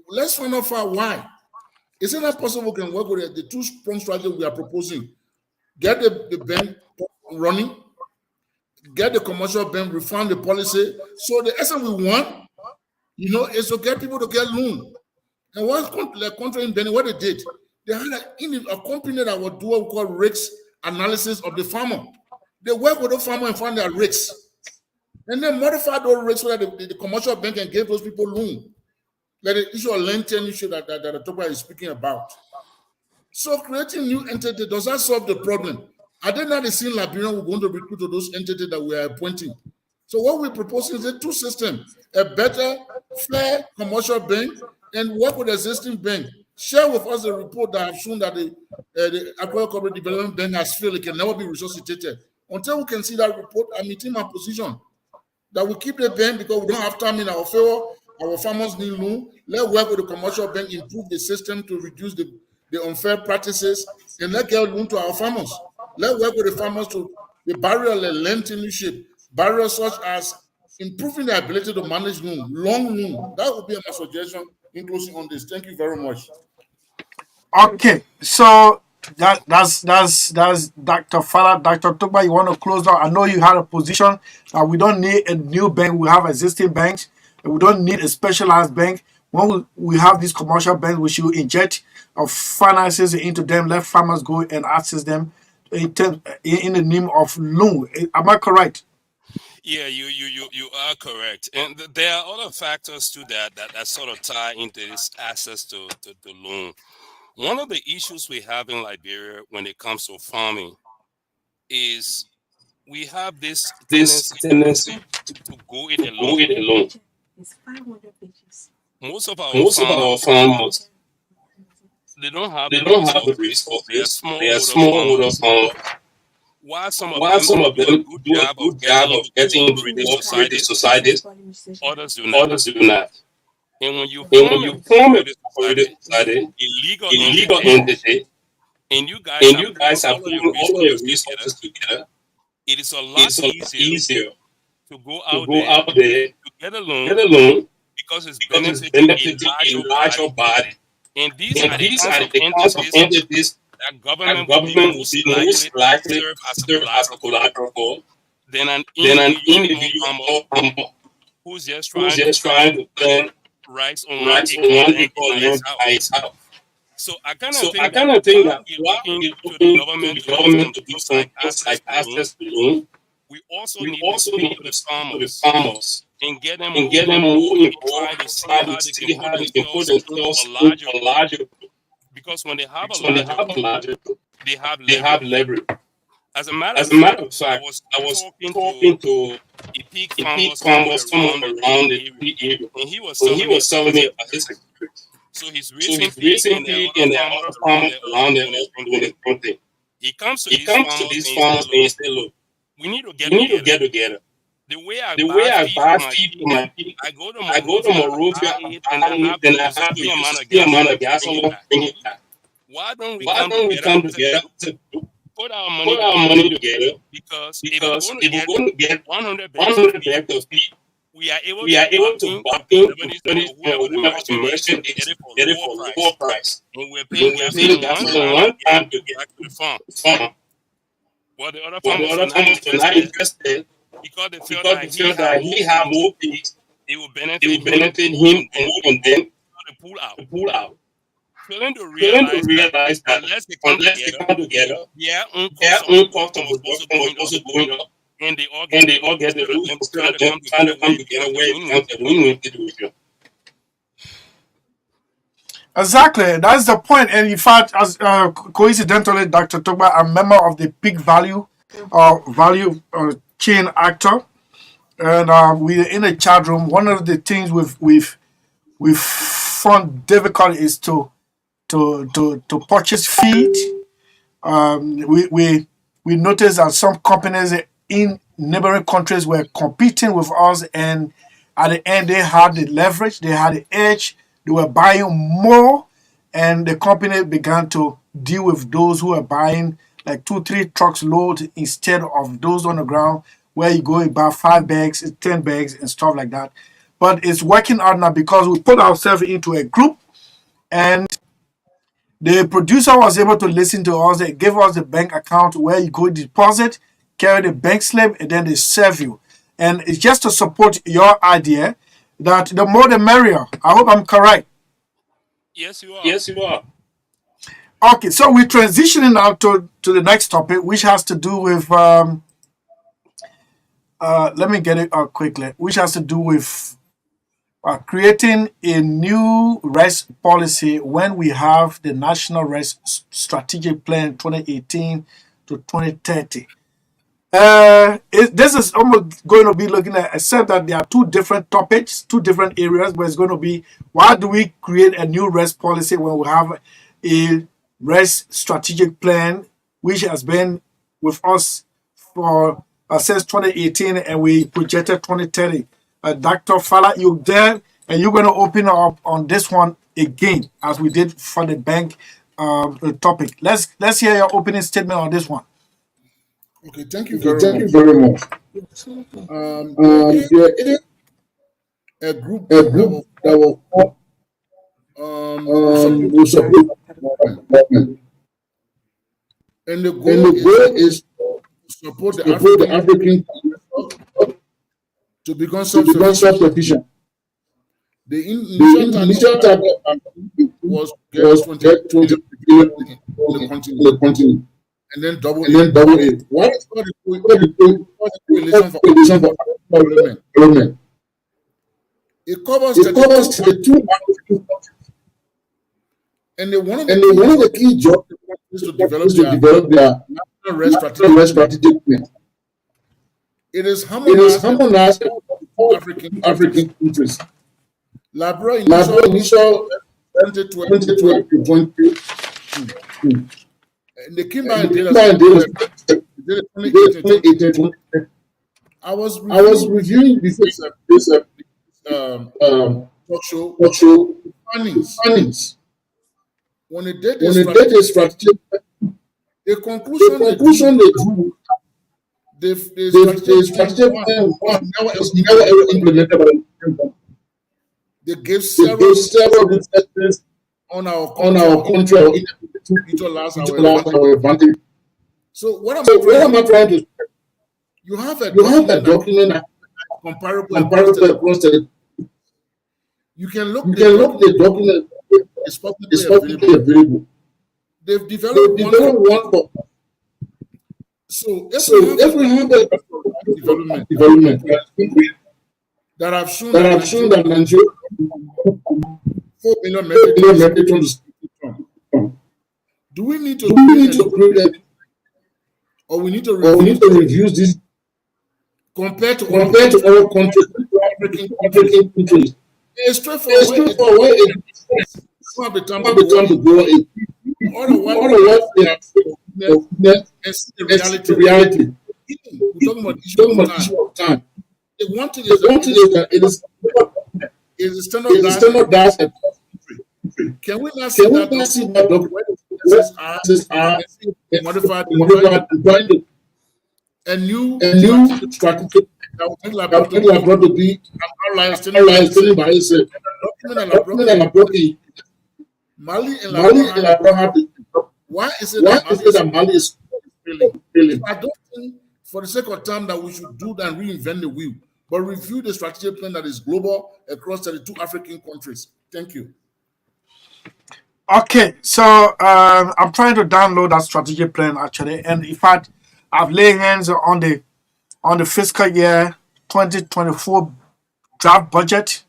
let's find out why? Is it not possible we can work with the two-pronged strategy we are proposing? Get the bank running, get the commercial bank, refine the policy. So the essence we want, is to get people to get loan. And what the country in Benin, what they did, they had a company that would do what we call risk analysis of the farmer. They work with the farmer and find their risks. And then modify those risks so that the commercial bank can give those people loan. Like the issue of lending issue that the Topa is speaking about. So creating new entity, does that solve the problem? Are they not the same Liberian we're going to recruit to those entities that we are appointing? So what we're proposing is a two system, a better, fair commercial bank, and work with the existing bank. Share with us the report that have shown that the Agricultural Cooperative Development Bank has failed. It can never be resuscitated. Until we can see that report, I'm meeting my position that we keep the bank because we don't have time in our favor. Our farmers need loan. Let's work with the commercial bank, improve the system to reduce the unfair practices, and let's get loan to our farmers. Let's work with the farmers to the barrier lending, barriers such as improving the ability to manage loan, long loan. That would be my suggestion in closing on this. Thank you very much. Okay, so that's Dr. Fala. Dr. Tuba, you want to close down? I know you had a position that we don't need a new bank. We have existing banks. And we don't need a specialized bank. When we have these commercial banks, we should inject our finances into them, let farmers go and access them in the name of loan. Am I correct? Yeah, you are correct, and there are other factors to that sort of tie into this access to loan. One of the issues we have in Liberia when it comes to farming is we have this tendency to go it alone. It's 500 pages. Most of our farmers, they don't have the risk of this. They are smallholder farmers. While some of them do a good job of getting into cooperative societies, others do not. And when you form a cooperative society, illegal entity, and you guys are putting all of your resources together, it is a lot easier to go out there to get a loan because it's because it's benefiting a benefiting larger a larger body. body. And these And are the these kinds are of the kinds of entities entities that that government will be government will most be likely most to likely serve as to a serve as a collateral for collateral for than an than an individual more individual humble more humble who's just who's trying to just trying to plan rights on one rights acre on of one land acre of by land itself. by itself. So I kind of So I think that kind of think while that we're while looking we're to the looking to government the to do some government to do things some like things access like to loan, access to loan, we also we need to also speak need to to the speak to the farmers farmers and get them and more get them involved more and try involved, to see try to how they can see put how they can put themselves into a themselves into larger a group. larger group. Because when they have a Because when they larger have a group, larger group, they have they have leverage. leverage. As a matter of As a fact, matter of I fact, was I was talking to talking to a pig a farmer pig somewhere farmer somewhere around the around Three the area, free area, and he was and telling he me was about telling his me about his experience. experience. So he's So raising he's pig, raising and there are pig, other and there are farmers other around farmers there also around there doing the also same doing thing. the same thing. He comes to He these comes to farmers these and he said, farmers and "Look, he said, "Look, we need to get we need to together. get together. The way I The buy way I feed for buy my feed for pig, my pig, I go to I go to Monrovia, I buy Monrovia, it, I and I buy it, have to then I use a have to certain use amount a of certain amount gasoline of to bring it gasoline to back. bring it back. Why don't we Why come don't we together come to together to put our money put our together? money together? Because if we're Because going to if we're get going to get 100 bags of 100 feed, bags of feed, we are able we to are able to bargain with bargain with Lebanese or Lebanese whoever or the whoever the merchant is merchant to get is, it for a get it lower for a lower price. price. And we're paying And we're paying gasoline one gasoline time to one get time it to get back to the farm. the farm. Well, the other But the farmers were other not farmers were not interested interested because they felt because that they he felt had that more he had pigs. more pigs. It will It benefit would him benefit more, him and then more, and then to pull out. to pull out. Failing to Failing to realize that realize that unless they come unless they together, come together, their own their cost of own cost production of was also production was going up, also going up, and they all get and to they all lose get the instead of lose them instead trying of to them come trying together to where come it becomes together a where it win-win becomes a situation. win-win situation. Exactly, that's the point. And in fact, as coincidentally, Dr. Togba, I'm a member of the Peak Value Value Chain Actor, and we're in a chat room. One of the things we've found difficult is to purchase feed. We noticed that some companies in neighboring countries were competing with us, and at the end they had the leverage, they had the edge, they were buying more, and the company began to deal with those who are buying like 2-3 trucks load instead of those on the ground where you go and buy 5 bags, 10 bags, and stuff like that. But it's working out now because we put ourselves into a group, and the producer was able to listen to us. They gave us the bank account where you go deposit, carry the bank slip, and then they serve you. And it's just to support your idea that the more the merrier. I hope I'm correct. Yes, you are. Yes, you are. Okay, so we're transitioning now to the next topic, which has to do with let me get it out quickly, which has to do with creating a new rest policy when we have the National Rest Strategic Plan 2018 to 2030. This is almost going to be looking at, except that there are two different topics, two different areas, but it's going to be why do we create a new rest policy when we have a rest strategic plan, which has been with us for since 2018, and we projected 2030. Dr. Fala, you there, and you're going to open up on this one again, as we did for the bank topic. Let's hear your opening statement on this one. Okay, thank you Okay, very thank you much. very much. There is There is a group a that group will that will support development. and the And goal the is goal is to support to the support the African African to become to become self-sufficient. self-sufficient. The initial The target initial target was to get was 20 get 20 billion billion in the in continent the continent and then double and it. then double it. Why? It's called What is the the Coalition for coalition for African Development. development? It covers It 32 covers the two African countries, and one of the and key one of the jobs key jobs is to develop is to their develop their national rest national strategic rest plan. strategic plan. It is It is harmonized harmonized with all African countries. African countries. Liberia Liberia initial initial 2012 to 2012 to 2022. 2022. And they came by And and the did key a by data they did a 2018. I was I was reviewing reviewing this um, talk show talk show findings. When they did When this they did a strategic, the the conclusion they conclusion drew, they drew, the the strategic plan strategic one plan was one never was ever never ever implemented by the implemented by the They gave several resources on our country or utilize our advantage. So what am I trying to say? You have a document that comparable across the. You can look the document. It's publicly available. They've developed one for. So if we have a development that have shown that Nigeria 4 billion metric tons. Do we need to create that, or we need to reduce this compared to other countries, African countries? It's straightforward. It's not the time to go. Otherwise, it's the reality. We're talking about issue of time. The one thing is that it is standardized. Can we not see that modified a new strategy that will brought to be an outline standing by itself. Mali and Abraham. Why is it that Mali is failing? I don't think, for the sake of time, that we should do that and reinvent the wheel, but review the strategic plan that is global across 32 African countries. Thank you. Okay, so I'm trying to download that strategic plan actually, and in fact, I've laid hands on the fiscal year 2024 draft budget,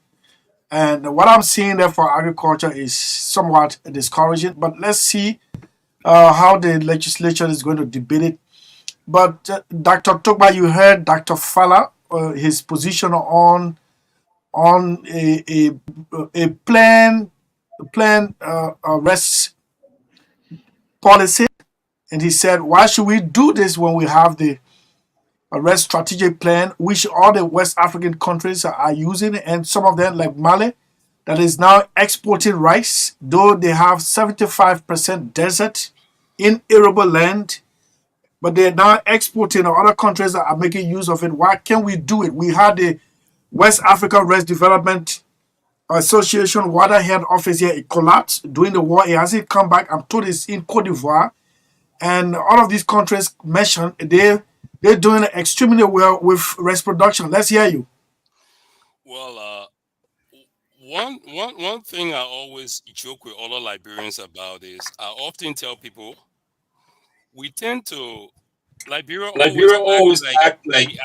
and what I'm seeing there for agriculture is somewhat discouraging. But let's see how the legislature is going to debate it. But Dr. Togba, you heard Dr. Fala, his position on a plan rest policy, and he said, why should we do this when we have the rest strategic plan, which all the West African countries are using, and some of them, like Mali, that is now exporting rice, though they have 75% desert in arable land, but they're now exporting, or other countries that are making use of it. Why can't we do it? We had the West Africa Rest Development Association water head office here. It collapsed during the war. It hasn't come back. I'm told it's in Cote d'Ivoire. And all of these countries mentioned, they're doing extremely well with rest production. Let's hear you. Well, one thing I always joke with other Liberians about is I often tell people we tend to Liberia always act like we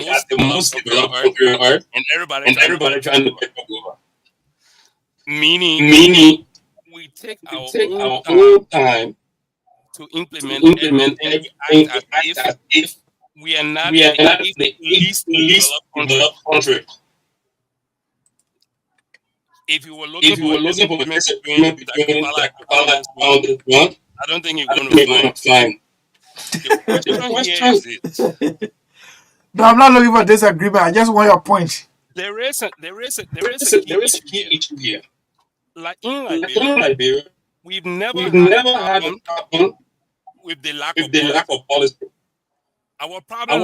are the most developed country on earth, and everybody trying to take over. Meaning, we take our own time to implement everything. We act as if we are not the least developed country. If you were looking for a disagreement with Akapala on this one, I don't think you're going to find. The question here is this. No, I'm not looking for disagreement. I just want your point. There is a key issue here. Like in Liberia, we've never had a problem with the lack of policy. Our problem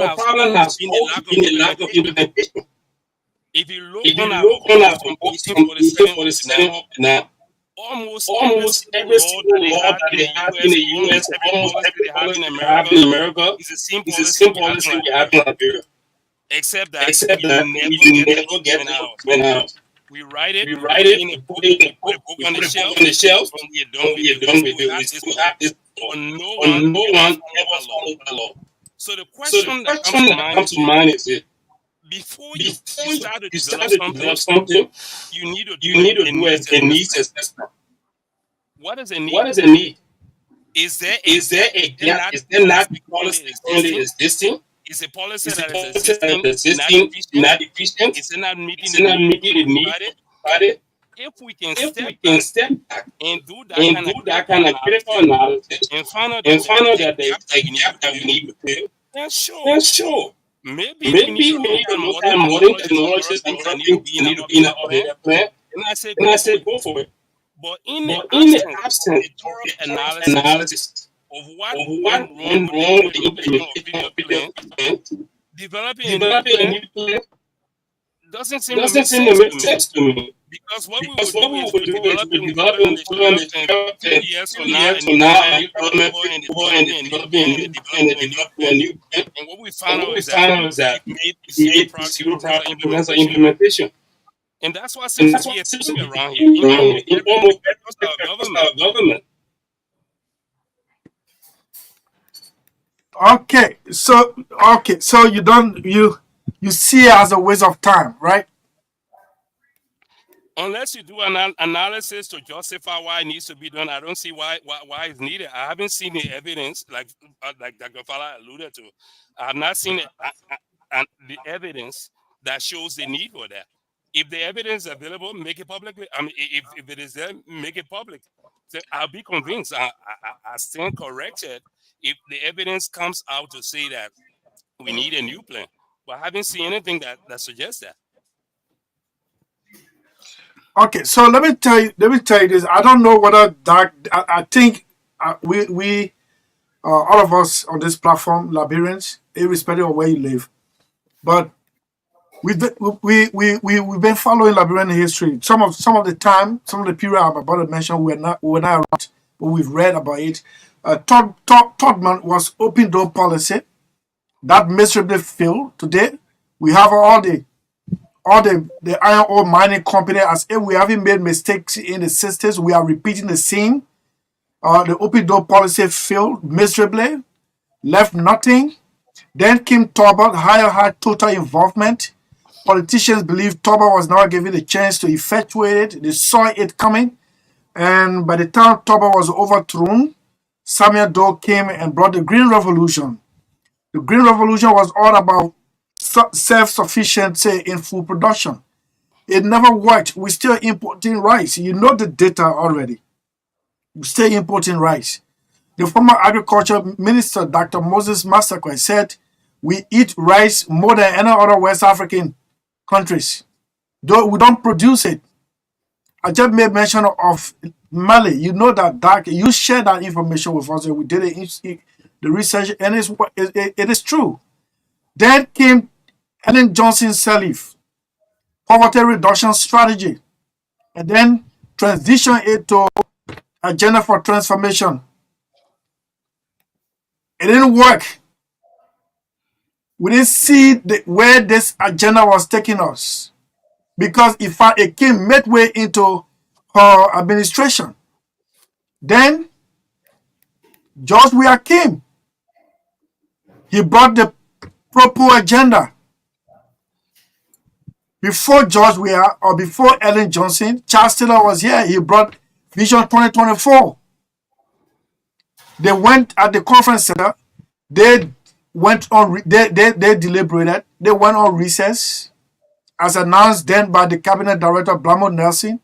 has been the lack of implementation. If you look on our competition for the Senate now, almost every single law that they have in the US, almost every policy they have in America is the same policy we have in Liberia. Except that we never get it out. We write it, put the book on the shelf, when we're done with it, we have this, but no one ever follows the law. So the question that comes to mind is it, before you start to develop something, you need to do a needs assessment. What is a need? Is there a gap? Is there not policy currently existing? Is a policy that is existing not efficient? Is it not meeting the need? If we can step back and do that kind of critical analysis and find out that there's a gap that we need to fill, then sure. Maybe we need to look at modern technologies and things need to be in our plan. And I say go for it. But in the absence of thorough analysis of what went wrong with the implementation of the plan, developing a new plan doesn't seem to make sense to me. Because what we will do is we're developing the plan and the shelf, and 2 years from now, a new government come over and developing a new plan and developing a new plan. And what we found out is that we've made zero progress in terms of implementation. And that's why seems to be a theme around here in almost everything across our government. Okay, so you see it as a waste of time, right? Unless you do an analysis to justify why it needs to be done, I don't see why it's needed. I haven't seen the evidence, like Dr. Fala alluded to. I have not seen the evidence that shows the need for that. If the evidence is available, make it public. I mean, if it is there, make it public. So I'll be convinced. I stand corrected if the evidence comes out to say that we need a new plan. But I haven't seen anything that suggests that. Okay, so let me tell you this. I don't know whether that. I think we all of us on this platform, Liberians, irrespective of where you live, but we've been following Liberian history. Some of the time, some of the period I'm about to mention, we're not around, but we've read about it. Todman was open door policy that miserably failed. Today, we have all the iron ore mining company, as if we haven't made mistakes in the systems. We are repeating the same. The open door policy failed miserably, left nothing. Then came Toba, had total involvement. Politicians believed Toba was not given the chance to effectuate it. They saw it coming. And by the time Toba was overthrown, Samuel Doe came and brought the Green Revolution. The Green Revolution was all about self-sufficiency in food production. It never worked. We're still importing rice. You know the data already. We're still importing rice. The former agriculture minister, Dr. Moses Massacre, said we eat rice more than any other West African countries, though we don't produce it. I just made mention of Mali. You know that you share that information with us. We did the research, and it is true. Then came Ellen Johnson Sirleaf, poverty reduction strategy, and then transition it to agenda for transformation. It didn't work. We didn't see where this agenda was taking us, because in fact it came midway into her administration. Then George Weah came. He brought the proper agenda. Before George Weah or before Ellen Johnson, Charles Taylor was here. He brought Vision 2024. They went at the conference center. They went on. They deliberated. They went on recess, as announced then by the cabinet director Blamo Nelson.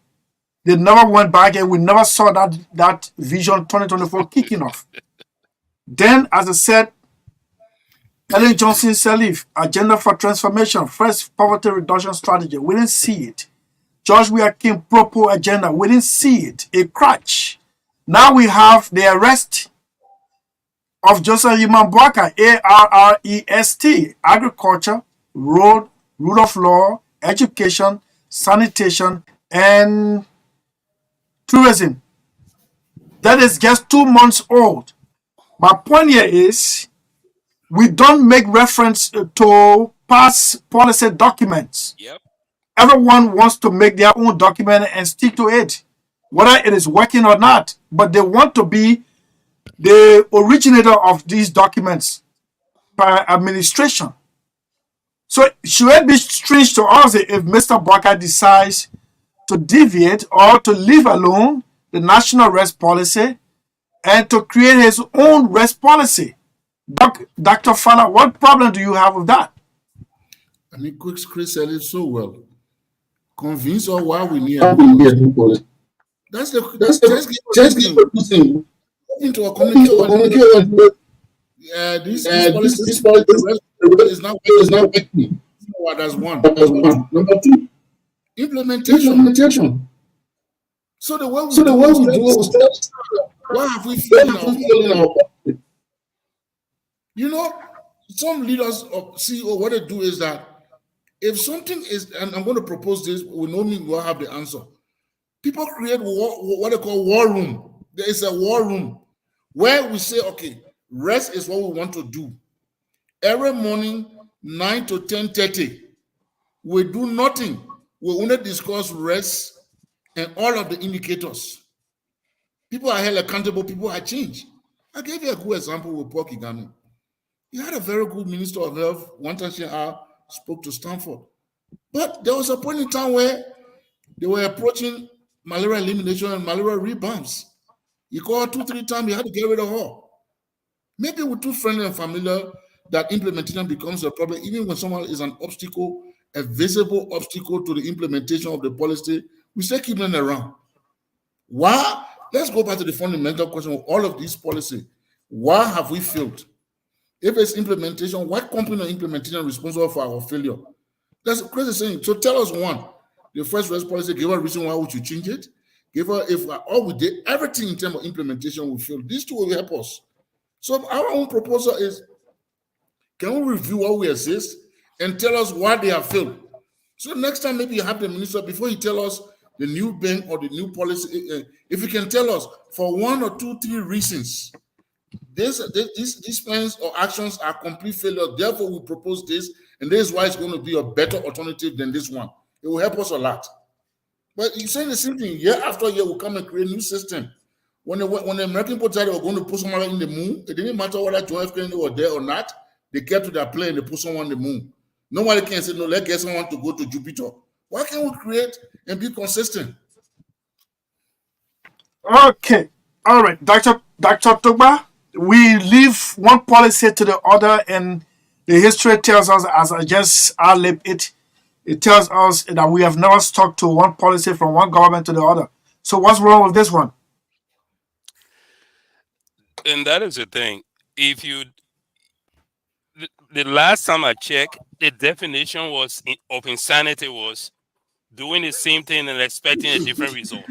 They never went back, and we never saw that Vision 2024 kicking off. Then, as I said, Ellen Johnson Sirleaf, agenda for transformation, first poverty reduction strategy. We didn't see it. George Weah came, proper agenda. We didn't see it. A crutch. Now we have the arrest of Joseph Human Boaka, ARREST, agriculture, road, rule of law, education, sanitation, and tourism. That is just 2 months old. My point here is, we don't make reference to past policy documents. Yep. Everyone wants to make their own document and stick to it, whether it is working or not. But they want to be the originator of these documents by administration. So should it be strange to us if Mr. Boaka decides to deviate or to leave alone the national rest policy and to create his own rest policy? Dr. Fala, what problem do you have with that? I mean, Chris said it so well. Convince us why we need a new policy. That's just give a good thing. Into a communication. Yeah, this policy is not working. That's one. Number two, implementation. So the way we do it, why have we failed in our policy? You know, some leaders of CEO, what they do is that If something is, and I'm going to propose this, we know me will have the answer. People create what they call war room. There is a war room where we say, okay, rest is what we want to do. Every morning, 9 to 10:30, we do nothing. We only discuss rest and all of the indicators. People are held accountable. People are changed. I gave you a good example with Paul Kigami. He had a very good minister of health. One time she spoke to Stanford. But there was a point in time where they were approaching malaria elimination and malaria rebounds. He called 2-3 times, he had to get rid of her. Maybe we're too friendly and familiar that implementation becomes a problem, even when someone is an obstacle, a visible obstacle to the implementation of the policy, we still keep them around. Why? Let's go back to the fundamental question of all of these policies. Why have we failed? If it's implementation, what company or implementation is responsible for our failure? That's a crazy saying. So tell us one. The first rest policy, give her a reason why would you change it? Give her, if all we did, everything in terms of implementation will fail. These two will help us. So our own proposal is, can we review what we exist and tell us why they have failed? So next time, maybe you have the minister, before you tell us the new bank or the new policy, if you can tell us for 1 or 2, 3 reasons, these plans or actions are complete failure. Therefore, we propose this, and this is why it's going to be a better alternative than this one. It will help us a lot. But you're saying the same thing. Year after year, we'll come and create a new system. When the American people decided they were going to put someone in the moon, it didn't matter whether John F. Kennedy was there or not. They kept to their plan and they put someone on the moon. Nobody can say, no, let's get someone to go to Jupiter. Why can't we create and be consistent? Okay. All right. Dr. Togba, we leave one policy to the other, and the history tells us, as I just ad-lib it tells us that we have never stuck to one policy from one government to the other. So what's wrong with this one? And that is the thing. If you, the last time I checked, the definition of insanity was doing the same thing and expecting a different result.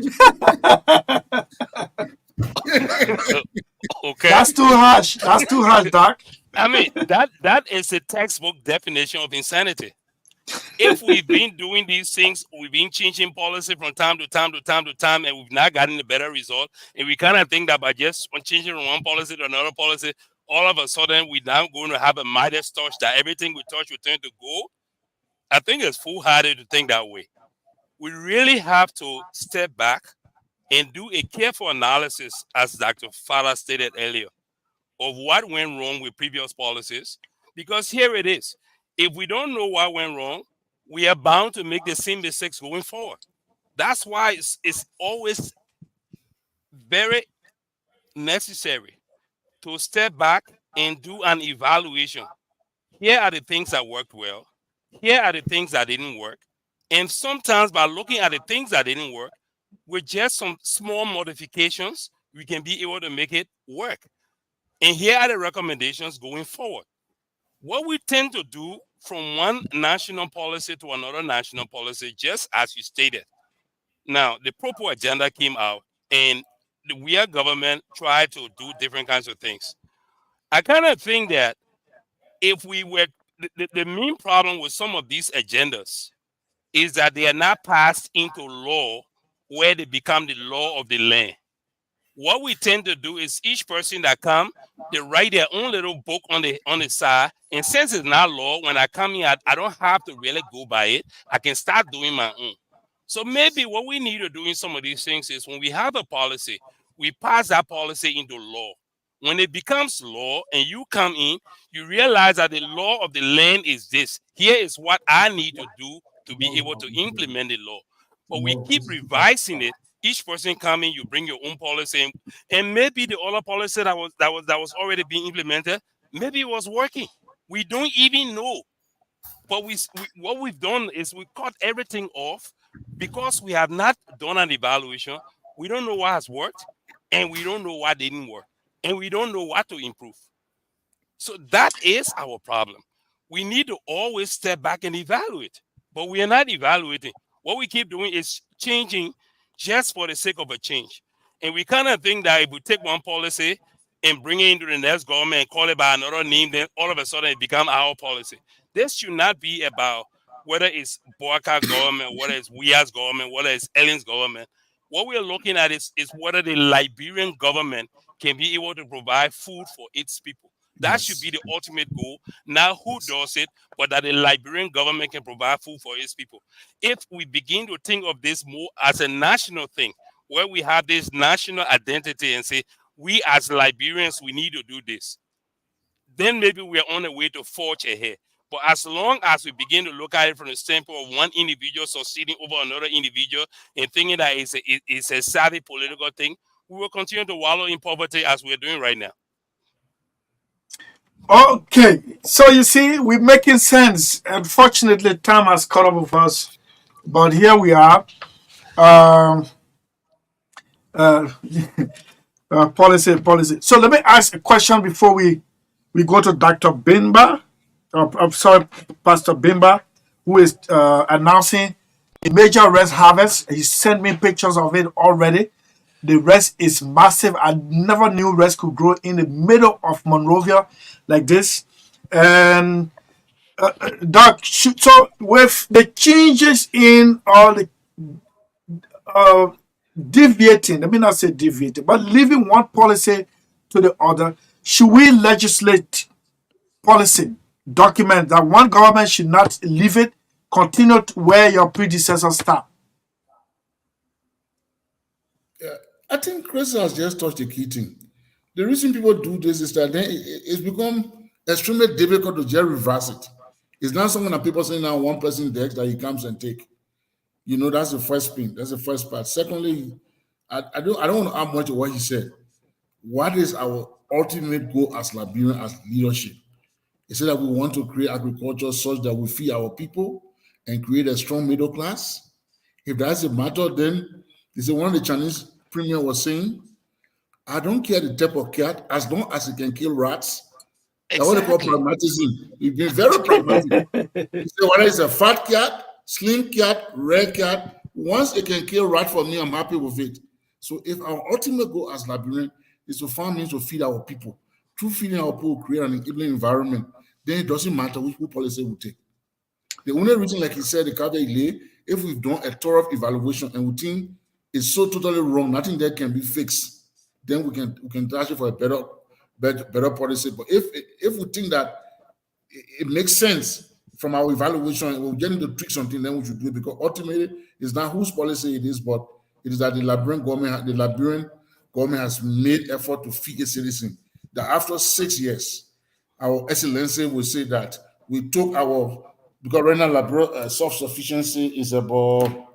Okay, That's too harsh. That's too harsh, Doc. I mean, that is a textbook definition of insanity. If we've been doing these things, we've been changing policy from time to time to time to time, and we've not gotten a better result, and we kind of think that by just changing from one policy to another policy, all of a sudden we're now going to have a Midas touch that everything we touch will turn to gold. I think it's foolhardy to think that way. We really have to step back and do a careful analysis, as Dr. Fala stated earlier, of what went wrong with previous policies. Because here it is. If we don't know what went wrong, we are bound to make the same mistakes going forward. That's why it's always very necessary to step back and do an evaluation. Here are the things that worked well. Here are the things that didn't work. And sometimes by looking at the things that didn't work, with just some small modifications, we can be able to make it work. And here are the recommendations going forward. What we tend to do from one national policy to another national policy, just as you stated. Now, the Propo agenda came out, and the weird government tried to do different kinds of things. I kind of think that if we were, the main problem with some of these agendas is that they are not passed into law where they become the law of the land. What we tend to do is each person that come, they write their own little book on the side. And since it's not law, when I come here, I don't have to really go by it. I can start doing my own. So maybe what we need to do in some of these things is when we have a policy, we pass that policy into law. When it becomes law and you come in, you realize that the law of the land is this. Here is what I need to do to be able to implement the law. But we keep revising it. Each person coming, you bring your own policy, and maybe the other policy that was already being implemented, maybe it was working. We don't even know. But what we've done is we cut everything off because we have not done an evaluation. We don't know what has worked, and we don't know what didn't work, and we don't know what to improve. So that is our problem. We need to always step back and evaluate, but we are not evaluating. What we keep doing is changing just for the sake of a change. And we kind of think that if we take one policy and bring it into the next government and call it by another name, then all of a sudden it becomes our policy. This should not be about whether it's Boakai government, whether it's Wia's government, whether it's Ellen's government, what we are looking at is whether the Liberian government can be able to provide food for its people. That should be the ultimate goal. Now, who does it? But that the Liberian government can provide food for its people. If we begin to think of this more as a national thing, where we have this national identity and say, we as Liberians, we need to do this, then maybe we're on a way to forge ahead. But as long as we begin to look at it from the standpoint of one individual succeeding over another individual and thinking that it's a savvy political thing, we will continue to wallow in poverty as we're doing right now. Okay, so you see, we're making sense. Unfortunately, time has caught up with us, but here we are. Um, uh, policy. So let me ask a question before we go to Dr. Bimba. I'm sorry, Pastor Bimba, who is announcing a major rest harvest. He sent me pictures of it already. The rest is massive. I never knew rest could grow in the middle of Monrovia like this. And Doc, so with the changes in all the deviating, let me not say deviating, but leaving one policy to the other, should we legislate policy document that one government should not leave it, continue to where your predecessors start? Yeah, I think Chris has just touched the key thing. The reason people do this is that then it's become extremely difficult to just reverse it. It's not something that people say now one person decks that he comes and take. You know, that's the first thing. That's the first part. Secondly, I don't want to add much to what he said. What is our ultimate goal as Liberian, as leadership? He said that we want to create agriculture such that we feed our people and create a strong middle class. If that's the matter, then this is one of the Chinese premier was saying, I don't care the type of cat as long as it can kill rats. That's what they call pragmatism. We've been very pragmatic. He said, whether it's a fat cat, slim cat, red cat, once it can kill rat for me, I'm happy with it. So if our ultimate goal as Liberian is to find means to feed our people, through feeding our people, create an enabling environment, then it doesn't matter which policy we take. The only reason, like he said, the caveat lay, if we've done a thorough evaluation and we think it's so totally wrong, nothing there can be fixed, then we can ask for a better policy. But if we think that it makes sense from our evaluation, we're getting to tweak something, then we should do it, because ultimately it's not whose policy it is, but it is that the Liberian government has made effort to feed its citizens. That after 6 years, our excellency will say that we took because right now Liberian self-sufficiency is about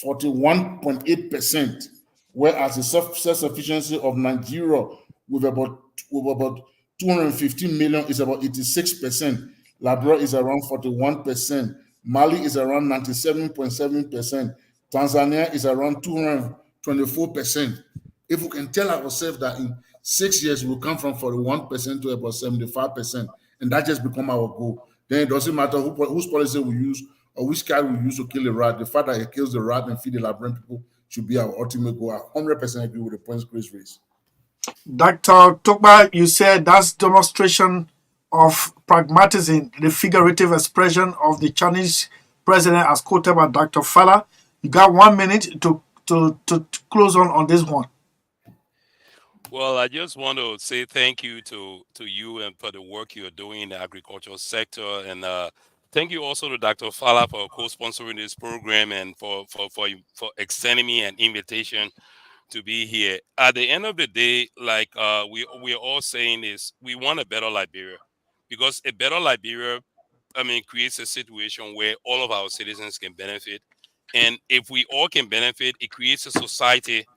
41.8%, whereas the self-sufficiency of Nigeria with about 215 million is about 86%. Liberia is around 41%. Mali is around 97.7%. Tanzania is around 224%. If we can tell ourselves that in 6 years we'll come from 41% to about 75%, and that just become our goal, then it doesn't matter whose policy we use or which cat we use to kill the rat. The fact that it kills the rat and feed the Liberian people should be our ultimate goal. I 100% agree with the points Chris raised. Dr. Tokba, you said that's demonstration of pragmatism, the figurative expression of the Chinese president as quoted by Dr. Fala. You got 1 minute to close on this one. Well, I just want to say thank you to you and for the work you're doing in the agricultural sector, and thank you also to Dr. Fala for co-sponsoring this program and for extending me an invitation to be here. At the end of the day, like we're all saying, is we want a better Liberia, because a better Liberia, creates a situation where all of our citizens can benefit, and if we all can benefit, it creates a society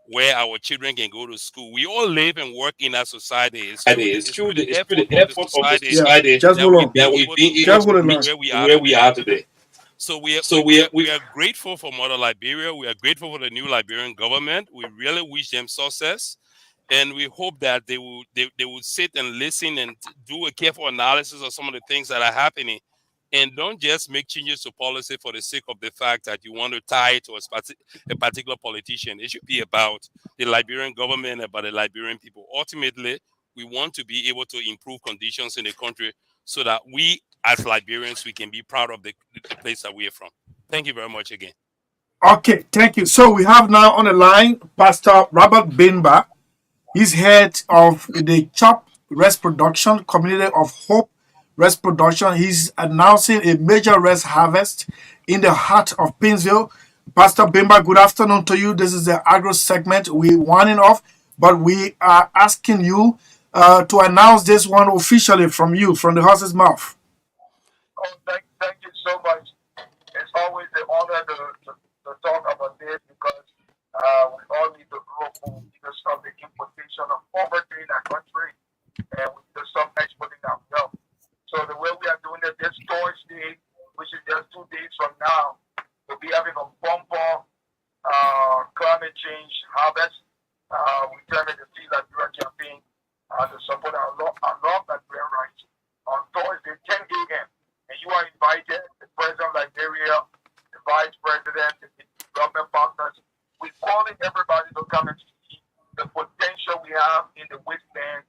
where our children can go to school. We all live and work in that society. It's through the effort of the society that we've been able to reach where we are today. So we are grateful for Mother Liberia. We are grateful for the new Liberian government. We really wish them success, and we hope that they will sit and listen and do a careful analysis of some of the things that are happening, and don't just make changes to policy for the sake of the fact that you want to tie it to a particular politician. It should be about the Liberian government, about the Liberian people. Ultimately, we want to be able to improve conditions in the country so that we as Liberians, we can be proud of the place that we are from. Thank you very much again. Okay, thank you. So we have now on the line Pastor Robert Binba. He's head of the CHOP Rest Production, Community of Hope Rest Production. He's announcing a major rest harvest in the heart of Painesville. Pastor Bimba, good afternoon to you. This is the agro segment. We're winding off, but we are asking you to announce this one officially from you, from the horse's mouth. Oh, thank you so much. It's always an honor to talk about this because we all need to grow food. We need to stop the importation of poverty in our country, and we need to stop exporting our wealth. So the way we are doing it this Thursday, which is just 2 days from now, we'll be having a bumper climate change harvest. We term it the Feed Liberia campaign to support our love Liberian rights on Thursday, 10 a.m. And you are invited, the President of Liberia, the Vice President, the government partners. We're calling everybody to come and see the potential we have in the wasteland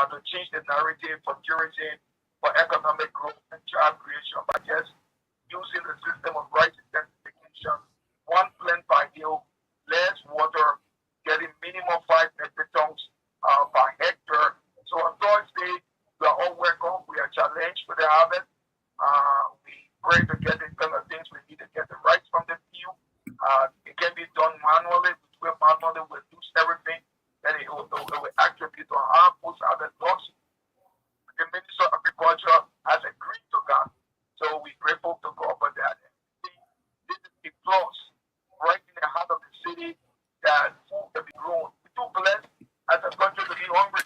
to change the narrative for tourism, for economic growth and job creation by just using the system of rice intensification, one plant per hill, less water, getting minimum 5 metric tons per hectare. So on Thursday, we are all welcome. We are challenged with the harvest. We pray to get the kind of things we need to get the rice from the field. It can be done manually. We manually will lose everything. Then it will attribute to our post-harvest loss. The Minister of Agriculture has agreed to that. So we're grateful to God for that. This is a plus right in the heart of the city that food can be grown. We're too blessed as a country to be hungry.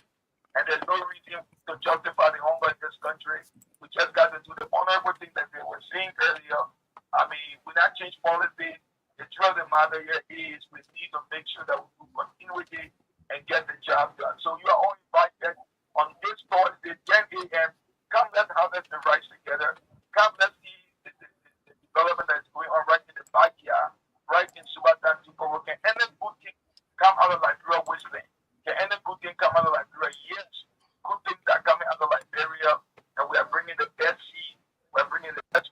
And there's no reason to justify the hunger in this country. We just got to do the honorable thing that they were saying earlier. I mean, we not change policy. The truth of the matter here is we need to make sure that we continue with it and get the job done. So you are all invited on this Thursday, 10 a.m. Come, let's harvest the rice together. Come, let's see the development that's going on right in the backyard, right in Subatan, Tukoro. Can any good thing come out of Liberia wasteland? Can any good thing come out of Liberia? Yes, good things are coming out of Liberia, and we are bringing the best seed, we're bringing the best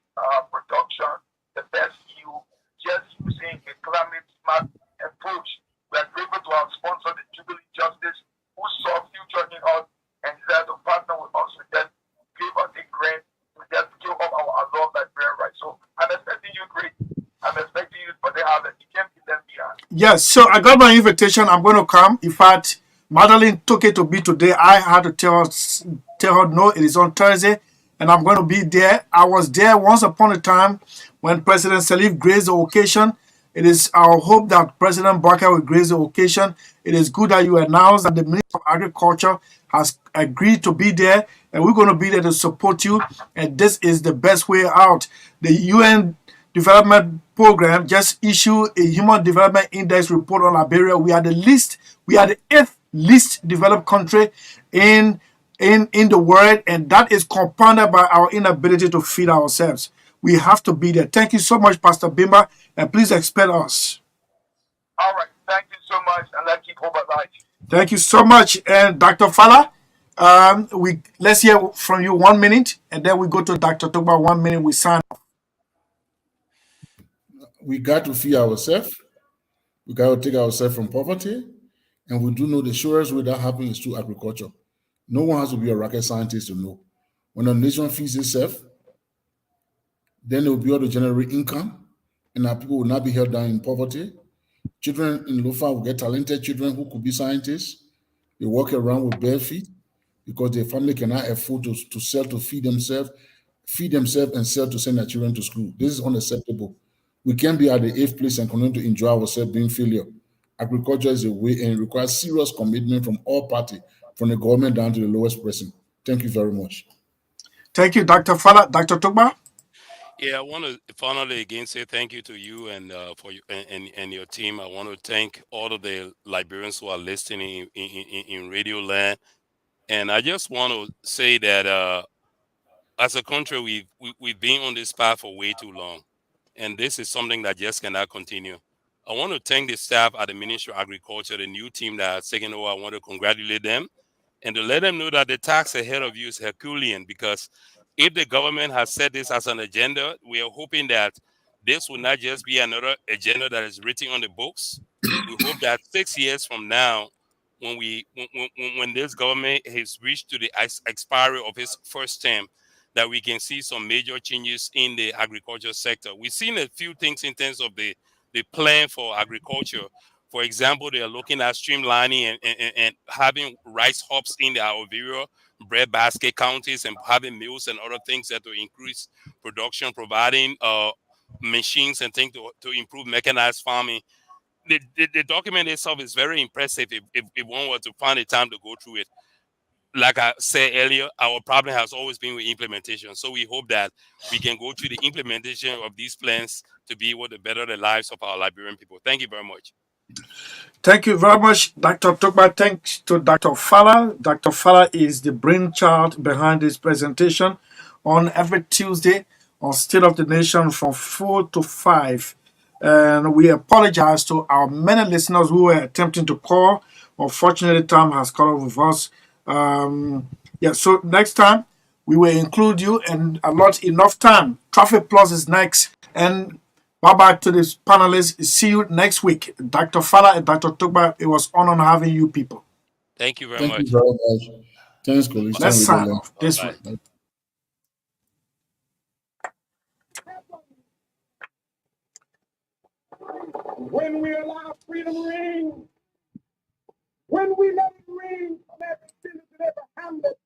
production, the best yield, just using a climate smart approach. We are grateful to our sponsor, the Jubilee Justice, who saw future in us and decided to partner with us to just give us a grant to just give up our love Liberian rights. So I'm expecting you great. I'm expecting you for the harvest. You can't be left behind. Yes, so I got my invitation. I'm going to come. In fact, Madeline took it to be today. I had to tell her no, it is on Thursday, and I'm going to be there. I was there once upon a time when President SELLEE graced the occasion. It is our hope that President Barker will grace the occasion. It is good that you announced that the Minister of Agriculture has agreed to be there, and we're going to be there to support you. And this is the best way out. The UN Development Program just issued a Human Development Index report on Liberia. We are the 8th least developed country in the world, and that is compounded by our inability to feed ourselves. We have to be there. Thank you so much, Pastor Bimba, and please expect us. All right. Thank you so much, and let's keep hope alive. Thank you so much. And Dr. Fala, let's hear from you 1 minute, and then we go to Dr. Togba 1 minute. We sign off. We got to feed ourselves. We got to take ourselves from poverty. And we do know the surest way that happens is through agriculture. No one has to be a rocket scientist to know. When a nation feeds itself, then it will be able to generate income, and our people will not be held down in poverty. Children in Lofa will get talented children who could be scientists. They walk around with bare feet because their family cannot afford to sell to feed themselves and sell to send their children to school. This is unacceptable. We can't be at the 8th place and continue to enjoy ourselves being failure. Agriculture is a way, and it requires serious commitment from all parties, from the government down to the lowest person. Thank you very much. Thank you, Dr. Fala. Dr. Togba? Yeah, I want to finally again say thank you to you and for you and your team. I want to thank all of the Liberians who are listening in Radio Land, and I just want to say that as a country, we've been on this path for way too long, and this is something that just cannot continue. I want to thank the staff at the Ministry of Agriculture, the new team that has taken over. I want to congratulate them. and to let them know that the task ahead of you is Herculean, because if the government has set this as an agenda, we are hoping that this will not just be another agenda that is written on the books. We hope that 6 years from now, when this government has reached to the expiry of its first term, that we can see some major changes in the agriculture sector. We've seen a few things in terms of the plan for agriculture. For example, they are looking at streamlining and having rice hubs in our various breadbasket counties, and having mills and other things that to increase production, providing machines and things to improve mechanized farming. The document itself is very impressive if one were to find the time to go through it. Like I said earlier, our problem has always been with implementation. So we hope that we can go through the implementation of these plans to be able to better the lives of our Liberian people. Thank you very much. Thank you very much, Dr. Tokba. Thanks to Dr. Fala. Dr. Fala is the brainchild behind this presentation on every Tuesday on State of the Nation from 4 to 5. And we apologize to our many listeners who were attempting to call. Unfortunately, time has caught up with us. So next time we will include you and allot enough time. Traffic Plus is next. And bye-bye to this panelists. See you next week. Dr. Fala and Dr. Tokba, it was honor having you people. Thank you very Thank much. you very much. Thanks, colleagues. Let's sign off this way. When we allow freedom ring, when we let it ring from every citizen, every hamlet,